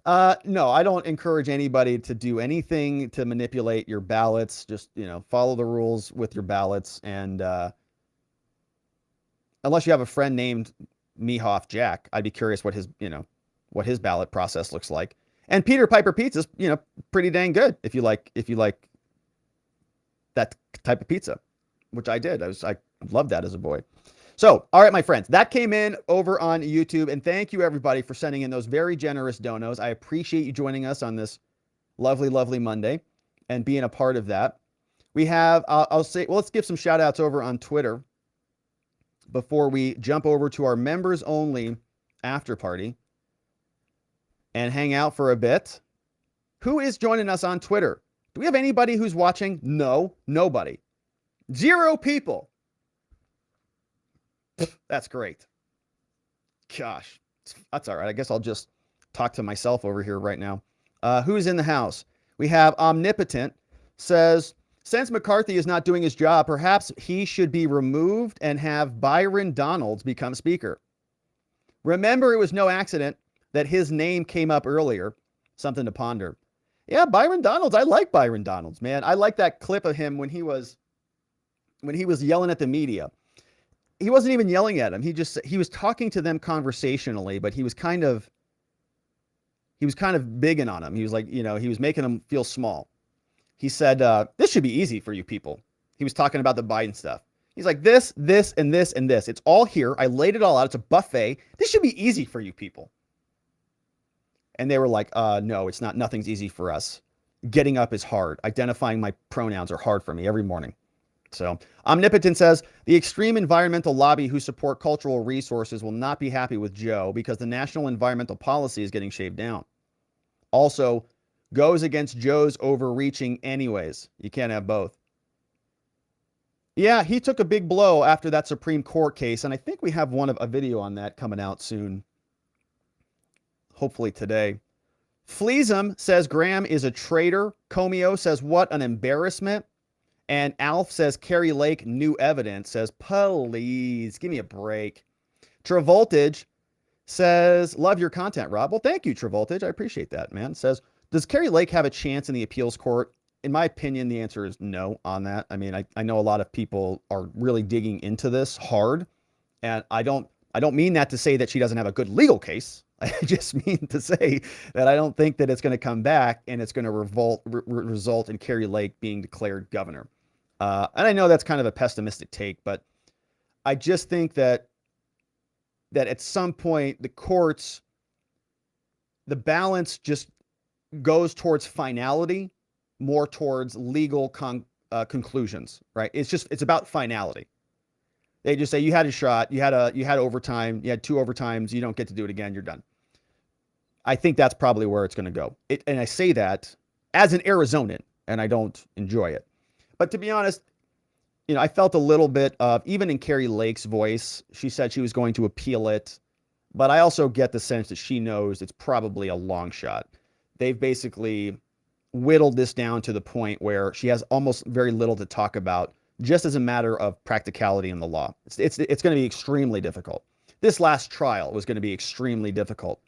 No, I don't encourage anybody to do anything to manipulate your ballots. Just, follow the rules with your ballots. And unless you have a friend named Mehoff Jack, I'd be curious what his ballot process looks like. And Peter Piper Pizza's, pretty dang good if you like that type of pizza, which I did. I loved that as a boy. So, all right, my friends, that came in over on YouTube, and thank you everybody for sending in those very generous donos. I appreciate you joining us on this lovely, lovely Monday and being a part of that. We have, let's give some shout outs over on Twitter before we jump over to our members only after party and hang out for a bit. Who is joining us on Twitter? Do we have anybody who's watching? No, nobody. 0 people. That's great. Gosh, that's all right. I guess I'll just talk to myself over here right now. Who's in the house? We have Omnipotent says, since McCarthy is not doing his job, perhaps he should be removed and have Byron Donalds become speaker. Remember, it was no accident that his name came up earlier. Something to ponder. Yeah, Byron Donalds. I like Byron Donalds, man. I like that clip of him when he was yelling at the media. He wasn't even yelling at him. He was talking to them conversationally, but he was kind of bigging on him. He was like, he was making them feel small. He said, this should be easy for you people. He was talking about the Biden stuff. He's like, this, and this, and this. It's all here. I laid it all out. It's a buffet. This should be easy for you people. And they were like, no, it's not. Nothing's easy for us. Getting up is hard. Identifying my pronouns are hard for me every morning. So Omnipotent says, the extreme environmental lobby who support cultural resources will not be happy with Joe because the national environmental policy is getting shaved down. Also, goes against Joe's overreaching anyways. You can't have both. Yeah, he took a big blow after that Supreme Court case, and I think we have a video on that coming out soon. Hopefully today. Fleesum says Graham is a traitor. Comio says, what an embarrassment. And Alf says, Kari Lake, new evidence, says, please, give me a break. Travoltage says, love your content, Rob. Well, thank you, Travoltage. I appreciate that, man. Says, does Kari Lake have a chance in the appeals court? In my opinion, the answer is no on that. I mean, I know a lot of people are really digging into this hard. And I don't mean that to say that she doesn't have a good legal case. I just mean to say that I don't think that it's going to come back and it's going to result in Kari Lake being declared governor. And I know that's kind of a pessimistic take, but I just think that at some point the courts, the balance just goes towards finality, more towards legal conclusions, right? It's about finality. They just say you had a shot, you had overtime, you had 2 overtimes, you don't get to do it again, you're done. I think that's probably where it's going to go. And I say that as an Arizonan, and I don't enjoy it. But to be honest, I felt a little bit of, even in Kari Lake's voice, she said she was going to appeal it. But I also get the sense that she knows it's probably a long shot. They've basically whittled this down to the point where she has almost very little to talk about, just as a matter of practicality in the law. It's going to be extremely difficult. This last trial was going to be extremely difficult.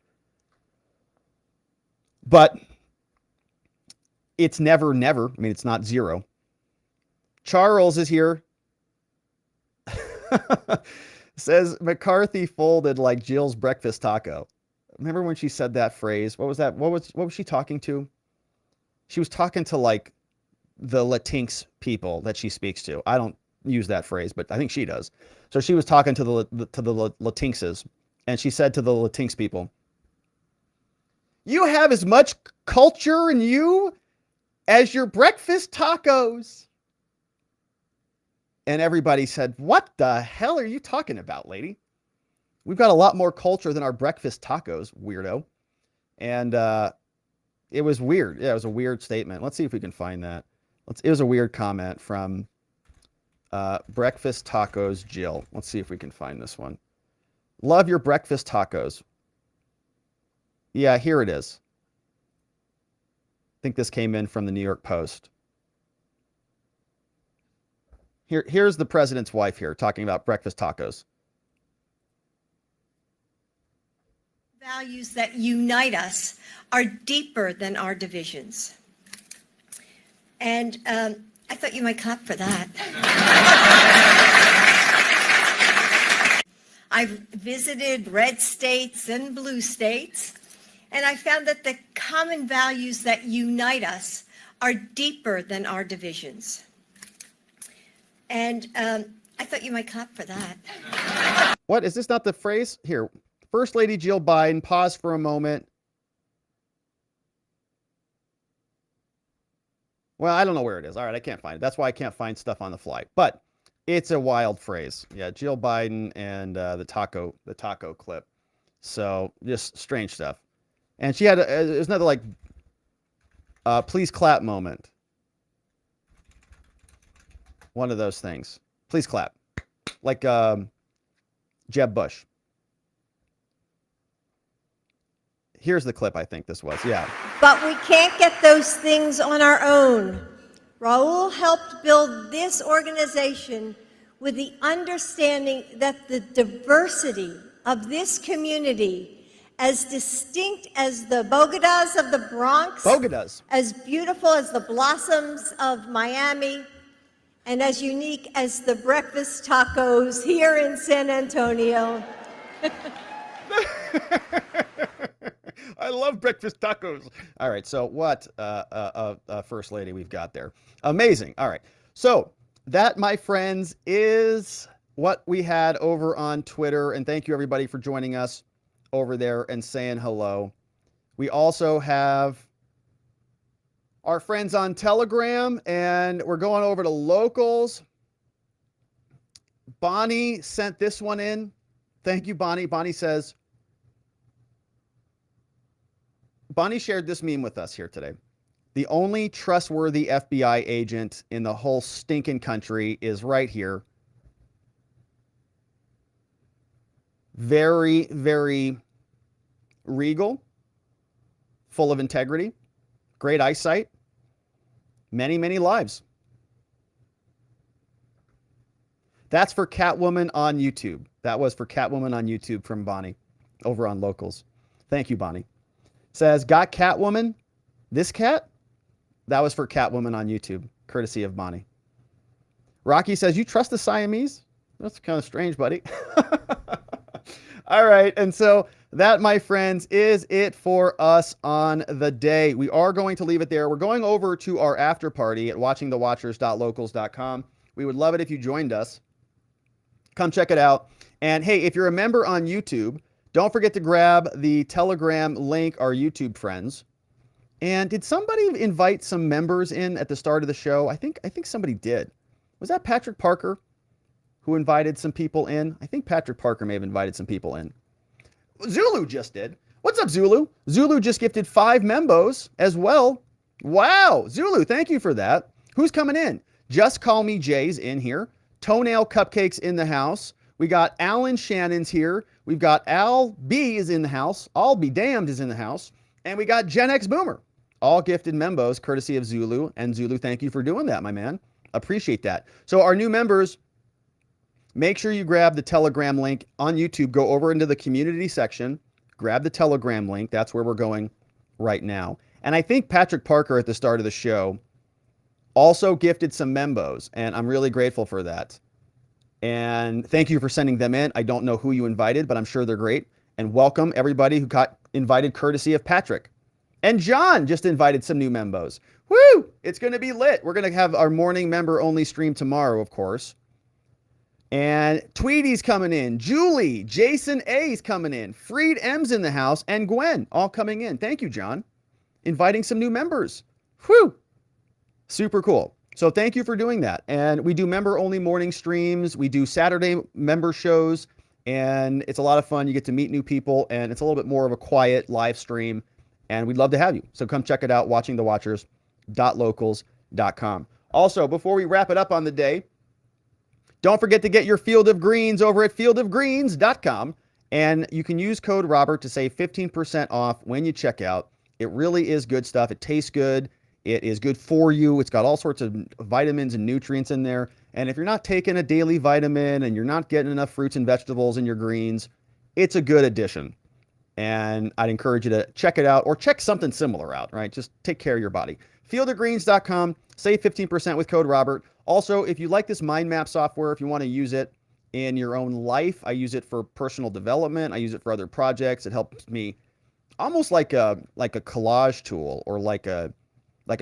But it's never. I mean, it's not zero. Charles is here. Says McCarthy folded like Jill's breakfast taco. Remember when she said that phrase? What was that? What was she talking to? She was talking to like the Latinx people that she speaks to. I don't use that phrase, but I think she does. So she was talking to the Latinxes, and she said to the Latinx people, "You have as much culture in you as your breakfast tacos." And everybody said, what the hell are you talking about, lady? We've got a lot more culture than our breakfast tacos, weirdo. And it was weird. Yeah, it was a weird statement. Let's see if we can find that. It was a weird comment from Breakfast Tacos Jill. Let's see if we can find this one. Love your breakfast tacos. Yeah, here it is. I think this came in from the New York Post. Here's the president's wife here talking about breakfast tacos. Values that unite us are deeper than our divisions. And I thought you might clap for that. I've visited red states and blue states, and I found that the common values that unite us are deeper than our divisions. And I thought you might clap for that. What? Is this not the phrase? Here, First Lady Jill Biden, pause for a moment. Well, I don't know where it is. All right, I can't find it. That's why I can't find stuff on the fly. But it's a wild phrase. Yeah, Jill Biden and the taco clip. So just strange stuff. And she had there's another like please clap moment. One of those things. Please clap. Like Jeb Bush. Here's the clip, I think this was. Yeah. But we can't get those things on our own. Raul helped build this organization with the understanding that the diversity of this community, as distinct as the Bogotas of the Bronx, as beautiful as the blossoms of Miami, and as unique as the breakfast tacos here in San Antonio. I love breakfast tacos. All right, so what First Lady we've got there. Amazing. All right, so that, my friends, is what we had over on Twitter. And thank you, everybody, for joining us over there and saying hello. We also have our friends on Telegram, and we're going over to locals. Bonnie sent this one in. Thank you, Bonnie. Bonnie says, Bonnie shared this meme with us here today. The only trustworthy FBI agent in the whole stinking country is right here. Very, very regal, full of integrity, great eyesight, many, many lives. That's for Catwoman on YouTube. That was for Catwoman on YouTube from Bonnie over on Locals. Thank you, Bonnie. Says, got Catwoman? This cat? That was for Catwoman on YouTube, courtesy of Bonnie. Rocky says, you trust the Siamese? That's kind of strange, buddy. All right. And so that, my friends, is it for us on the day. We are going to leave it there. We're going over to our after party at watchingthewatchers.locals.com. We would love it if you joined us. Come check it out. And hey, if you're a member on YouTube, don't forget to grab the Telegram link, our YouTube friends. And did somebody invite some members in at the start of the show? I think somebody did. Was that Patrick Parker who invited some people in? I think Patrick Parker may have invited some people in. Zulu just did. What's up, Zulu? Zulu just gifted 5 membos as well. Wow, Zulu, thank you for that. Who's coming in? Just Call Me Jay's in here. Toenail Cupcakes in the house. We got Alan Shannon's here. We've got Al B is in the house. I'll Be Damned is in the house. And we got Gen X Boomer. All gifted membos courtesy of Zulu. And Zulu, thank you for doing that, my man. Appreciate that. So our new members, make sure you grab the Telegram link on YouTube. Go over into the community section. Grab the Telegram link. That's where we're going right now. And I think Patrick Parker at the start of the show also gifted some membos. And I'm really grateful for that. And thank you for sending them in. I don't know who you invited, but I'm sure they're great. And welcome everybody who got invited courtesy of Patrick. And John just invited some new membos. Woo! It's going to be lit. We're going to have our morning member only stream tomorrow, of course. And Tweety's coming in. Julie, Jason A's coming in. Freed M's in the house. And Gwen all coming in. Thank you, John. Inviting some new members. Whew! Super cool. So thank you for doing that. And we do member-only morning streams. We do Saturday member shows, and it's a lot of fun. You get to meet new people, and it's a little bit more of a quiet live stream, and we'd love to have you. So come check it out, watchingthewatchers.locals.com. Also, before we wrap it up on the day, don't forget to get your Field of Greens over at fieldofgreens.com, and you can use code Robert to save 15% off when you check out. It really is good stuff. It tastes good. It is good for you. It's got all sorts of vitamins and nutrients in there. And if you're not taking a daily vitamin and you're not getting enough fruits and vegetables in your greens, it's a good addition. And I'd encourage you to check it out or check something similar out, right? Just take care of your body. Fieldofgreens.com, save 15% with code Robert. Also, if you like this mind map software, if you want to use it in your own life, I use it for personal development. I use it for other projects. It helps me almost like a collage tool or like a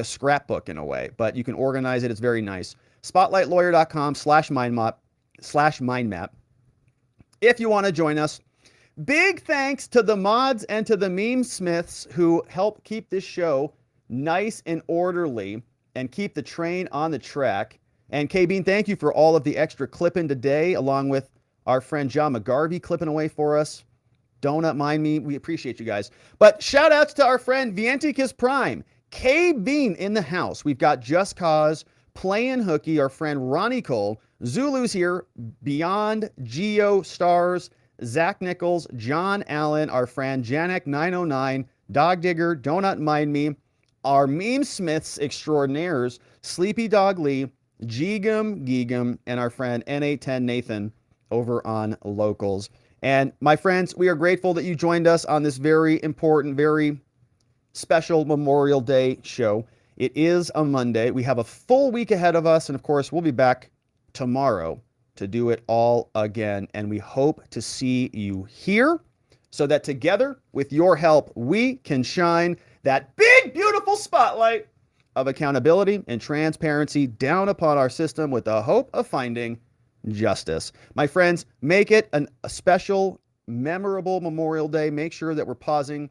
scrapbook in a way, but you can organize it. It's very nice. Spotlightlawyer.com/mindmap. If you want to join us, big thanks to the mods and to the meme smiths who help keep this show nice and orderly and keep the train on the track. And K-Bean, thank you for all of the extra clipping today, along with our friend John McGarvey clipping away for us. Donut mind me. We appreciate you guys. But shout outs to our friend Vienticus Prime, K-Bean in the house. We've got Just Cause, Playing Hooky, our friend Ronnie Cole, Zulu's here, Beyond, Geo Stars, Zach Nichols, John Allen, our friend Janek 909, Dog Digger, Donut Mind Me, our meme smiths extraordinaires, Sleepy Dog Lee, Geegum, and our friend N810 Nathan over on Locals. And my friends, we are grateful that you joined us on this very important, very special Memorial Day show. It is a Monday. We have a full week ahead of us. And of course, we'll be back tomorrow to do it all again. And we hope to see you here so that together, with your help, we can shine that big, beautiful spotlight of accountability and transparency down upon our system with the hope of finding justice. My friends, make it a special, memorable Memorial Day. Make sure that we're pausing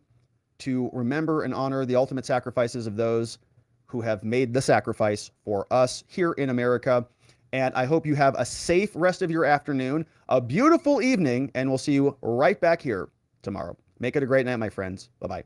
to remember and honor the ultimate sacrifices of those who have made the sacrifice for us here in America. And I hope you have a safe rest of your afternoon, a beautiful evening, and we'll see you right back here tomorrow. Make it a great night, my friends. Bye-bye.